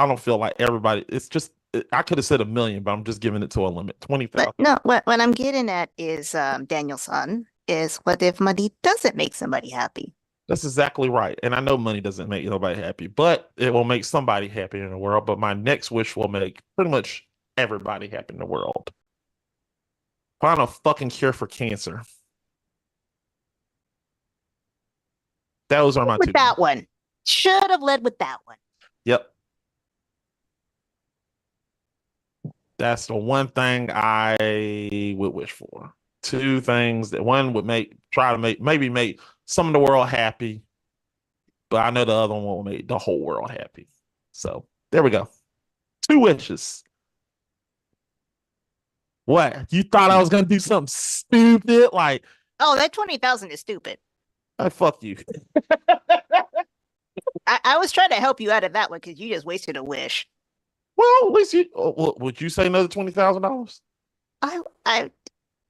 don't feel like everybody. It's just I could have said 1 million, but I'm just giving it to a limit. 20,000. But no, what I'm getting at is Daniel-san, is what if money doesn't make somebody happy? That's exactly right. And I know money doesn't make nobody happy, but it will make somebody happy in the world. But my next wish will make pretty much everybody happy in the world. Find a fucking cure for cancer. Those are my two. With that one. Should have led with that one. Yep. That's the one thing I would wish for. Two things that one would maybe make some of the world happy, but I know the other one will make the whole world happy. So there we go. 2 wishes. What? You thought I was gonna do something stupid? Like, oh, that 20,000 is stupid. Fuck you. I was trying to help you out of that one because you just wasted a wish. Well, at least would you say another $20,000?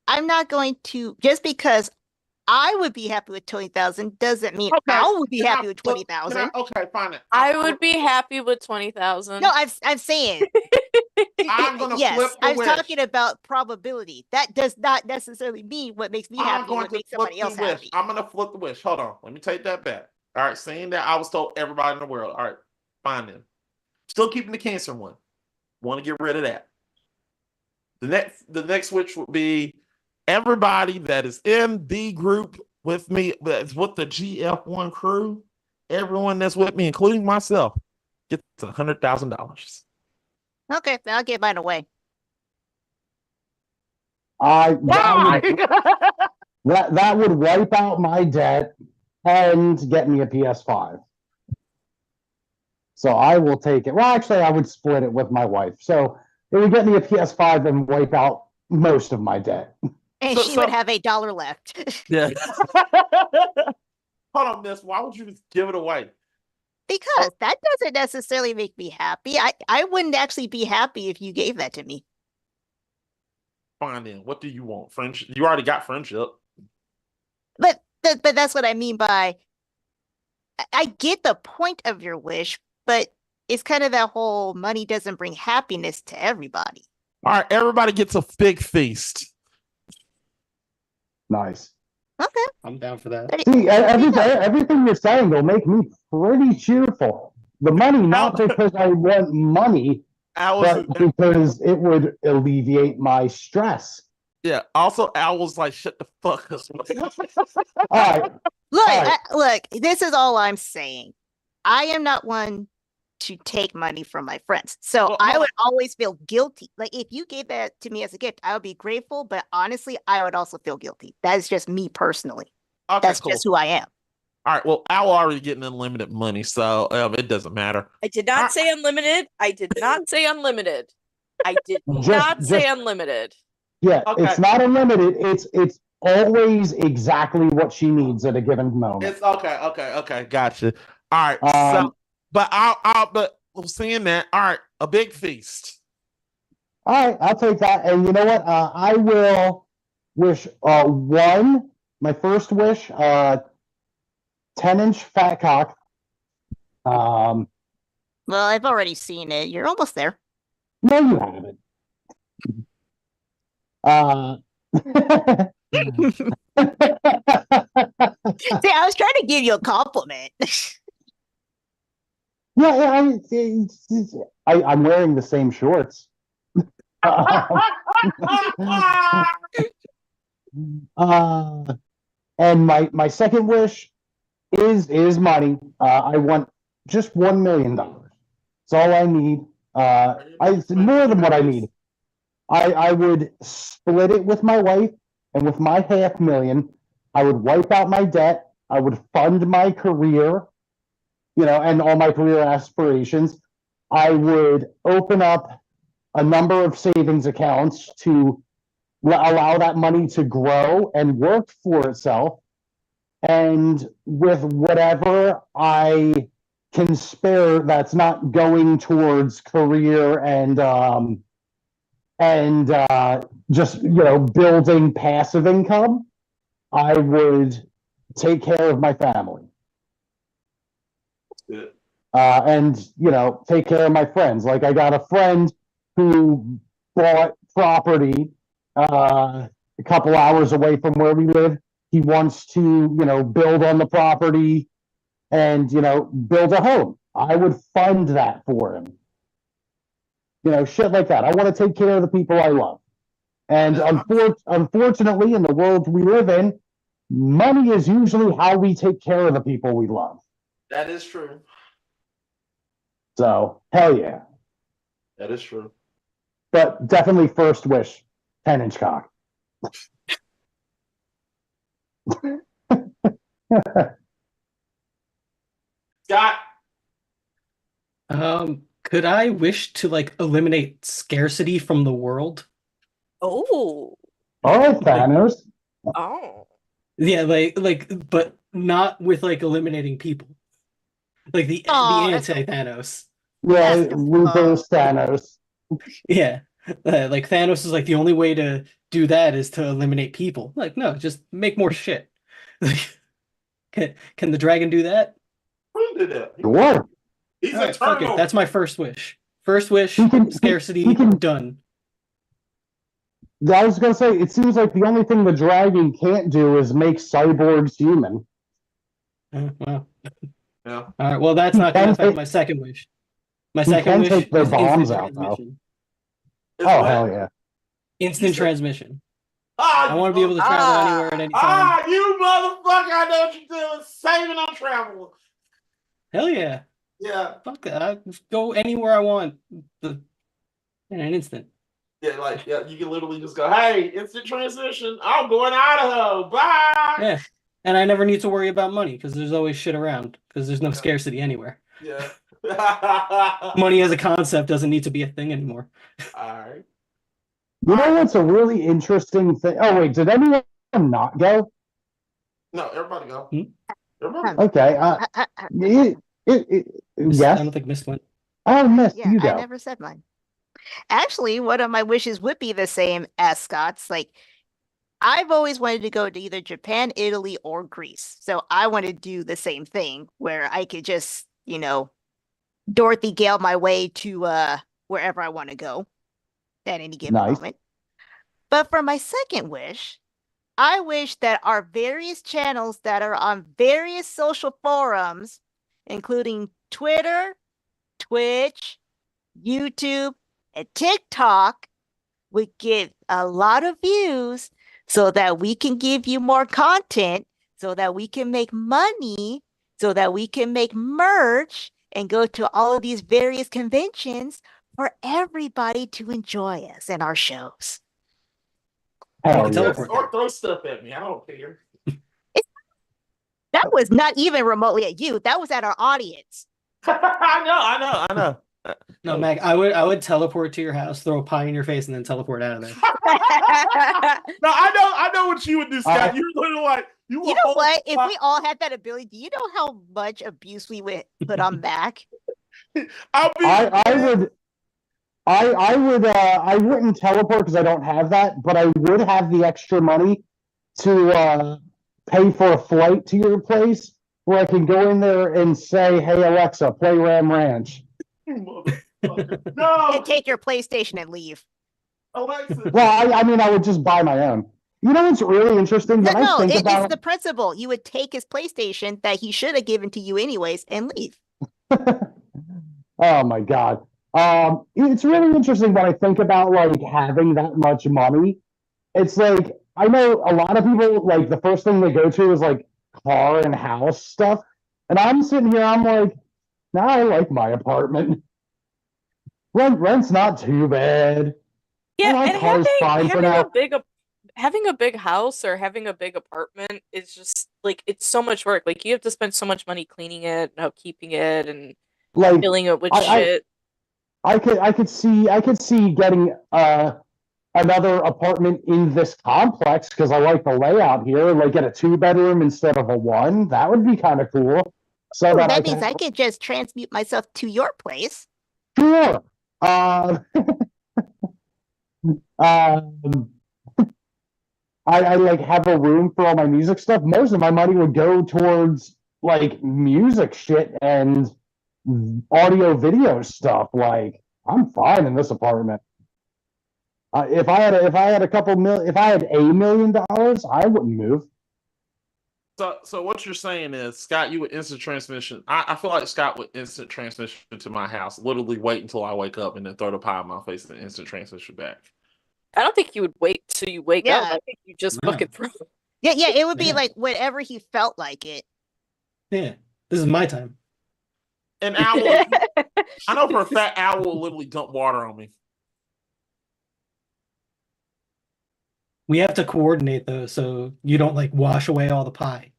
I'm not going to, just because I would be happy with 20,000 doesn't mean I would be happy with 20,000. Okay, fine. I would be happy with 20,000. No, I'm saying. I'm gonna yes, flip the I'm wish. talking about probability. That does not necessarily mean what makes me happy would make somebody else happy. I'm gonna flip the wish. Hold on, let me take that back. All right, saying that I was told everybody in the world. All right, fine then. Still keeping the cancer one. Want to get rid of that. The next wish would be everybody that is in the group with me, that's with the GF1 crew. Everyone that's with me, including myself, gets $100,000. Okay, then I'll get mine away. That would wipe out my debt and get me a PS5. So I will take it. Well, actually, I would split it with my wife. So it would get me a PS5 and wipe out most of my debt. And she would have $1 left. Yeah. Hold on, miss. Why would you just give it away? Because that doesn't necessarily make me happy. I wouldn't actually be happy if you gave that to me. Fine then. What do you want? Friendship? You already got friendship. But that's what I mean by I get the point of your wish, but it's kind of that whole money doesn't bring happiness to everybody. All right, everybody gets a big feast. Nice. Okay. I'm down for that. See, everything you're saying will make me pretty cheerful. The money, not because I want money, but because it would alleviate my stress. Yeah. Also, Al was like, "Shut the fuck up." All right. Look, this is all I'm saying. I am not one to take money from my friends. So I would always feel guilty. Like if you gave that to me as a gift, I would be grateful, but honestly, I would also feel guilty. That is just me personally. Okay, that's cool. just who I am. All right, well, Al already getting unlimited money, so it doesn't matter. I did not say unlimited. I did not say unlimited. I did not say unlimited. Yeah, okay. It's not unlimited. It's always exactly what she needs at a given moment. It's okay, gotcha. All right, but saying that, all right, a big feast. All right, I'll take that. And you know what? I will wish my first wish, 10-inch fat cock. Well, I've already seen it. You're almost there. No, you haven't. See, I was trying to give you a compliment. Yeah, I'm wearing the same shorts. And my second wish is money. I want just $1 million. That's all I need. It's more than what I need. I would split it with my wife, and with my $500,000, I would wipe out my debt. I would fund my career, and all my career aspirations. I would open up a number of savings accounts to allow that money to grow and work for itself. And with whatever I can spare that's not going towards career and just building passive income, I would take care of my family. Good. And take care of my friends. Like I got a friend who bought property a couple hours away from where we live. He wants to build on the property and build a home. I would fund that for him. Shit like that. I want to take care of the people I love. And unfortunately, in the world we live in, money is usually how we take care of the people we love. That is true. So, hell yeah. That is true. But definitely first wish, 10-inch cock. Scott? Could I wish to eliminate scarcity from the world? Oh. Oh, Thanos. Oh. Yeah, but not with eliminating people. Like the anti-Thanos. Yeah, reverse Thanos. Yeah. Thanos is the only way to do that is to eliminate people. No, just make more shit. Can the dragon do that? Who did that? Sure. He's right, fuck it. That's my first wish. First wish, scarcity, done. I was going to say, it seems like the only thing the dragon can't do is make cyborgs human. Well. Yeah. All right, well, that's not going to affect my second wish. My second wish take their is bombs instant out, transmission. Oh, hell yeah. Instant transmission. I want to be able to travel anywhere at any time. You motherfucker, I know what you're doing. Saving on travel. Hell yeah. Yeah. Fuck that. I just go anywhere I want in an instant. Yeah, you can literally just go, hey, instant transmission. I'm going to Idaho. Bye. Yeah. And I never need to worry about money because there's always shit around because there's no scarcity anywhere. Yeah. Money as a concept doesn't need to be a thing anymore. All right. You know what's a really interesting thing? Oh, wait, did anyone not go? No, everybody go. Okay. I Yes. don't think Mist went. Oh, Mist, Yeah, you I go. never said mine. Actually, one of my wishes would be the same as Scott's. Like, I've always wanted to go to either Japan, Italy, or Greece. So I want to do the same thing where I could just, Dorothy Gale my way to wherever I want to go at any given Nice. moment. But for my second wish, I wish that our various channels that are on various social forums, including Twitter, Twitch, YouTube, and TikTok, would get a lot of views so that we can give you more content, so that we can make money, so that we can make merch and go to all of these various conventions for everybody to enjoy us and our shows. You Hell can yeah. teleport Or there. throw stuff at me. I don't care. That was not even remotely at you. That was at our audience. I know. No, Mac, I would teleport to your house, throw a pie in your face, and then teleport out of there. No, I know what you would do, Scott. Uh, You're literally like You know what? If we all had that ability, do you know how much abuse we would put on Mac? I wouldn't teleport because I don't have that, but I would have the extra money to pay for a flight to your place where I can go in there and say, "Hey Alexa, play Ram Ranch." No, And take your PlayStation and leave. Alexa. Well, I mean, I would just buy my own. You know what's really interesting? When I think It's about the principle. You would take his PlayStation that he should have given to you anyways and leave. oh my God. It's really interesting when I think about like having that much money. It's like I know a lot of people like the first thing they go to is like car and house stuff. And I'm sitting here, I'm like, nah, I like my apartment. Rent's not too bad. Yeah, my and car's fine for now. having a big house or having a big apartment is just like it's so much work. Like you have to spend so much money cleaning it and upkeeping it and Like filling it with I shit. I could see getting another apartment in this complex because I like the layout here. Like get a 2-bedroom instead of a 1. That would be kind of cool. So Ooh, that that means I could just transmute myself to your place. sure. Um, I like have a room for all my music stuff. Most of my money would go towards like music shit and audio video stuff. Like I'm fine in this apartment. If I had $1 million, I wouldn't move. So what you're saying is, Scott, you would instant transmission. I feel like Scott would instant transmission to my house. Literally wait until I wake up and then throw the pie in my face and instant transmission back. I don't think you would wait till you wake up. I think you just No. fucking throw. Yeah, it would be Yeah. like whenever he felt like it. Yeah, this is my time. And Owl, I know for a fact Owl will literally dump water on me. We have to coordinate though, so you don't like wash away all the pie.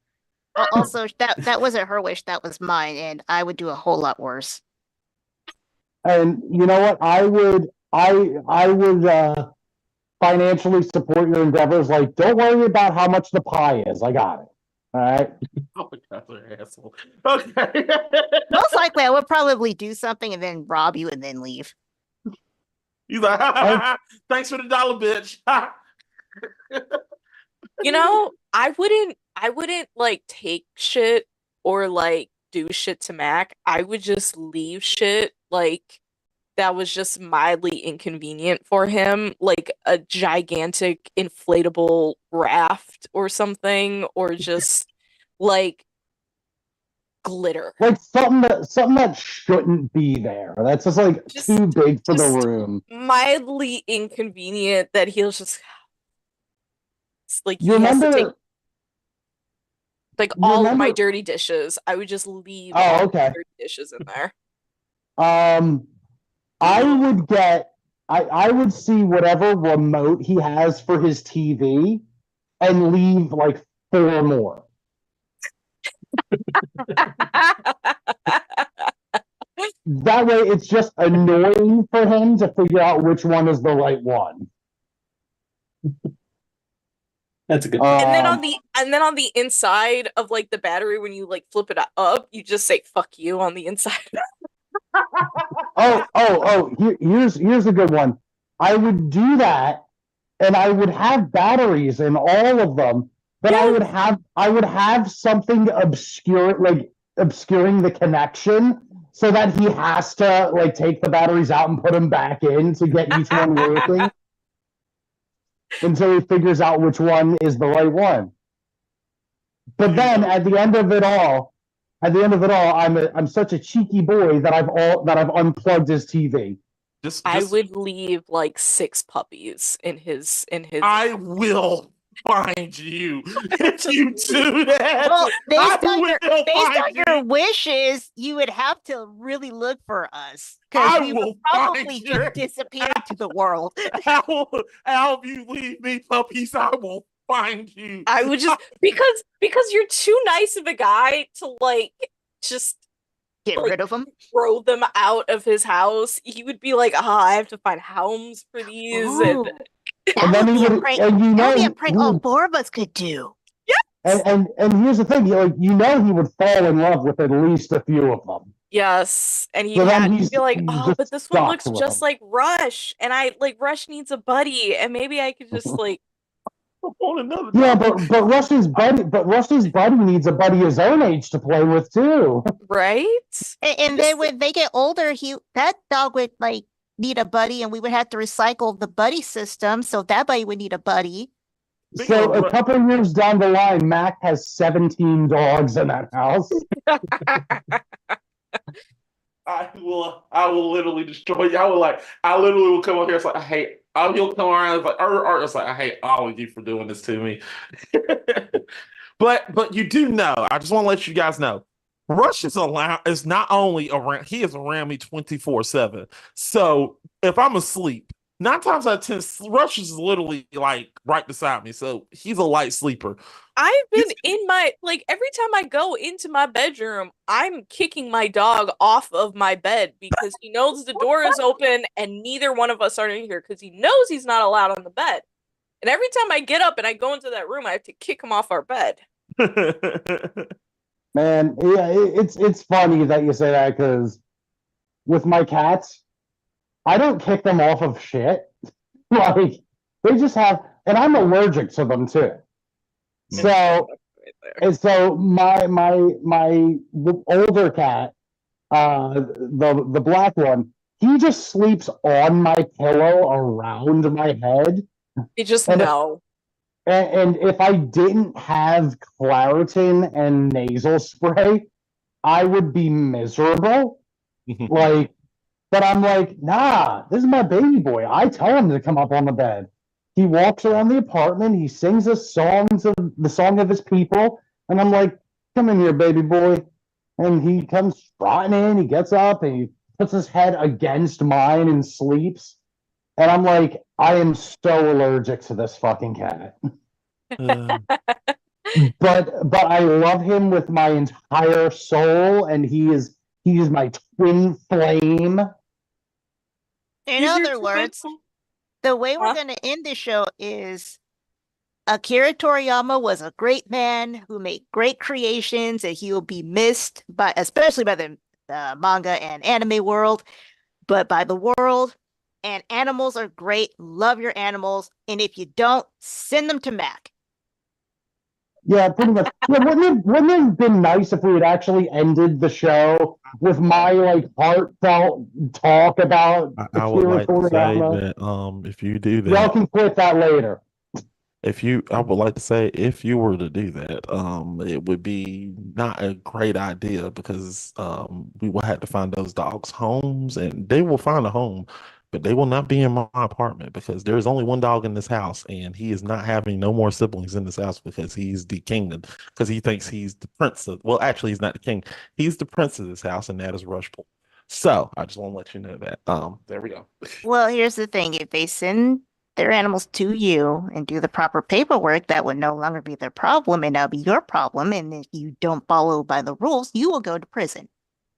Also, that wasn't her wish, that was mine, and I would do a whole lot worse. And you know what? I would financially support your endeavors. Like, don't worry about how much the pie is. I got it. All right. Oh my God, they're an asshole. Okay. Most likely, I would probably do something and then rob you and then leave. He's like, thanks for the dollar, bitch. You know, I wouldn't like take shit or like do shit to Mac. I would just leave shit like that was just mildly inconvenient for him, like a gigantic inflatable raft or something, or just like glitter. Like something that shouldn't be there. That's just like Just- too big for the just- room. Mildly inconvenient that he'll just it's like You he has to take remember? like you all of my remember- dirty dishes. I would just leave Oh, all my okay. dirty dishes in there. I would see whatever remote he has for his TV and leave like 4 more. That way it's just annoying for him to figure out which one is the right one. That's a good And then Um, on the inside of like the battery, when you like flip it up, you just say "fuck you" on the inside. here's a good one. I would do that, and I would have batteries in all of them, but Yes. I would have something obscuring the connection so that he has to like take the batteries out and put them back in to get each one working until he figures out which one is the right one. But then at the end of it all, I'm such a cheeky boy that I've unplugged his TV. I would leave like 6 puppies in his I will find you if you do that. Well, I based on will your wishes, you would have to really look for us I because we will will probably find your- just disappear into the world. How if you leave me puppies, I will find you. I would just because you're too nice of a guy to like just Get like, rid of them. throw them out of his house. He would be like, I have to find homes for these. Ooh, And then that would he be a would, prank. and you That know, would be a he prank all would, 4 of us could do. and here's the thing, like he would fall in love with at least a few of them. Yes, and So then he'd be like, he's oh, just but this one stuck looks with just them. like Rush, and I like Rush needs a buddy, and maybe I could just like On another Yeah, dog. but Rush's buddy needs a buddy his own age to play with too. right? And then when they get older, that dog would like need a buddy, and we would have to recycle the buddy system. So that buddy would need a buddy. Speaking So of a couple of years down the line, Mac has 17 dogs in that house. I will literally destroy you. I literally will come over here. It's like, I hate. You'll come around. It's like, it's like, I hate all of you for doing this to me. but you do know. I just want to let you guys know. Rush is not only around. He is around me 24/7. So if I'm asleep, 9 times out of 10, Rush is literally like right beside me. So he's a light sleeper. I've been in my like every time I go into my bedroom, I'm kicking my dog off of my bed because he knows the door is open and neither one of us are in here because he knows he's not allowed on the bed. And every time I get up and I go into that room, I have to kick him off our bed. Man, yeah, it's funny that you say that because with my cats, I don't kick them off of shit. Like they just have, and I'm allergic to them too. So, and so my older cat, the black one, he just sleeps on my pillow around my head. You just And know. And if I didn't have Claritin and nasal spray, I would be miserable. Like, but I'm like, nah, this is my baby boy. I tell him to come up on the bed. He walks around the apartment. He sings the song of his people, and I'm like, come in here, baby boy. And he comes trotting in. He gets up and he puts his head against mine and sleeps. And I'm like, I am so allergic to this fucking cat. But I love him with my entire soul, and he is my twin flame. In other words, the way we're going to end this show is Akira Toriyama was a great man who made great creations, and he will be missed especially by the manga and anime world, but by the world. And animals are great. Love your animals. And if you don't, send them to Mac. Yeah, pretty much. Yeah, wouldn't it have been nice if we had actually ended the show with my like heartfelt talk about I would like to say Toriyama? that if you do that, Y'all can quit that later. I would like to say if you were to do that, it would be not a great idea because we will have to find those dogs homes, and they will find a home, but they will not be in my apartment because there is only one dog in this house, and he is not having no more siblings in this house because he's the kingdom, because he thinks he's the prince of, well, actually, he's not the king. He's the prince of this house, and that is Rushpool. So I just want to let you know that. There we go. Well, here's the thing. If they send their animals to you and do the proper paperwork, that would no longer be their problem, and that'll be your problem. And if you don't follow by the rules, you will go to prison.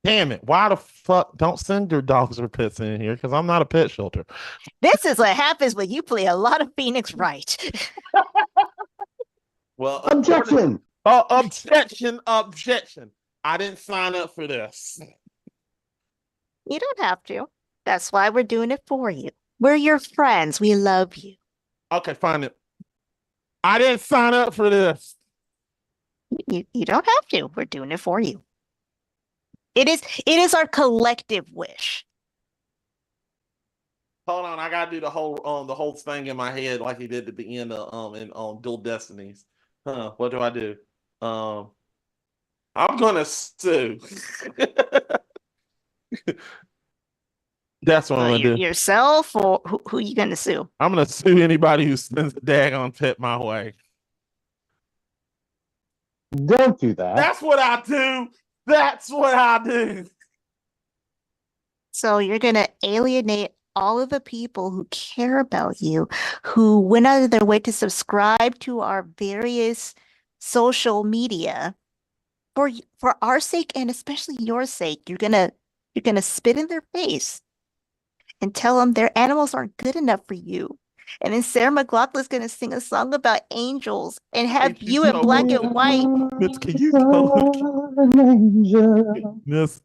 Damn it. Why the fuck don't send your dogs or pets in here? Because I'm not a pet shelter. This is what happens when you play a lot of Phoenix Wright. Well, Objection. Objection. I didn't sign up for this. You don't have to. That's why we're doing it for you. We're your friends. We love you. Okay, fine. I didn't sign up for this. You don't have to. We're doing it for you. It is our collective wish. Hold on, I gotta do the whole thing in my head like he did at the end of in Dual Destinies. What do I do? I'm gonna sue. That's what I'm gonna do. Yourself or who you gonna sue? I'm gonna sue anybody who sends a daggone tip my way. Don't do that. That's what I do. That's what I do. So you're gonna alienate all of the people who care about you, who went out of their way to subscribe to our various social media for our sake and especially your sake. You're gonna spit in their face and tell them their animals aren't good enough for you. And then Sarah McLachlan's gonna sing a song about angels and have you in black and white. Miss, can you Miss,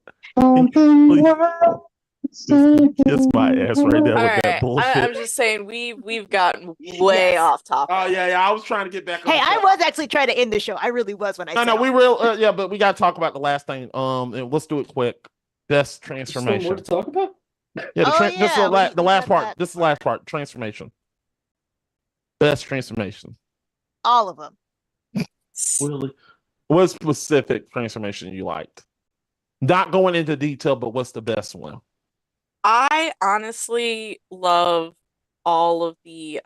kiss my ass right there with that bullshit? I'm just saying we've gotten way off topic. Oh yeah, I was trying to get back on. Hey, I was actually trying to end the show. I really was when I said No, we real yeah, but we gotta talk about the last thing. And let's do it quick. Best transformation. More to talk about? Yeah, this is the last part. that. This is the last part. Transformation. Best transformation. All of them. Really? What specific transformation you liked? Not going into detail, but what's the best one? I honestly love all of the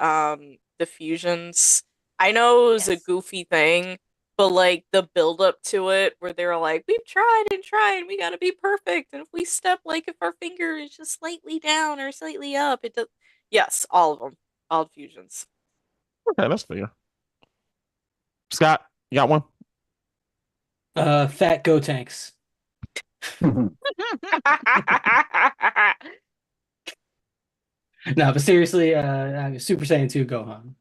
fusions. I know it was a goofy thing, but like the build up to it where they were like, we've tried and tried, we gotta be perfect, and if we step like if our finger is just slightly down or slightly up, it does. Yes, all of them. All fusions. Okay, that's fair. Scott, you got one? Fat Go Tanks. No, but seriously, Super Saiyan 2 Gohan.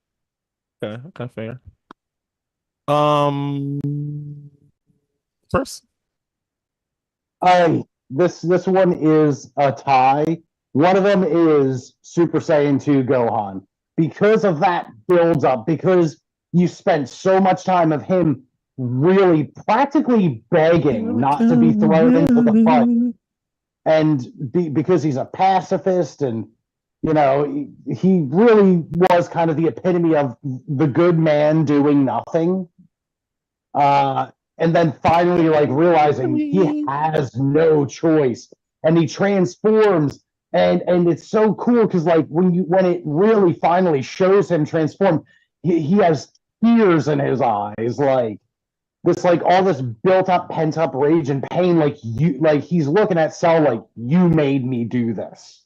Okay, fair. First. This one is a tie. One of them is Super Saiyan 2 Gohan. Because of that builds up, because you spent so much time of him really practically begging not to be thrown into the fight. And because he's a pacifist and, you know, he really was kind of the epitome of the good man doing nothing. And then finally, like, realizing he has no choice. And he transforms. And it's so cool because, like, when it really finally shows him transform, he has tears in his eyes, like this, like all this built up, pent up rage and pain. Like he's looking at Cell like, you made me do this.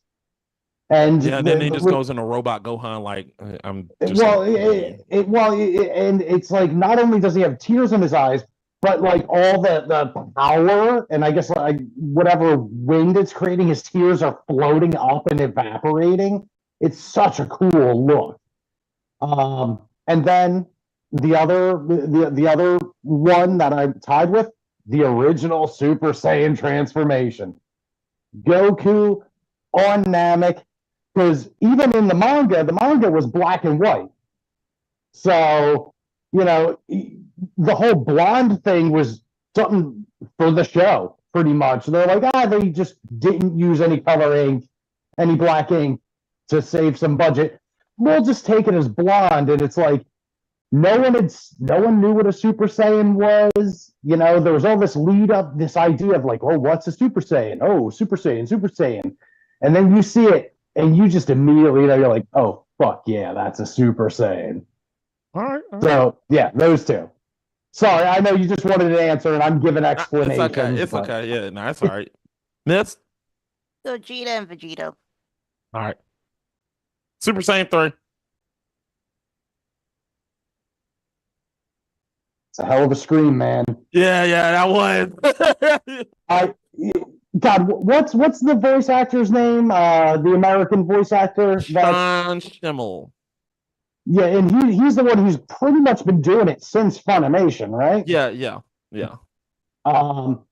And yeah, then he just goes in a robot Gohan, like I'm. Just and it's like not only does he have tears in his eyes, but like all the power and I guess like whatever wind it's creating, his tears are floating up and evaporating. It's such a cool look. And then the other one that I'm tied with, the original Super Saiyan transformation. Goku on Namek, because even in the manga was black and white. So, you know, the whole blonde thing was something for the show, pretty much. They're like, they just didn't use any color ink, any black ink to save some budget. We'll just take it as blonde. And it's like, no one knew what a Super Saiyan was. You know, there was all this lead up, this idea of like, oh, what's a Super Saiyan? Oh, Super Saiyan, Super Saiyan. And then you see it and you just immediately, you know, you're like, oh, fuck yeah, that's a Super Saiyan. All right. So, yeah, those two. Sorry, I know you just wanted an answer and I'm giving explanations. It's okay. Yeah, no, it's all right. Miss? Gogeta and Vegeta. All right. Super Saiyan 3. It's a hell of a scream, man. Yeah, that was. God, what's the voice actor's name? The American voice actor. Sean Schemmel. Yeah, and he's the one who's pretty much been doing it since Funimation, right? Yeah. Um,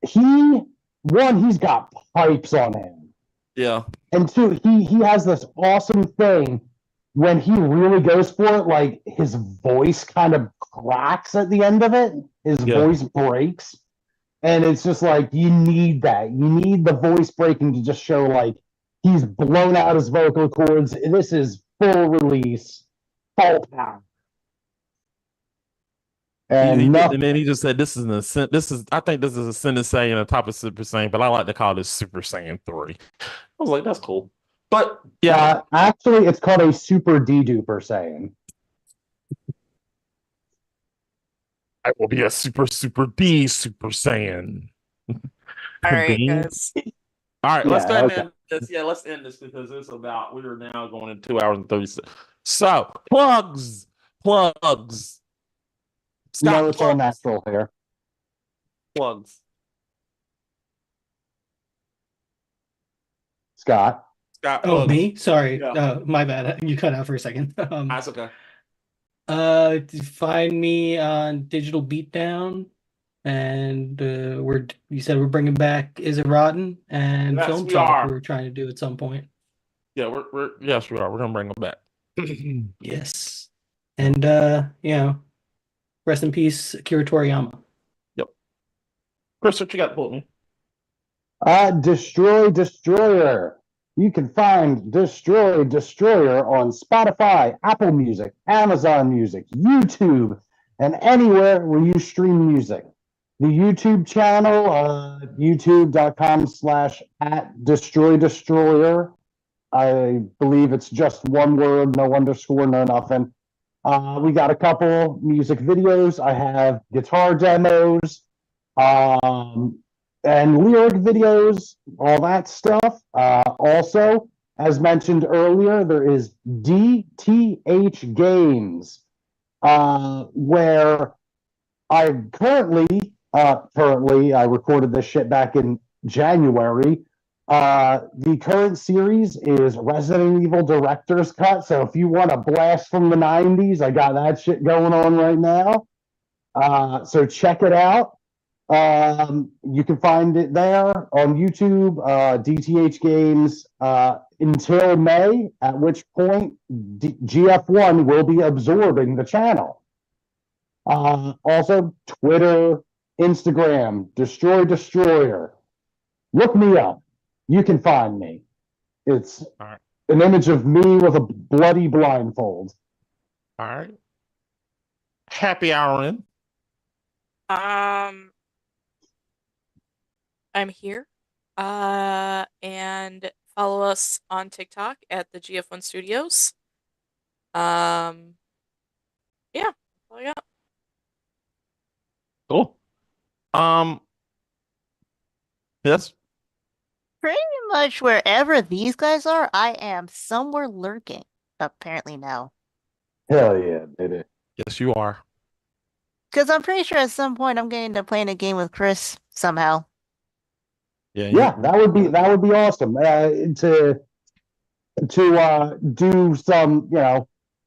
he's got pipes on him. Yeah. And two, he has this awesome thing when he really goes for it, like his voice kind of cracks at the end of it. His Yeah. voice breaks. And it's just like you need that. You need the voice breaking to just show like he's blown out his vocal cords. This is full release, full power. And And then he just said, "This is I think this is a sentence saying on top of Super Saiyan, but I like to call this Super Saiyan 3." I was like, "That's cool." But yeah, actually, it's called a Super D-Duper Saiyan. I will be a Super D Super Saiyan. All right, Bean. guys. All right, let's go ahead okay. and let's end this because we are now going in 2 hours and 30. So plugs. Scott, No, it's all natural here. Plugs. Scott. Oh, plugs. me? Sorry. Yeah. My bad. You cut out for a second. That's okay. Find me on Digital Beatdown, and you said we're bringing back Is It Rotten and Yes, Film we Talk. are. We were trying to do at some point. Yeah, yes, we are. We're gonna bring them back. Yes, and rest in peace, Akira Toriyama. Yep. Chris, what you got for me? Destroy Destroyer. You can find Destroy Destroyer on Spotify, Apple Music, Amazon Music, YouTube, and anywhere where you stream music. The YouTube channel, youtube.com/@Destroy Destroyer. I believe it's just one word, no underscore, no nothing. We got a couple music videos. I have guitar demos, and lyric videos, all that stuff. Also, as mentioned earlier, there is DTH Games, where I currently, I recorded this shit back in January. The current series is Resident Evil Director's Cut. So if you want a blast from the 90s, I got that shit going on right now. So check it out. You can find it there on YouTube, DTH Games, until May, at which point GF1 will be absorbing the channel. Also, Twitter, Instagram, Destroy Destroyer. Look me up. You can find me. It's an image of me with a bloody blindfold. All right. Happy hour in. I'm here. And follow us on TikTok at the GF1 Studios. Yeah, that's all I got. Cool. Yes. Pretty much wherever these guys are, I am somewhere lurking, apparently now. Hell yeah, did it. Yes, you are. Because I'm pretty sure at some point I'm getting to playing a game with Chris somehow. Yeah, that would be awesome. To do some,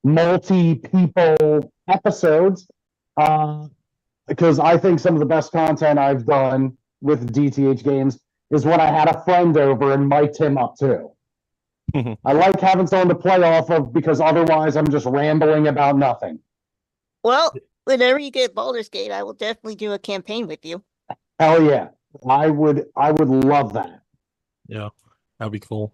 multi-people episodes. Because I think some of the best content I've done with DTH Games is when I had a friend over and mic'd him up too. I like having someone to play off of because otherwise I'm just rambling about nothing. Well, whenever you get Baldur's Gate, I will definitely do a campaign with you. Hell yeah. I would love that. Yeah, that'd be cool.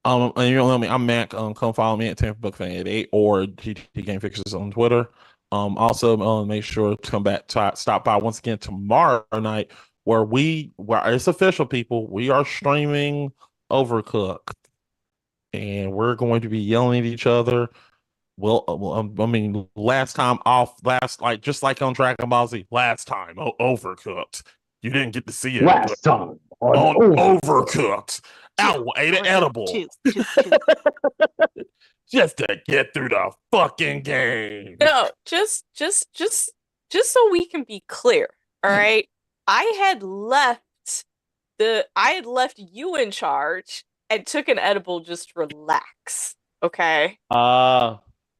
And you know me, I'm Mac. Come follow me at Tampa Book Fan 88 or GT Game Fixers on Twitter. Also, make sure to come back, stop by once again tomorrow night, where it's official, people. We are streaming Overcooked, and we're going to be yelling at each other. Well, just like on Dragon Ball Z, last time, Overcooked. You didn't get to see it last time on Overcooked. I ate an edible. Two. Just to get through the fucking game. No, just so we can be clear, all right? I had left you in charge and took an edible just to relax, okay?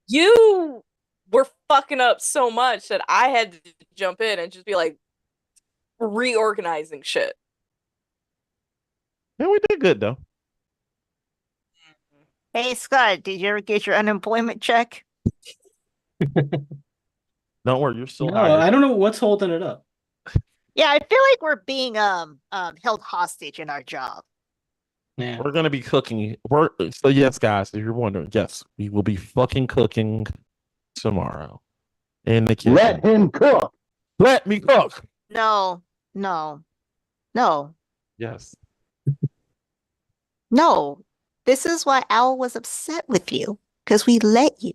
You were fucking up so much that I had to jump in and just be like reorganizing shit. Yeah, we did good though. Hey Scott, did you ever get your unemployment check? Don't worry, you're still No, hired. I don't know what's holding it up. Yeah, I feel like we're being held hostage in our job. Yeah. We're gonna be cooking. So yes, guys, if you're wondering, yes, we will be fucking cooking tomorrow in the kitchen. Let him cook. Let me cook. No, no, no, Yes. no. This is why Owl was upset with you, because we let you.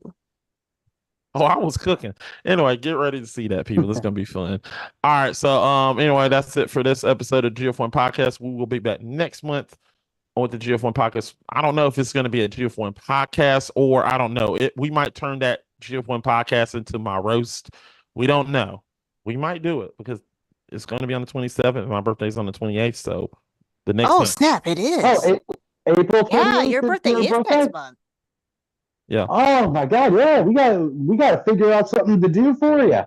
Oh, I was cooking. Anyway, get ready to see that, people. It's gonna be fun. All right. So anyway, that's it for this episode of GF1 Podcast. We will be back next month with the GF1 Podcast. I don't know if it's gonna be a GF1 podcast or I don't know. We might turn that GF1 podcast into my roast. We don't know. We might do it because it's gonna be on the 27th. My birthday's on the 28th. So the next Oh month. snap! It is. Oh, April 28th. Yeah, your is birthday is next month. Yeah. Oh my God! Yeah, we gotta figure out something to do for you.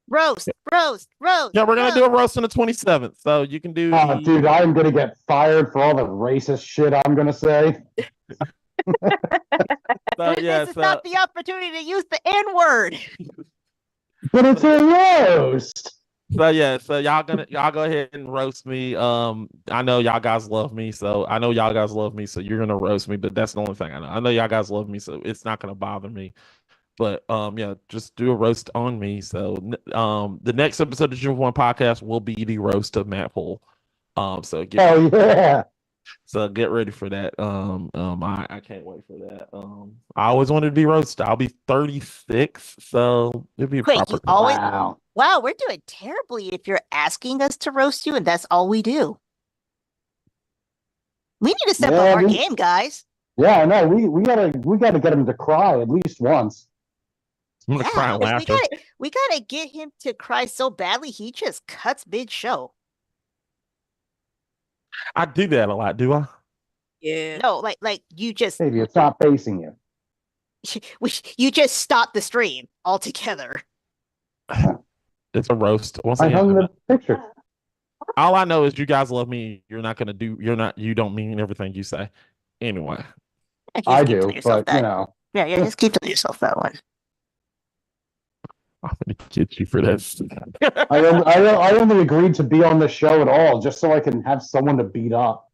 Roast. Yeah, we're gonna do a roast on the 27th. So you can do. Oh, dude, I'm gonna get fired for all the racist shit I'm gonna say. So, yeah, This is not the opportunity to use the N-word. But it's a roast. So yeah, so y'all go ahead and roast me. I know y'all guys love me, so you're gonna roast me, but that's the only thing I know. I know y'all guys love me, so it's not gonna bother me. But yeah, just do a roast on me. So the next episode of the One Podcast will be the roast of Matt Poole. So get ready for that. I can't wait for that. I always wanted to be roasted. I'll be 36, so it'll be a proper. You always wow, we're doing terribly if you're asking us to roast you, and that's all we do. We need to step up our game, guys. Yeah, I know. We gotta get him to cry at least once. I'm gonna cry and laugh. We gotta get him to cry so badly he just cuts mid-show. I do that a lot, do I? Yeah. No, like you just maybe it's not facing you. You just stop the stream altogether. It's a roast. I hung the picture. All I know is you guys love me. You don't mean everything you say. Anyway. I do, but you know. Yeah, just keep to yourself that one. I'm gonna get you for this. I only agreed to be on the show at all just so I can have someone to beat up.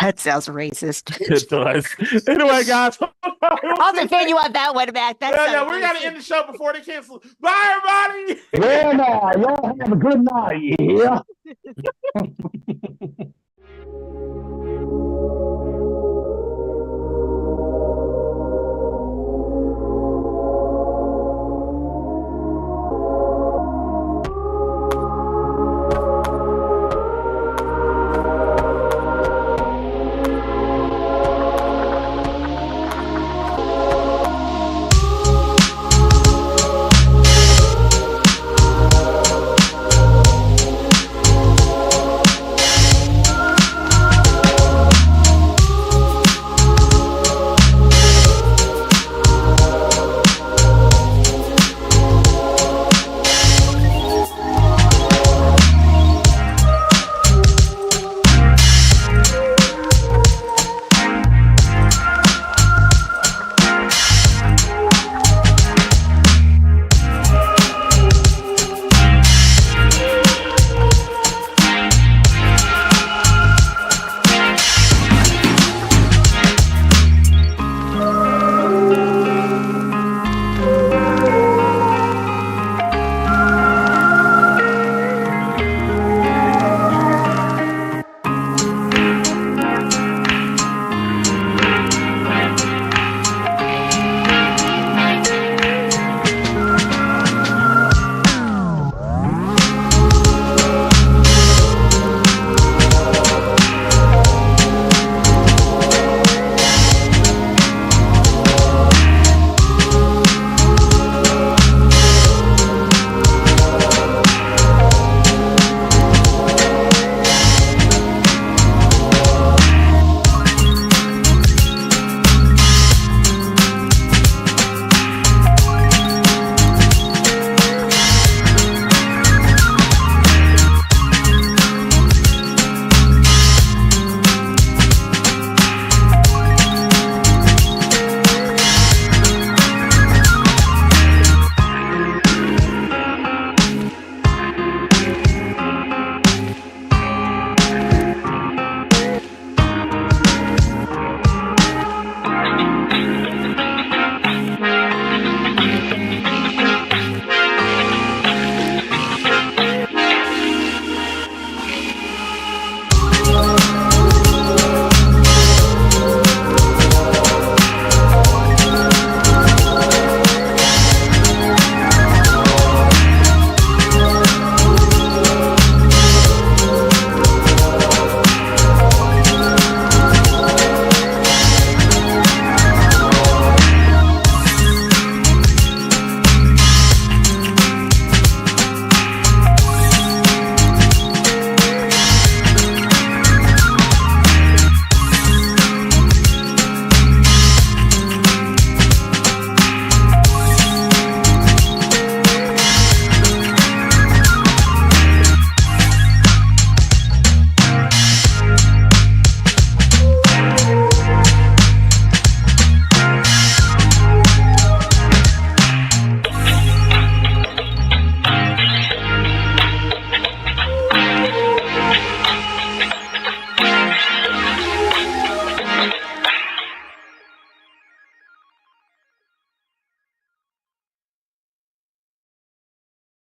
That sounds racist. It does. Anyway, guys. I'll defend you on that one, Mac. We gotta end the show before they cancel. Bye, everybody. Yeah, y'all have a good night. Yeah.